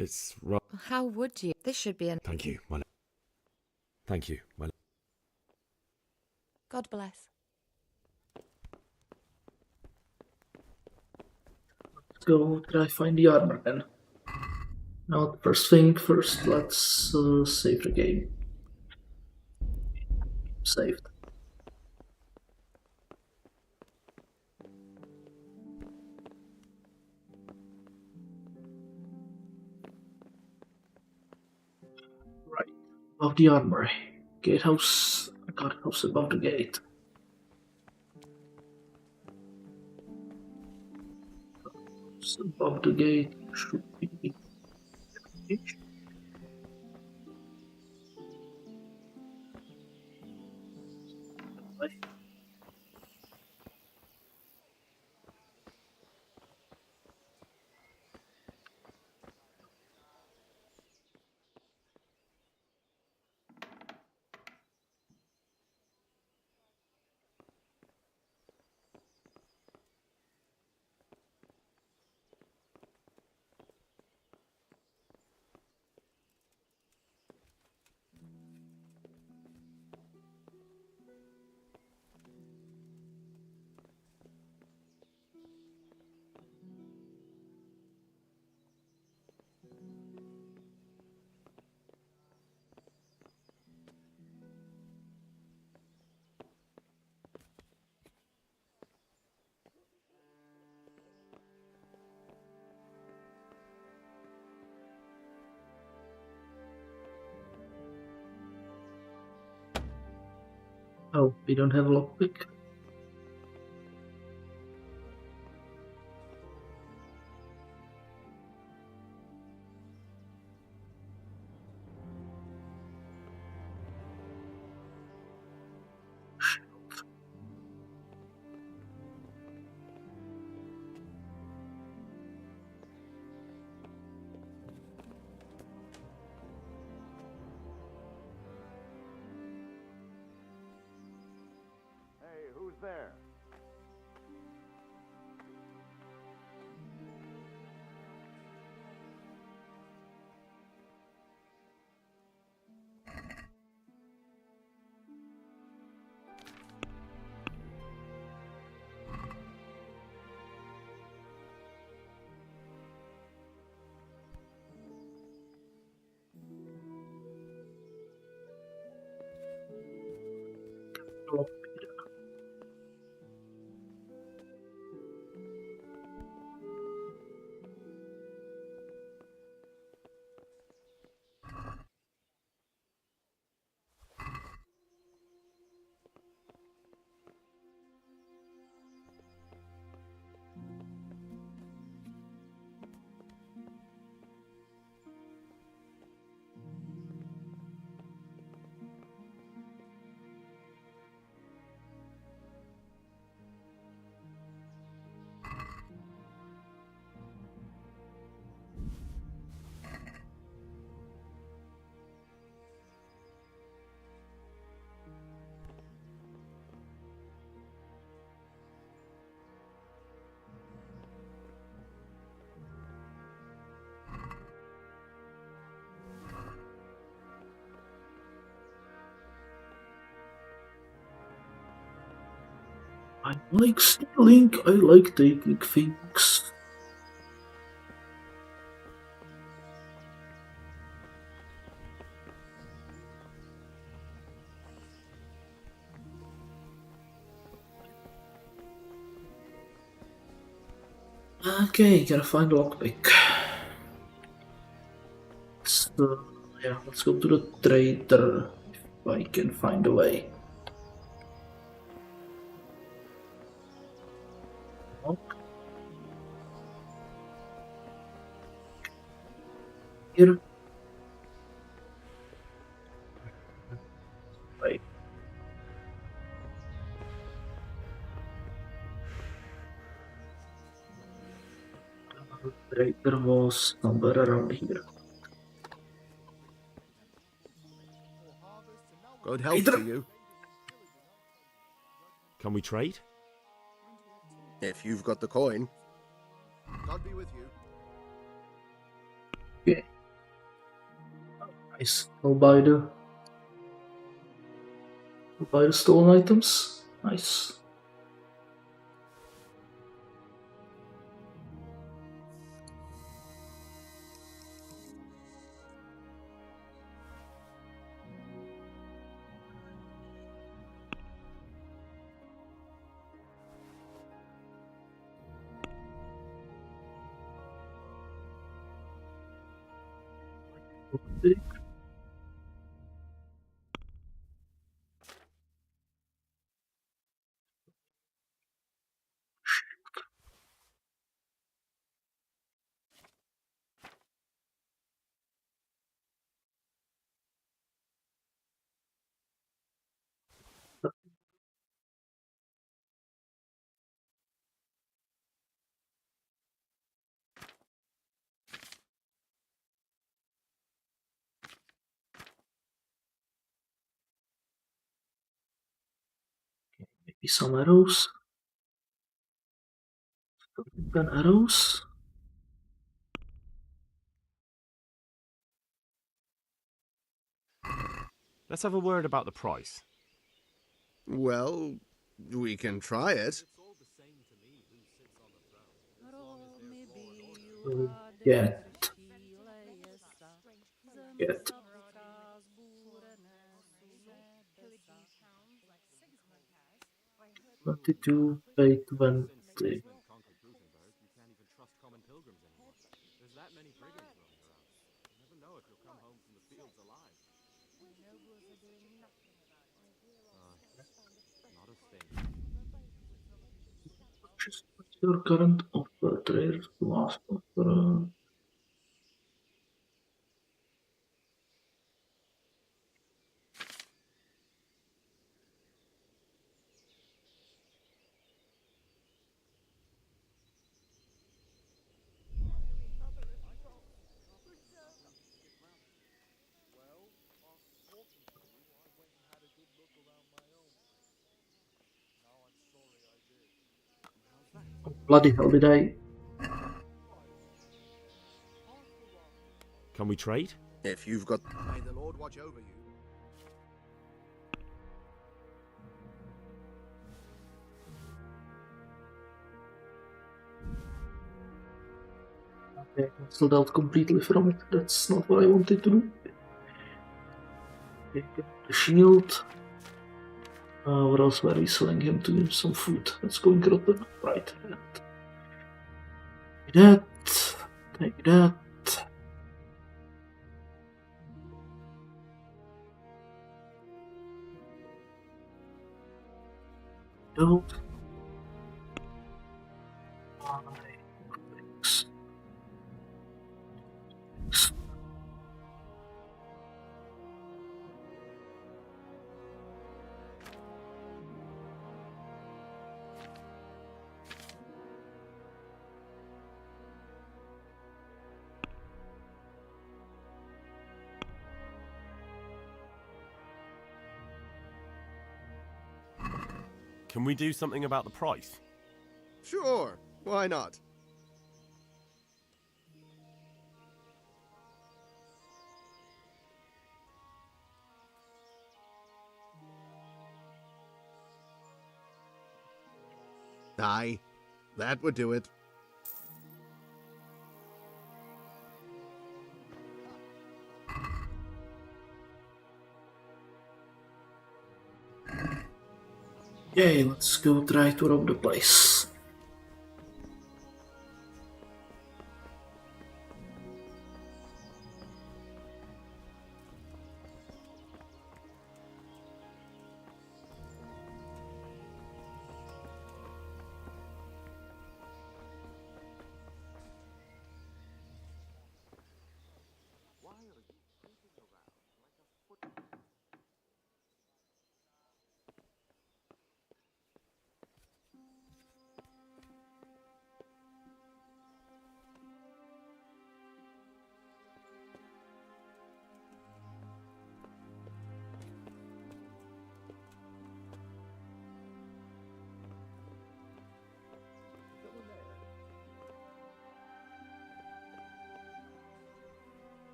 It's right... How would you? This should be an... Thank you, my... Thank you, my... God bless. Let's go try find the armor then. Now, first thing first, let's save the game. Saved. Right, above the armory. Gatehouse, guardhouse above the gate. Above the gate should be... Oh, we don't have a lockpick. Hey, who's there? I like stealing, I like taking things. Okay, gotta find a lockpick. So, yeah, let's go to the trader if I can find a way. Here. Wait. Trader was somewhere around here. Good health to you. Can we trade? If you've got the coin. God be with you. Okay. Nice. I'll buy the stolen items. Nice. Maybe some arrows. Gun arrows. Let's have a word about the price. Well, we can try it. Get. 22, pay 20. Conquered Gutenberg, you can't even trust common pilgrims anymore. There's that many brigands roaming around. You never know if you'll come home from the fields alive. another thing. Just what's your current offer? Trader's last offer. Oh, bloody hell, did I? Can we trade? If you've got... May the Lord watch over you. Okay, I cancelled out completely from it. That's not what I wanted to do. Okay, the shield. What else were we selling him to him? Some food. Let's go and get them. Right. Take that. Take that. Build. Can we do something about the price? Sure, why not? Aye, that would do it. Okay, let's go try to rob the place.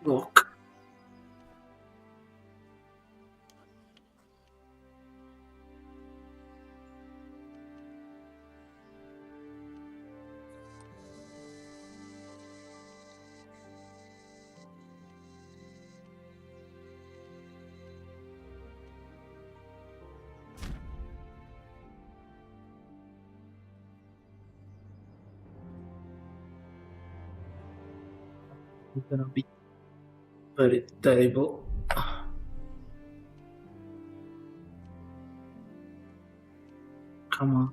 Look. It's gonna be very terrible. Come on.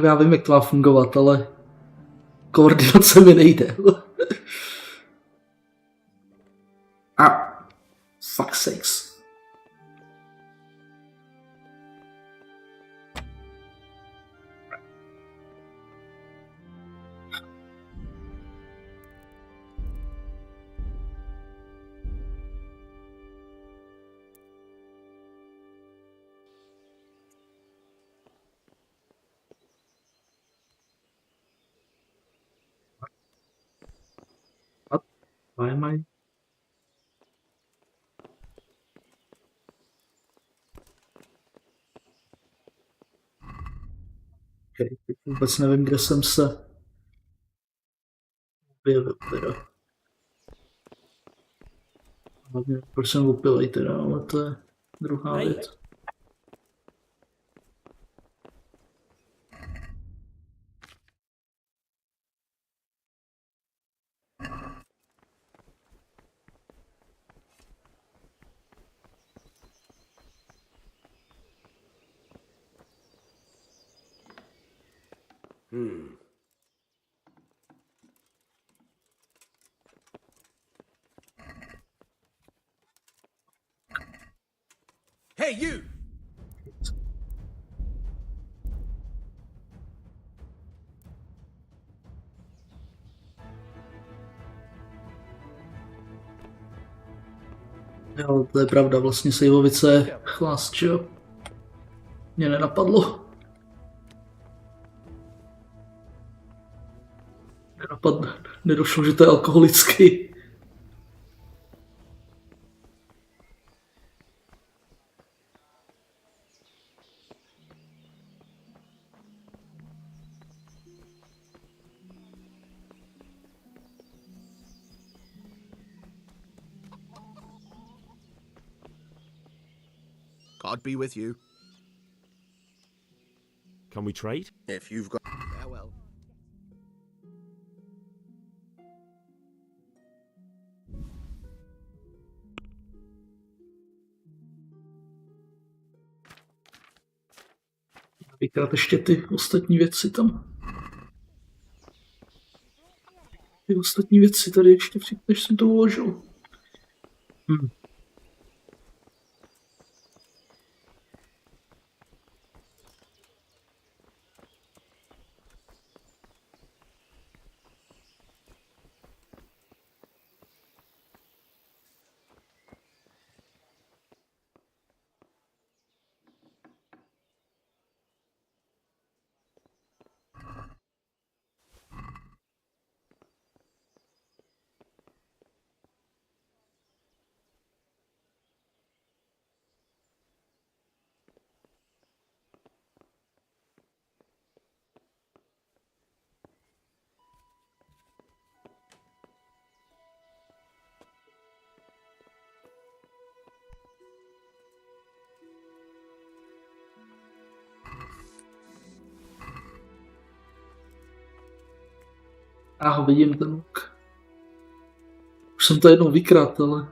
Já vím, jak to má fungovat, ale koordinace mi nejde. A Fuck's sakes. What? Why am I? Okay, teď vůbec nevím, kde jsem se objevil teda. Hlavně, proč jsem opilej teda, ale to je druhá věc. Hey, you! Jo, to je pravda, vlastně sejvovice je chlast, že jo? Mě nenapadlo. Nedošlo, že to je alkoholický. God be with you. Can we trade? If you've got... Farewell. Vykrát ještě ty ostatní věci tam. Ty ostatní věci tady ještě předtím, než jsem to uložil. Vidím ten luk. Už jsem to jednou vykrát, ale...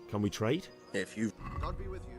Can we trade? If you... God be with you.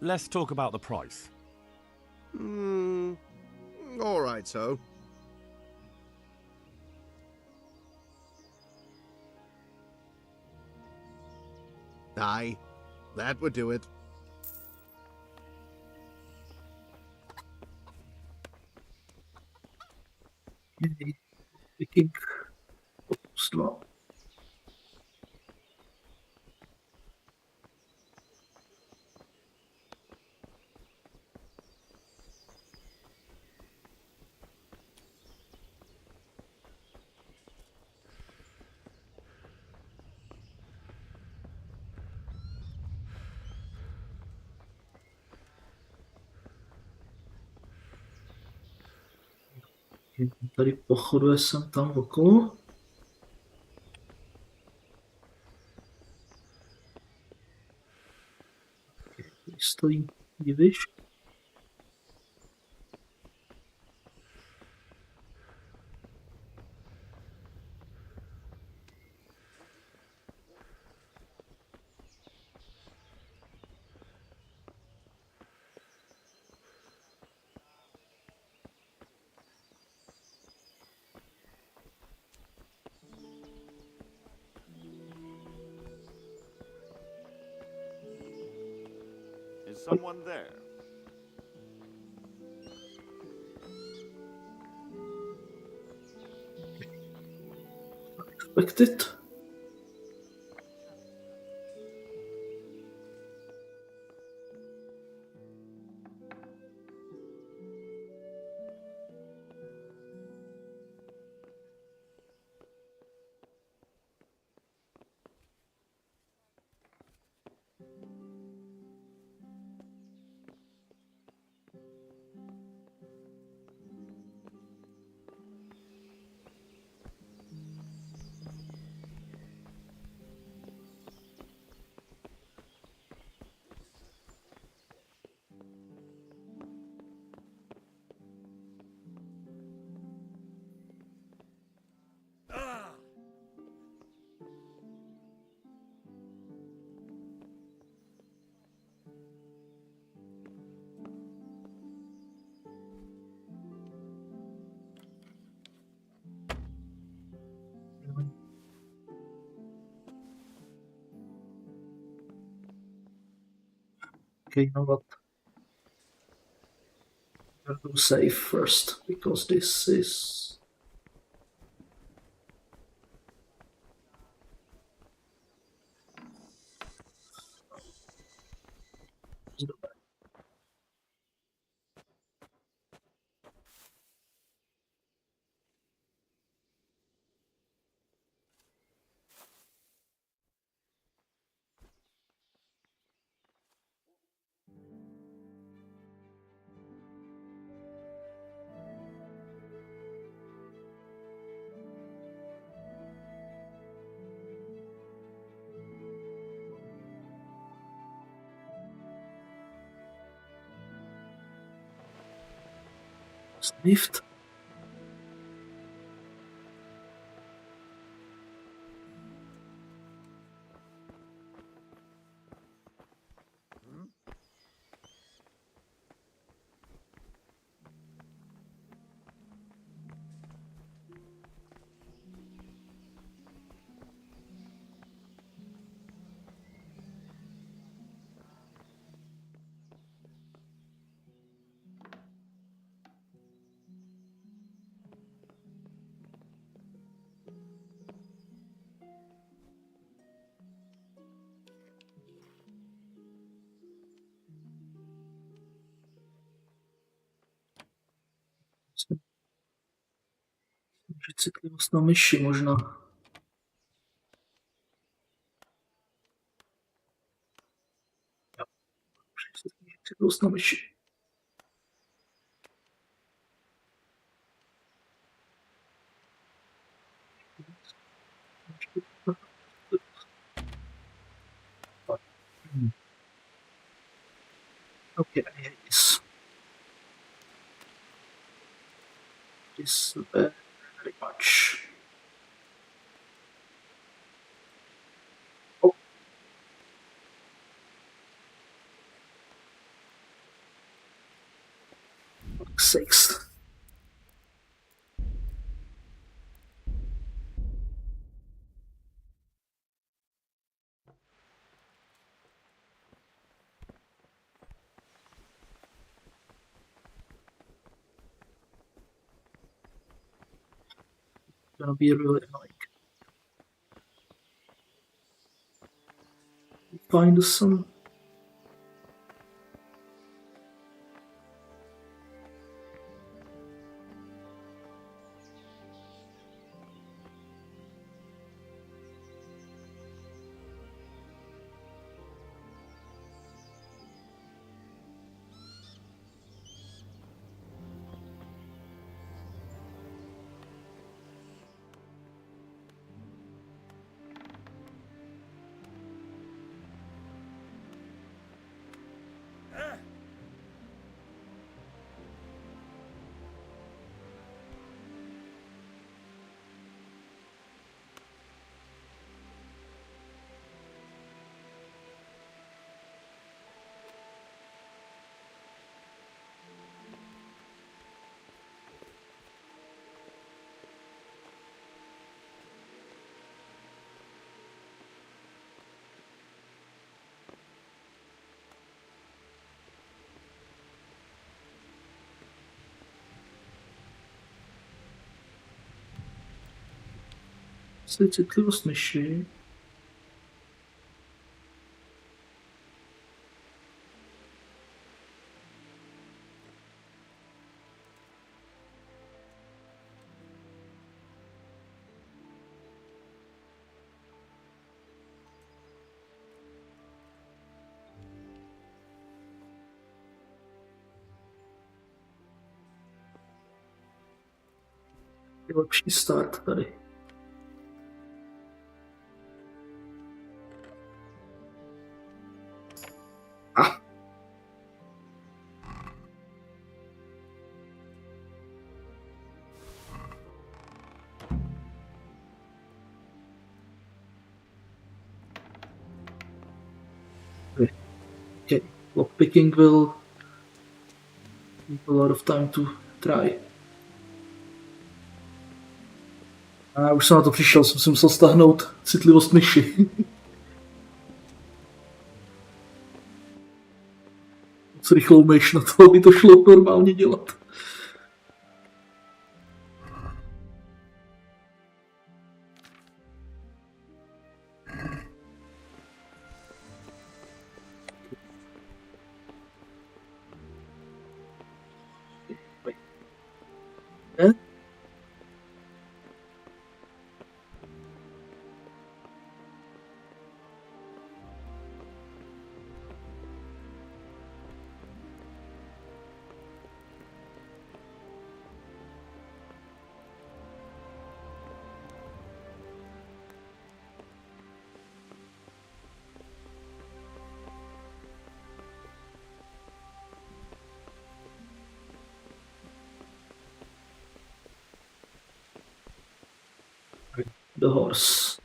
let's talk about the price. All right, so. Aye, that would do it. Picking slot. Tady pochoduje jsem tam okolo. Tady stojí diviš. Is someone there? Expected. Okay, you know what? I'll do save first, because this is... Saved. Citlivost na myši možná. Jo. Citlivost na myši. Okay, yes. This very much. Oh. 6. Gonna be really annoying. Find some. Citlivost myši. Je lepší start tady. Okay, lockpicking will need a lot of time to try. A už jsem na to přišel, jsem si musel stáhnout citlivost myši. Moc rychlou myš na to, aby to šlo normálně dělat. Ne? The horse.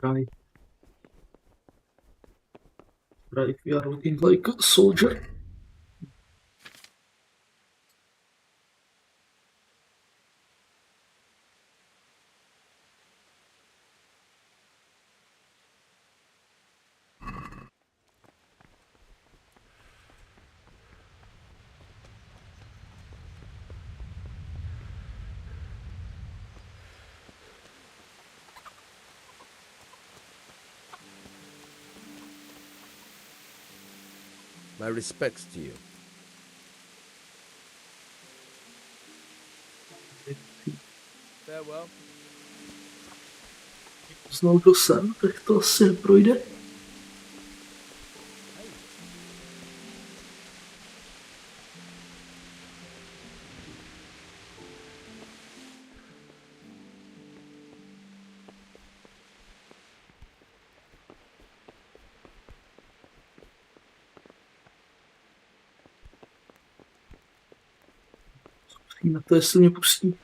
Right. Right, we are looking like a soldier. My respects to you. Farewell. Znovu to sem, tak to asi neprojde. Na to, jestli mě pustí.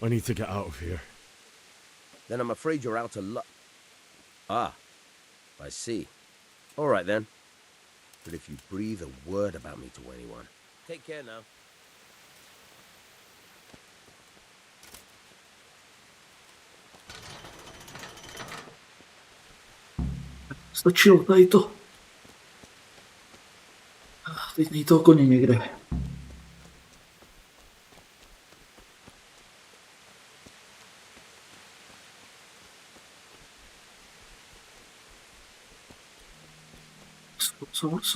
I need to get out of here. Then I'm afraid you're out of luck. Ah, I see. All right then. But if you breathe a word about me to anyone, take care now. Stačilo tady to. Teď nej toho koně někde.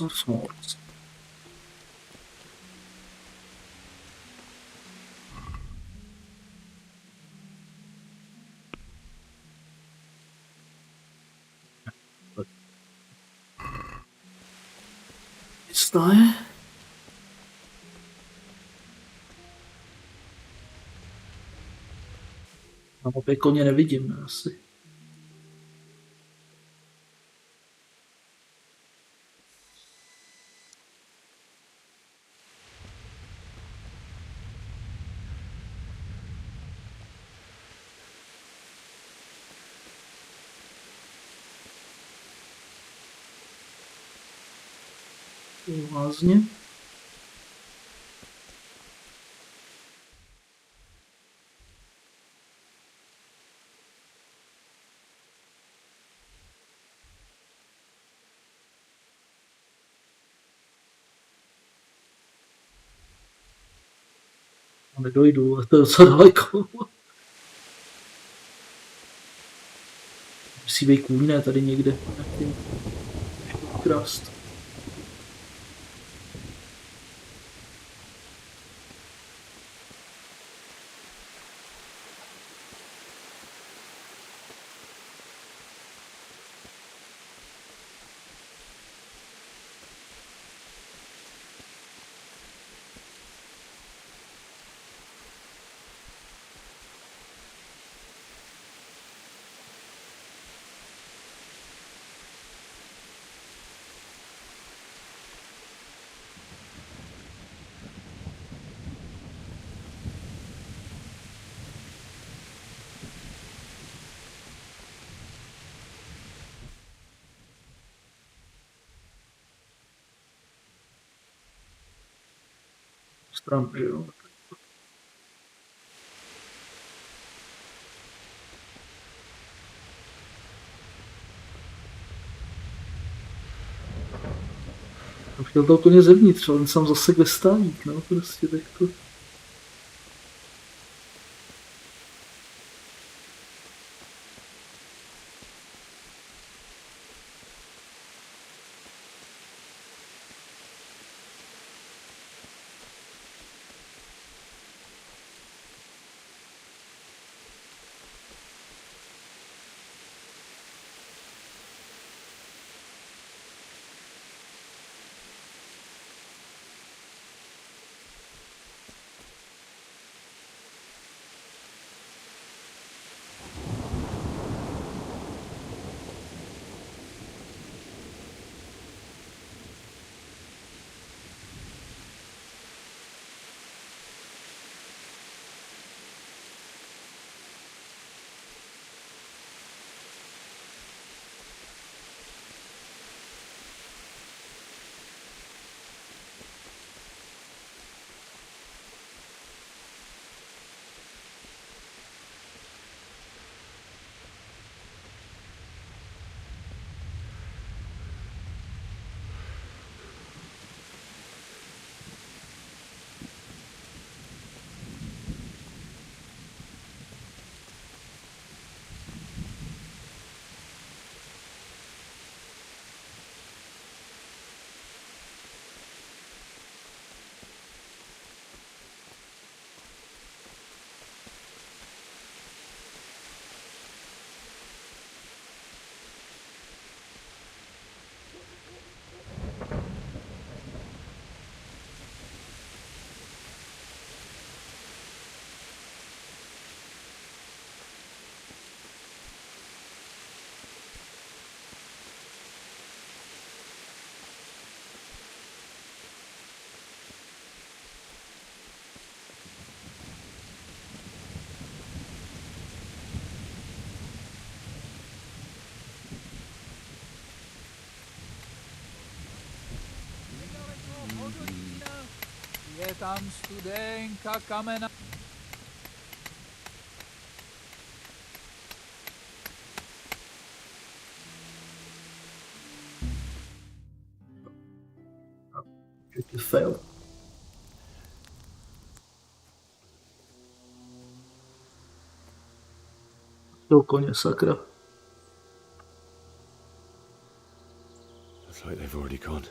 Swords. Jistá je? Na mapě koně nevidím, ne, asi. Lázně. Nedojdu, ale to je docela daleko. Musí být kůlné tady někde. Krást. Stran, jo. Jsem chtěl to úplně zevnitř, ale jsem zase kde stáník, no, prostě tak to... tam studenka kamena. You failed. Do koně, sakra. Looks like they've already gone.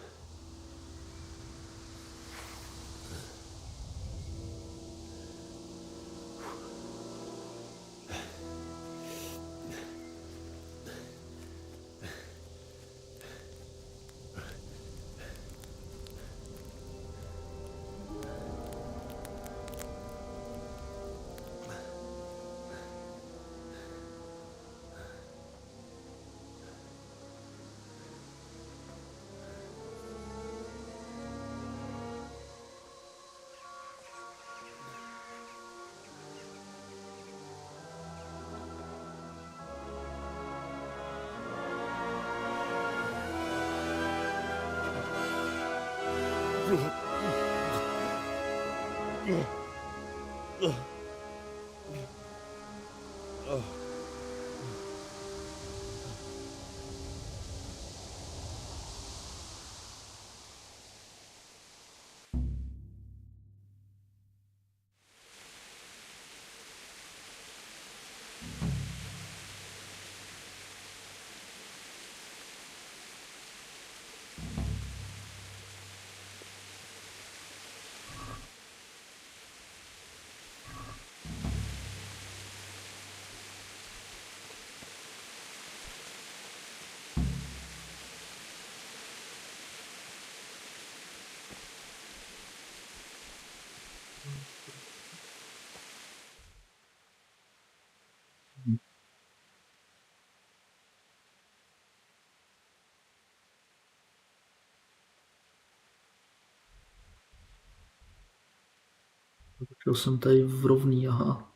Počul jsem tady v rovný, aha.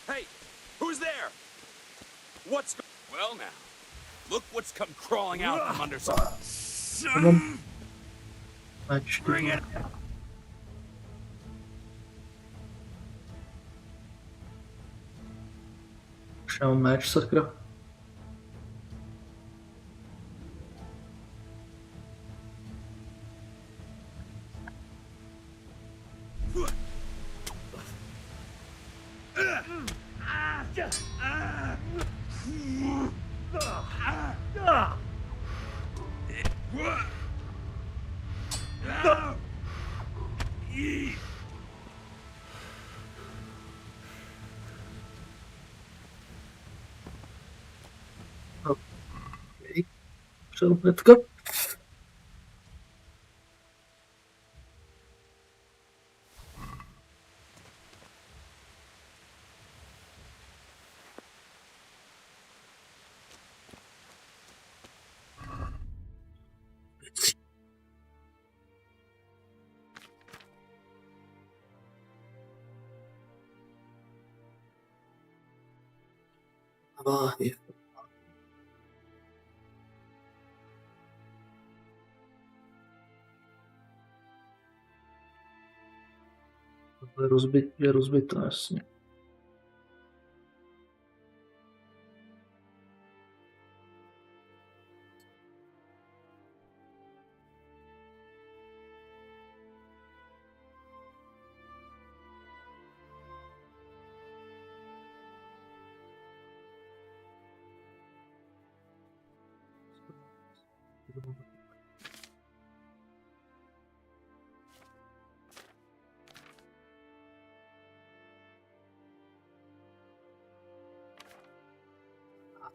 Hey, who's there? Well now, look what's come crawling out from under some... Bring it! Už mám meč, sakra. Šalpetka. Váhy. Je rozbitá, jasně.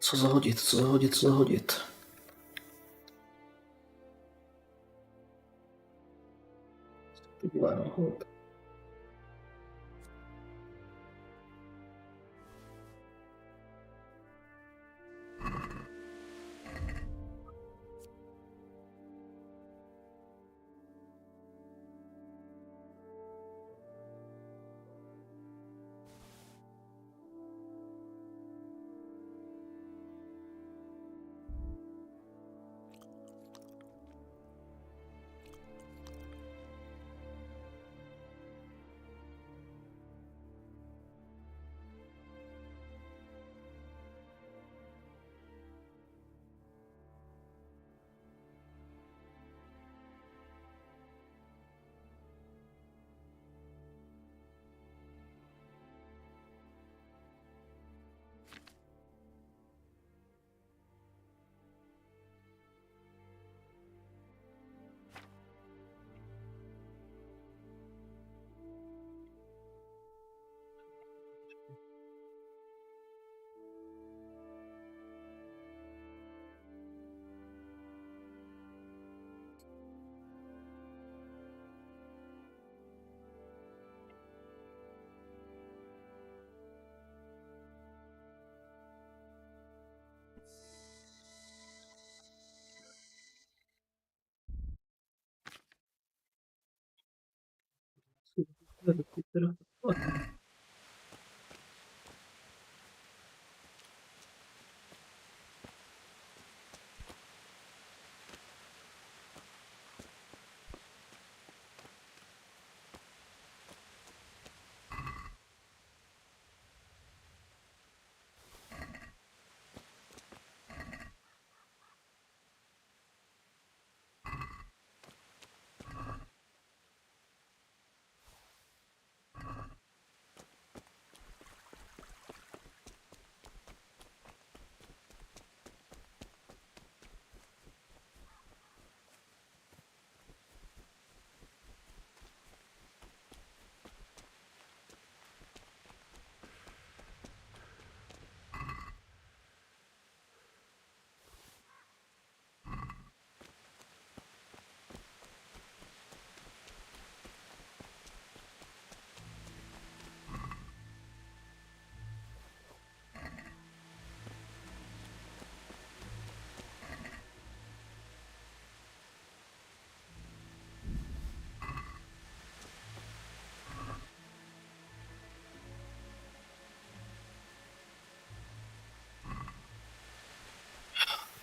Co zahodit, co zahodit, co zahodit. Tyhle náhod.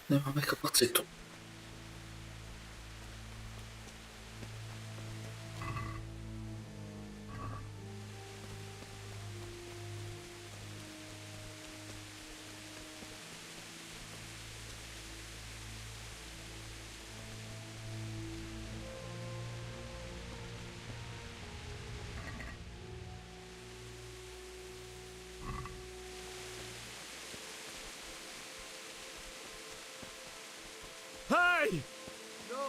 Nemáme kapacitu. Hey! No,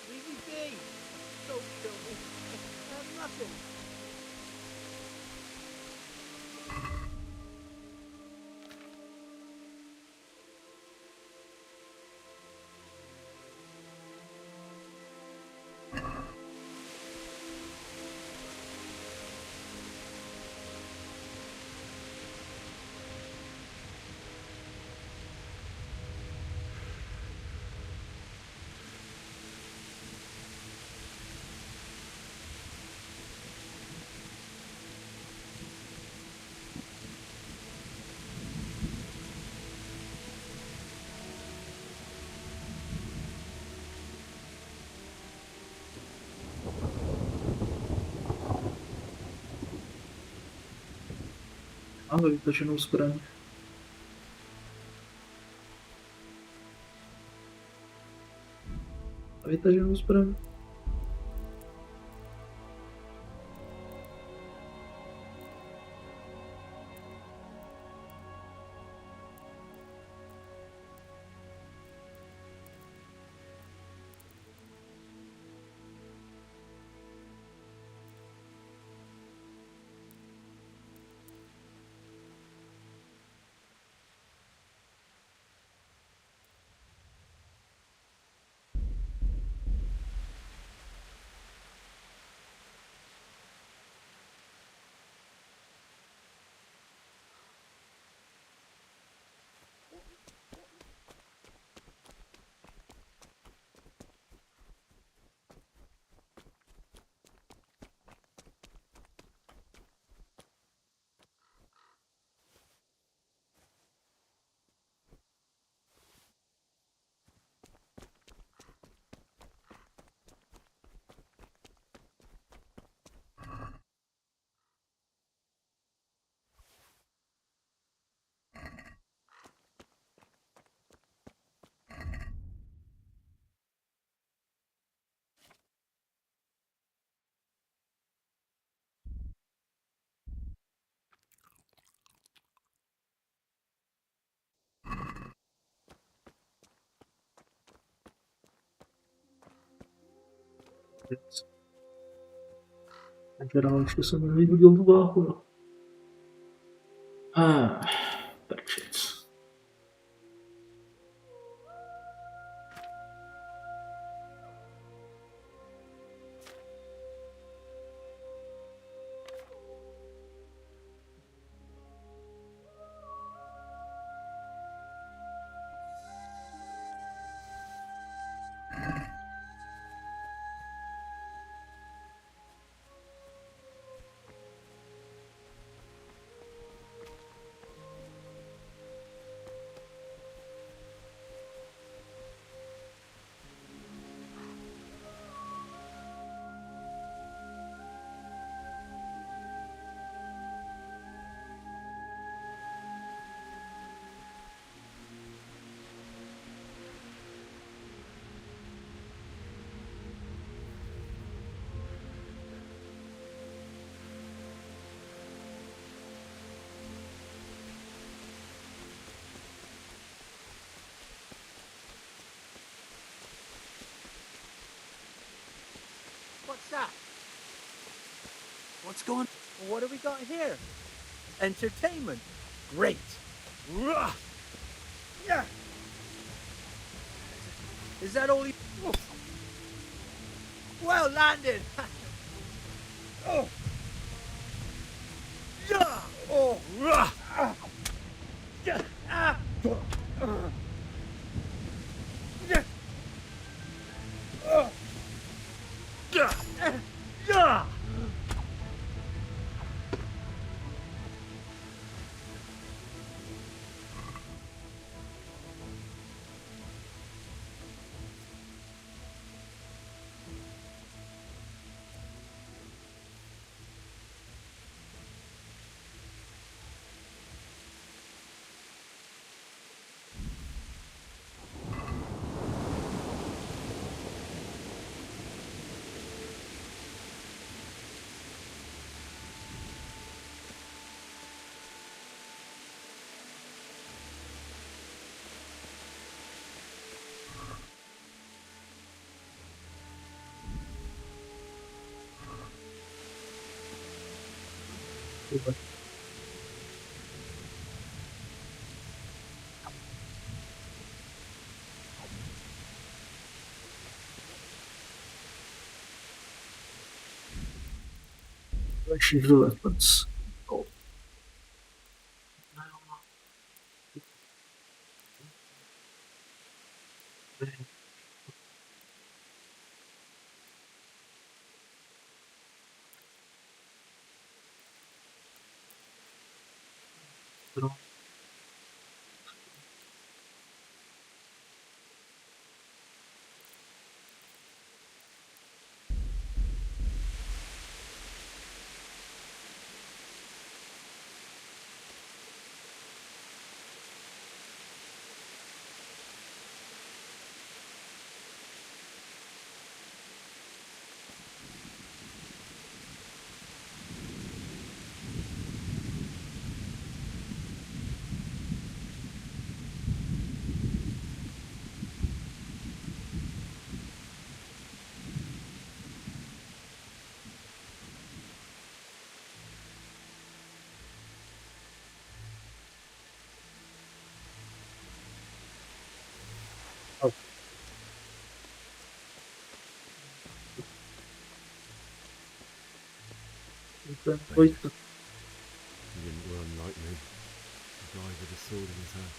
leave me be. Don't kill me. I'm nothing. Máme vytaženou zbraň. A vytaženou zbraň. Geral, ještě jsem neviděl tu váhu. Prčic. What's that? What's going? Well, what have we got here? Entertainment. Great. Yeah. Is that all you... Well landed. Oh. Yeah. Oh. Ah. Yeah. Ah. Yeah. Oh. Yeah. Yeah. She's Deliverance. Oh. He didn't run like me. The guy with a sword in his hand.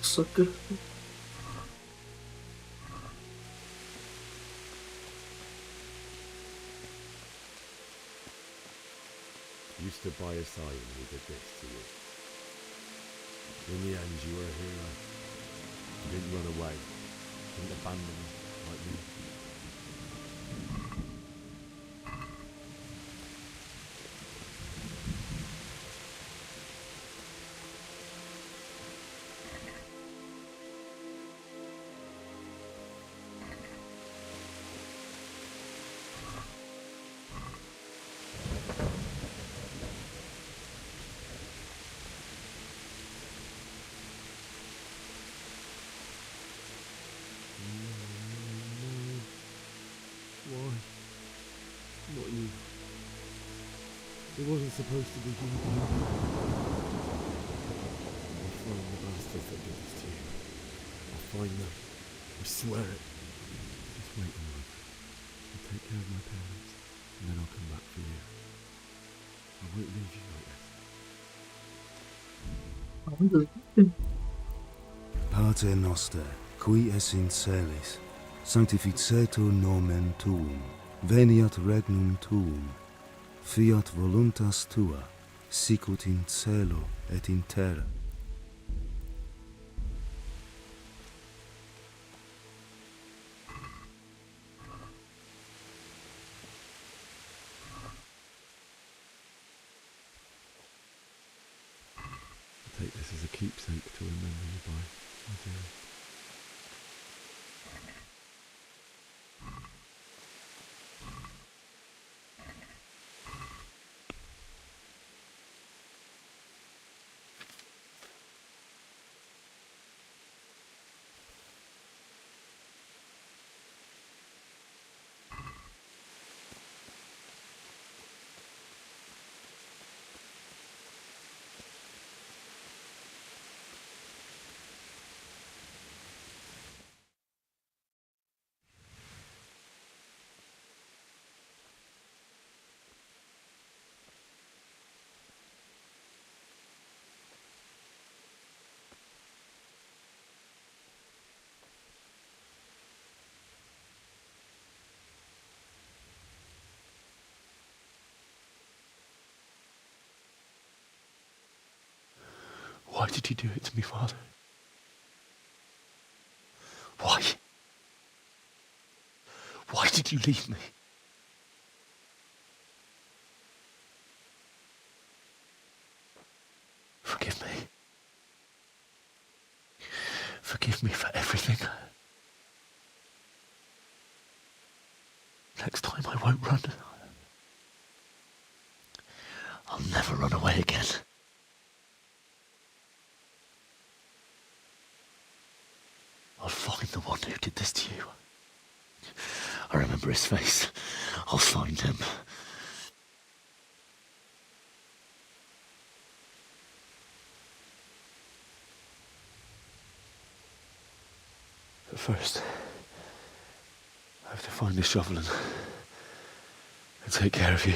Sucker. You stood by his side when he did this to you. In the end, you were a hero. You didn't run away. You didn't abandon him like me. Why? Not you. It wasn't supposed to be you. I'll find the bastards that did this to you. I'll find them. I swear it. Just wait a moment. I'll take care of my parents, and then I'll come back for you. I won't leave you like this. Pater noster, qui es in celis, sanctificetur nomen tuum, veniat regnum tuum, fiat voluntas tua, sicut in cielo et in terra. Take this as a keepsake to remember you by. Why did you do it to me, Father? Why? Why did you leave me? Forgive me. Forgive me for everything. Next time I won't run. I'll never run away again. I'll find the one who did this to you. I remember his face. I'll find him. But first, I have to find the shovel and take care of you.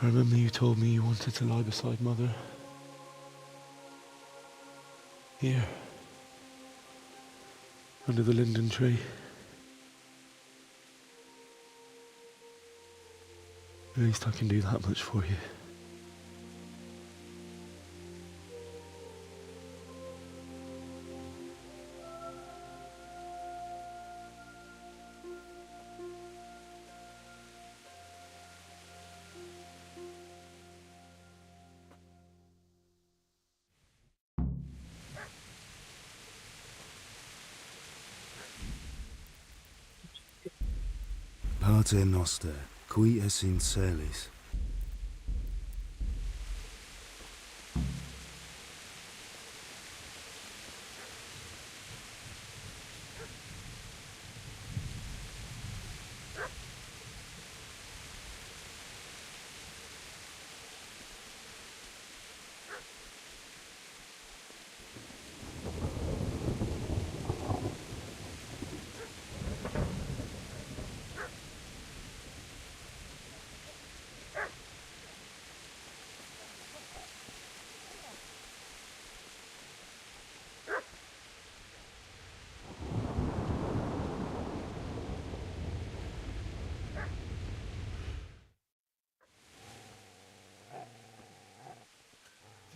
I remember you told me you wanted to lie beside Mother. Here. Under the linden tree. At least I can do that much for you. Pater Noster, qui es in celis.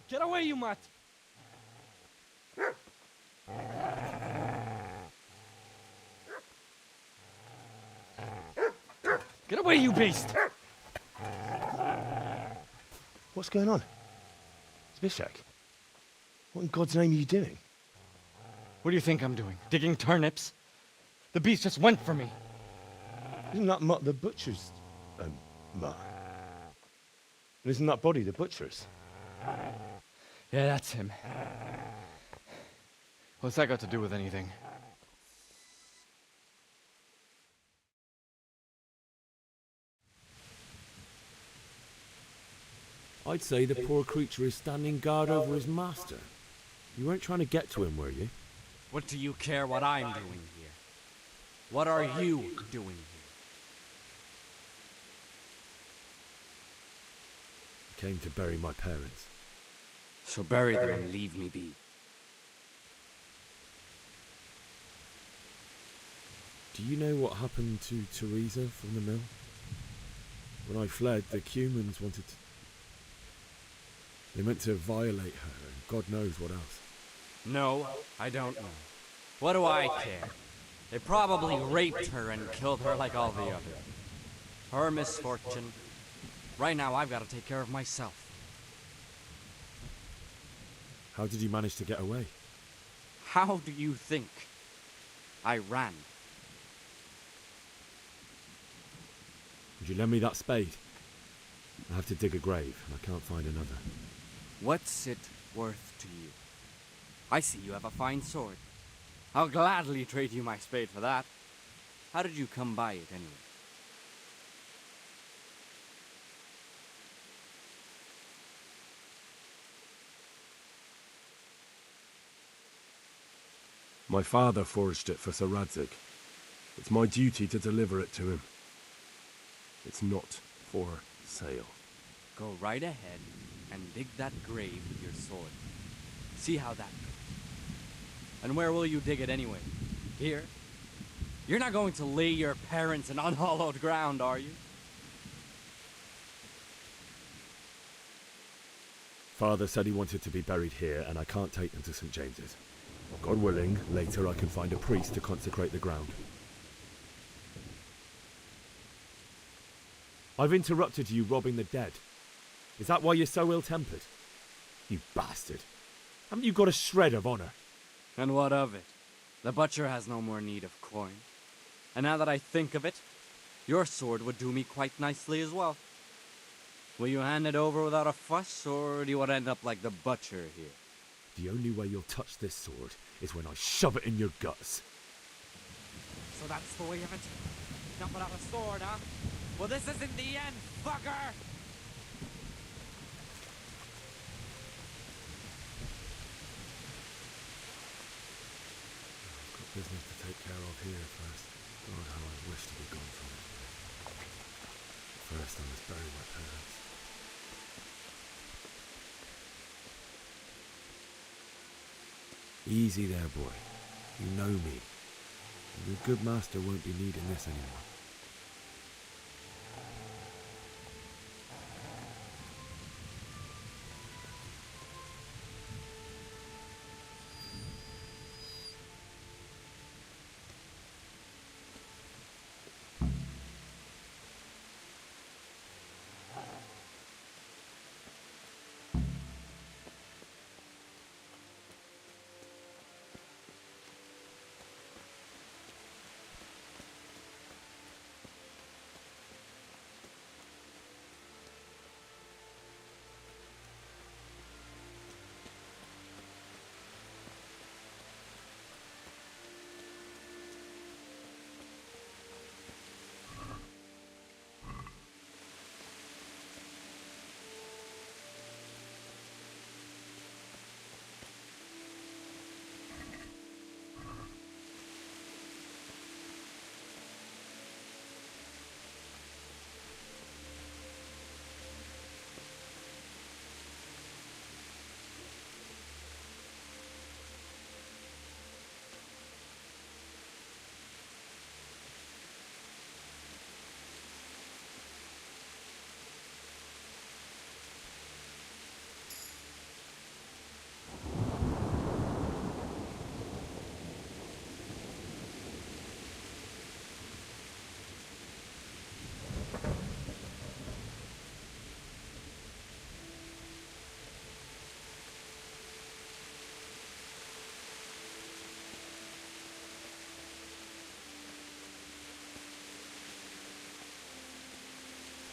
Get away, you mutt! Get away, you beast! What's going on? Zbyszek, what in God's name are you doing? What do you think I'm doing? Digging turnips? The beast just went for me. Isn't that Mutt the butcher's Mutt? And isn't that body the butcher's? Yeah, that's him. What's that got to do with anything? I'd say the poor creature is standing guard over his master. You weren't trying to get to him, were you? What do you care what I'm doing here? What are you doing here? I came to bury my parents. So bury them and leave me be. Do you know what happened to Teresa from the mill? When I fled, the Cumans wanted to... They meant to violate her, and God knows what else. No, I don't know. What do I care? They probably raped her and killed her like all the others. Her misfortune. Right now, I've got to take care of myself. How did you manage to get away? How do you think? I ran. Would you lend me that spade? I have to dig a grave, and I can't find another. What's it worth to you? I see you have a fine sword. I'll gladly trade you my spade for that. How did you come by it anyway? My father forged it for Sir Radzig. It's my duty to deliver it to him. It's not for sale. Go right ahead and dig that grave with your sword. See how that goes. And where will you dig it anyway? Here? You're not going to lay your parents in unhallowed ground, are you? Father said he wanted to be buried here, and I can't take them to St. James's. God willing, later I can find a priest to consecrate the ground. I've interrupted you robbing the dead. Is that why you're so ill-tempered? You bastard. Haven't you got a shred of honor? And what of it? The butcher has no more need of coin. And now that I think of it, your sword would do me quite nicely as well. Will you hand it over without a fuss, or do you want to end up like the butcher here? The only way you'll touch this sword is when I shove it in your guts. So that's the way of it? Not without a sword, huh? Well, this isn't the end, fucker! I've got business to take care of here first. God, how I wish to be gone from it. First, I must bury my parents. Easy there, boy. You know me. Your good master won't be needing this anymore.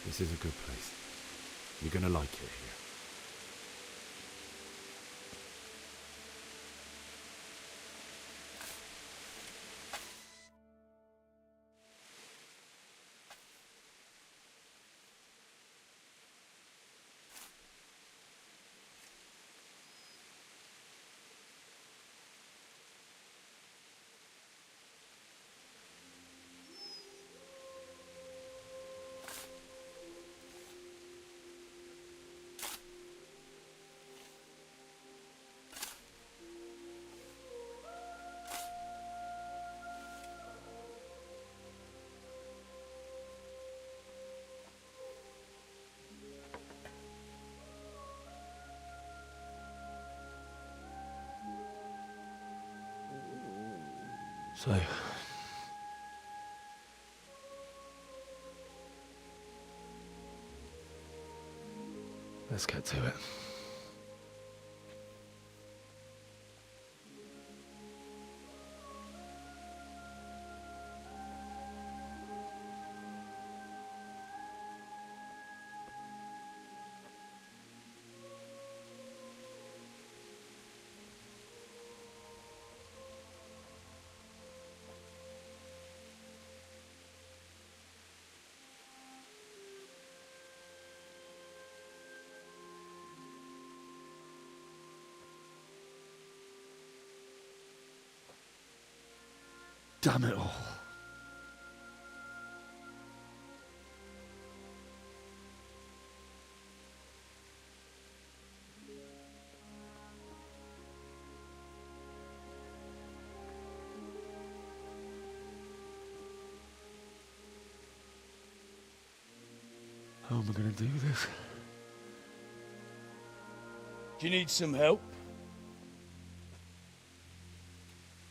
This is a good place. You're gonna like it here. So, let's get to it. Damn it all. How am I going to do this? Do you need some help?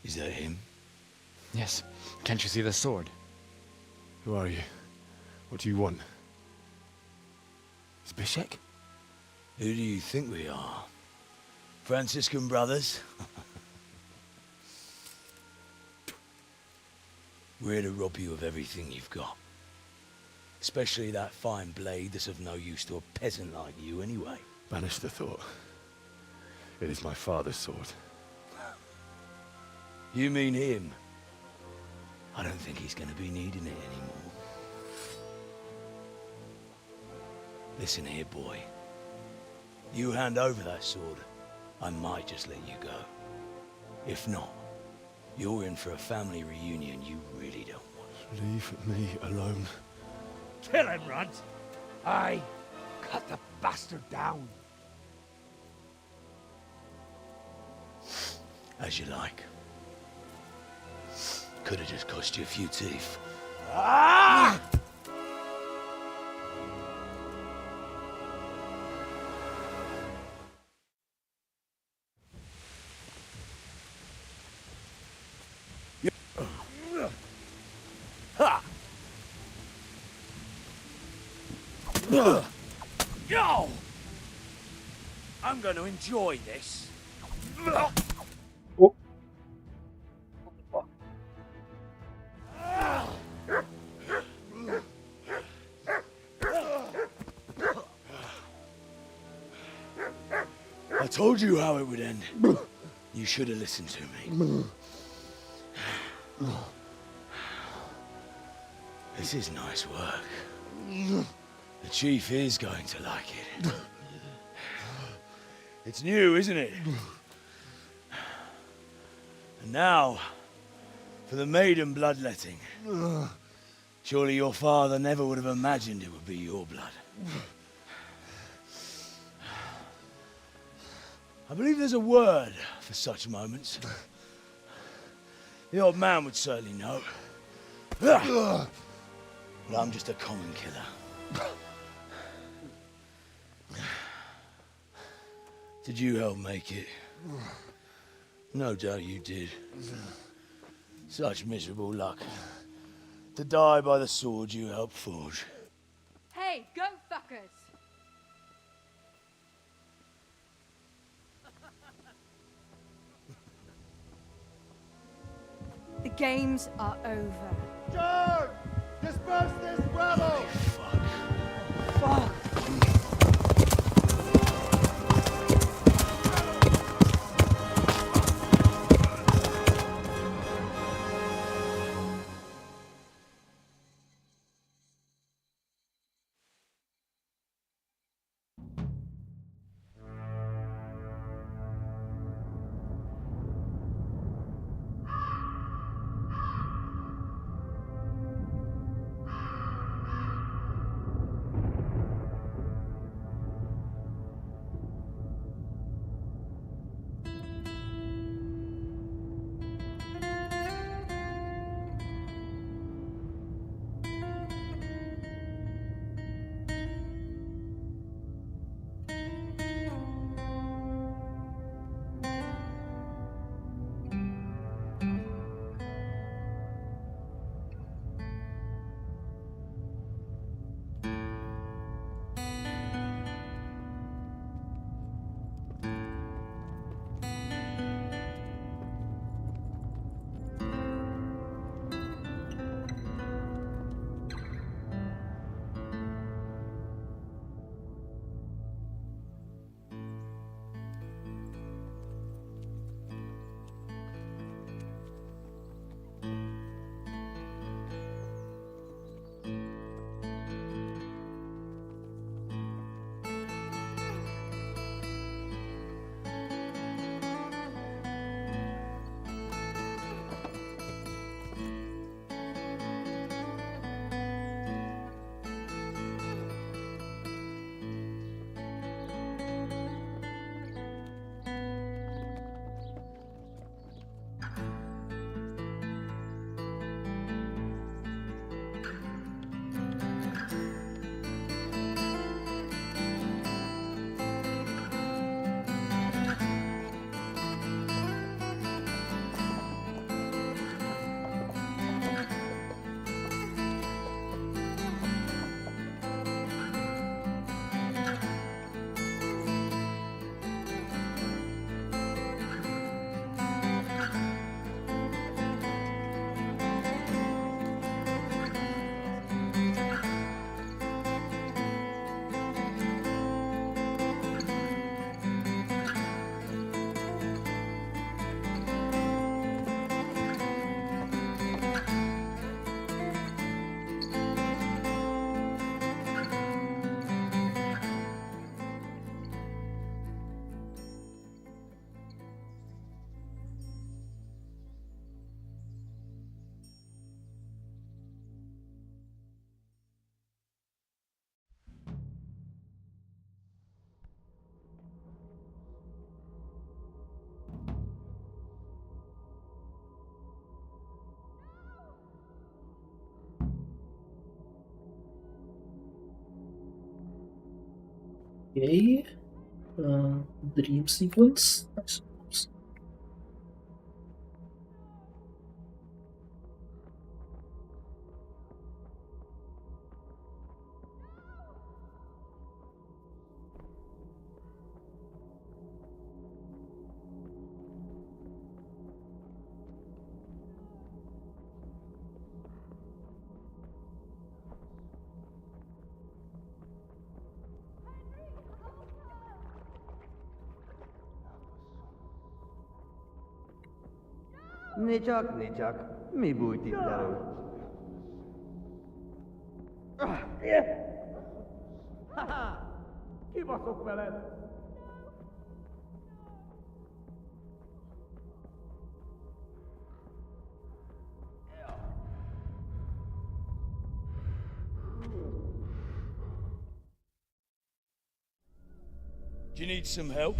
Is that him? Yes. Can't you see the sword? Who are you? What do you want? Zbyszek? Who do you think we are? Franciscan brothers? We're here to rob you of everything you've got. Especially that fine blade that's of no use to a peasant like you anyway. Banish the thought. It is my father's sword. You mean him? I don't think he's gonna be needing it anymore. Listen here, boy. You hand over that sword, I might just let you go. If not, you're in for a family reunion you really don't want. Leave me alone. Kill him, Runt! Aye, cut the bastard down. As you like. Could have just cost you a few teeth. Ah! Ha! Yo! I'm going to enjoy this. I told you how it would end. You should have listened to me. This is nice work. The chief is going to like it. It's new, isn't it? And now, for the maiden bloodletting. Surely your father never would have imagined it would be your blood. I believe there's a word for such moments. The old man would certainly know. But I'm just a common killer. Did you help make it? No doubt you did. Such miserable luck. To die by the sword you helped forge. Hey, go fuckers! The games are over. George! Disperse this rabble! Fuck. Okay. Dream sequence, I suppose. Ne csak, mi bújt itt elő? Haha! Kibaszok veled! Do you need some help?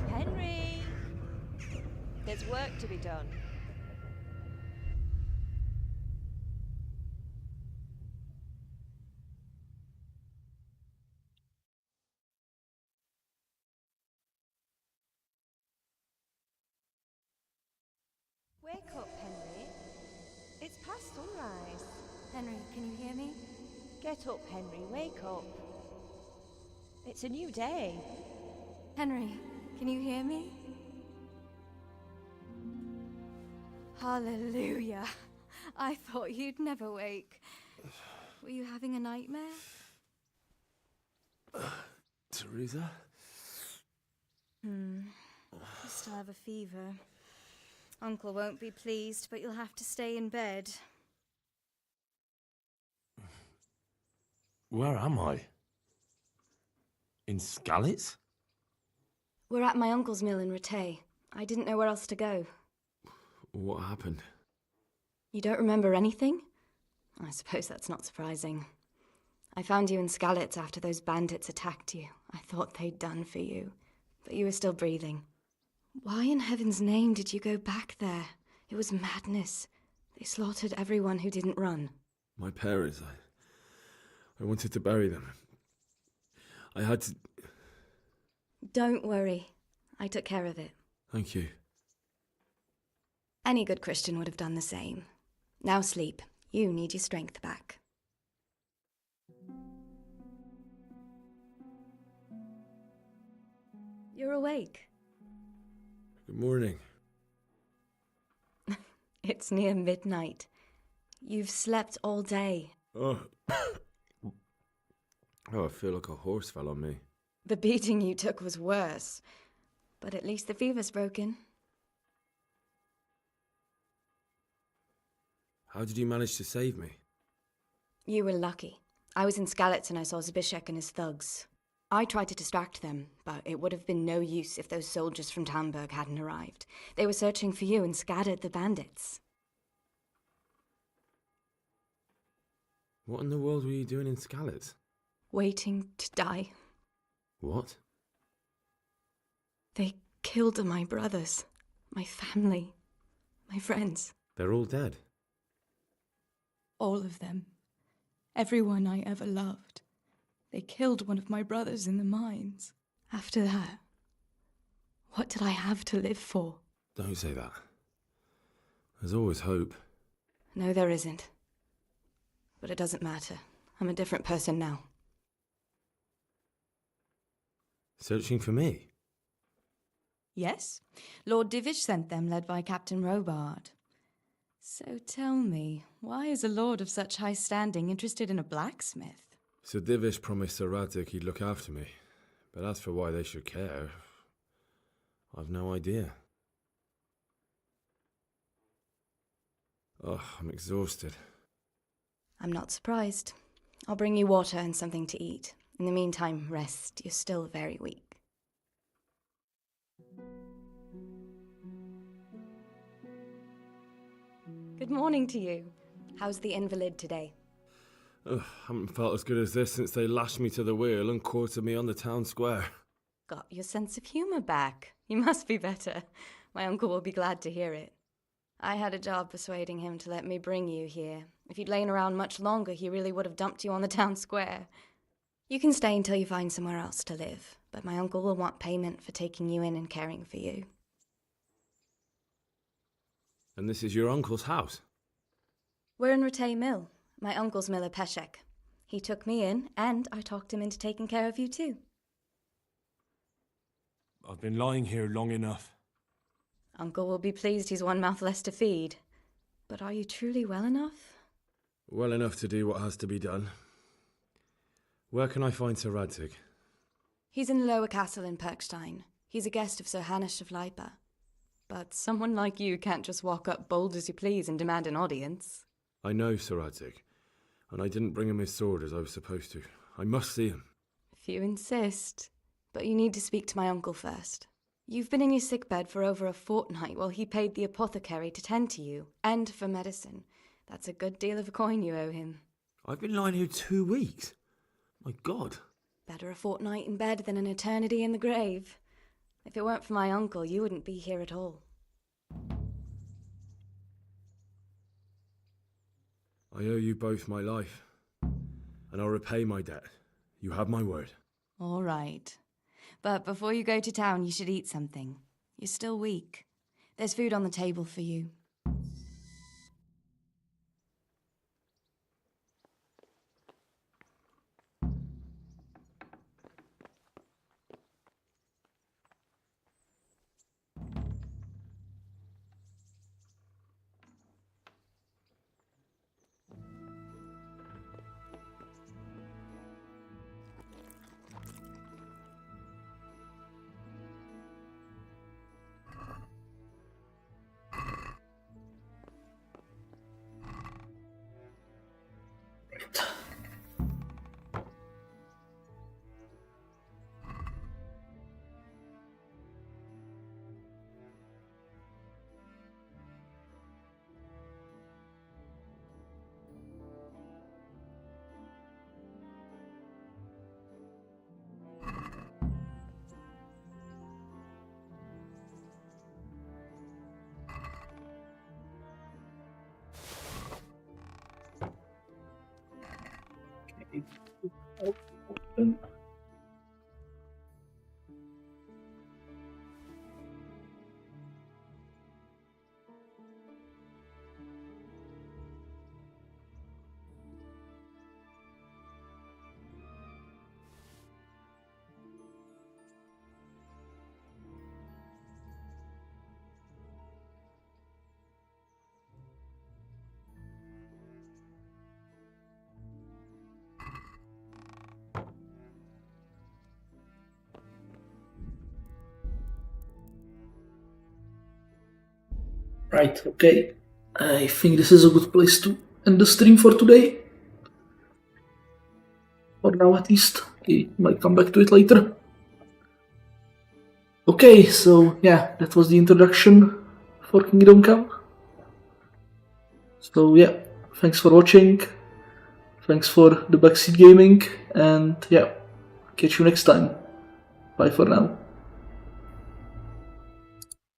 Henry! There's work to be done. Wake up, Henry. It's past sunrise. Henry, can you hear me? Get up, Henry. Wake up. It's a new day. Henry, can you hear me? Hallelujah. I thought you'd never wake. Were you having a nightmare? Teresa? You still have a fever. Uncle won't be pleased, but you'll have to stay in bed. Where am I? In Skalitz? We're at my uncle's mill in Rattay. I didn't know where else to go. What happened? You don't remember anything? I suppose that's not surprising. I found you in Skalitz after those bandits attacked you. I thought they'd done for you, but you were still breathing. Why in heaven's name did you go back there? It was madness. They slaughtered everyone who didn't run. My parents, I wanted to bury them. I had to... Don't worry. I took care of it. Thank you. Any good Christian would have done the same. Now sleep. You need your strength back. You're awake. Good morning. It's near midnight. You've slept all day. Oh. Oh, I feel like a horse fell on me. The beating you took was worse. But at least the fever's broken. How did you manage to save me? You were lucky. I was in Skalitz and I saw Zbyszek and his thugs. I tried to distract them, but it would have been no use if those soldiers from Tamburg hadn't arrived. They were searching for you and scattered the bandits. What in the world were you doing in Skalitz? Waiting to die. What? They killed my brothers, my family, my friends. They're all dead. All of them. Everyone I ever loved. They killed one of my brothers in the mines. After that, what did I have to live for? Don't say that. There's always hope. No, there isn't. But it doesn't matter. I'm a different person now. Searching for me? Yes. Lord Divish sent them, led by Captain Robard. So tell me, why is a lord of such high standing interested in a blacksmith? Sir Divish promised Sir Radzik he'd look after me. But as for why they should care, I've no idea. Oh, I'm exhausted. I'm not surprised. I'll bring you water and something to eat. In the meantime, rest. You're still very weak. Good morning to you. How's the invalid today? Haven't felt as good as this since they lashed me to the wheel and quartered me on the town square. Got your sense of humour back. You must be better. My uncle will be glad to hear it. I had a job persuading him to let me bring you here. If you'd lain around much longer, he really would have dumped you on the town square. You can stay until you find somewhere else to live, but my uncle will want payment for taking you in and caring for you. And this is your uncle's house? We're in Ratay Mill. My uncle's miller Peshek. He took me in, and I talked him into taking care of you too. I've been lying here long enough. Uncle will be pleased he's one mouth less to feed. But are you truly well enough? Well enough to do what has to be done. Where can I find Sir Radzig? He's in the lower castle in Perkstein. He's a guest of Sir Hanush of Leipa. But someone like you can't just walk up bold as you please and demand an audience. I know Sir Radzig, and I didn't bring him his sword as I was supposed to. I must see him. If you insist. But you need to speak to my uncle first. You've been in your sickbed for over a fortnight while he paid the apothecary to tend to you, and for medicine. That's a good deal of coin you owe him. I've been lying here 2 weeks. My God. Better a fortnight in bed than an eternity in the grave. If it weren't for my uncle, you wouldn't be here at all. I owe you both my life, and I'll repay my debt. You have my word. All right. But before you go to town, you should eat something. You're still weak. There's food on the table for you. Open. Right, okay. I think this is a good place to end the stream for today. For now at least. Okay, might come back to it later. Okay, so yeah, that was the introduction for Kingdom Come. So yeah, thanks for watching. Thanks for the backseat gaming, and yeah, catch you next time. Bye for now.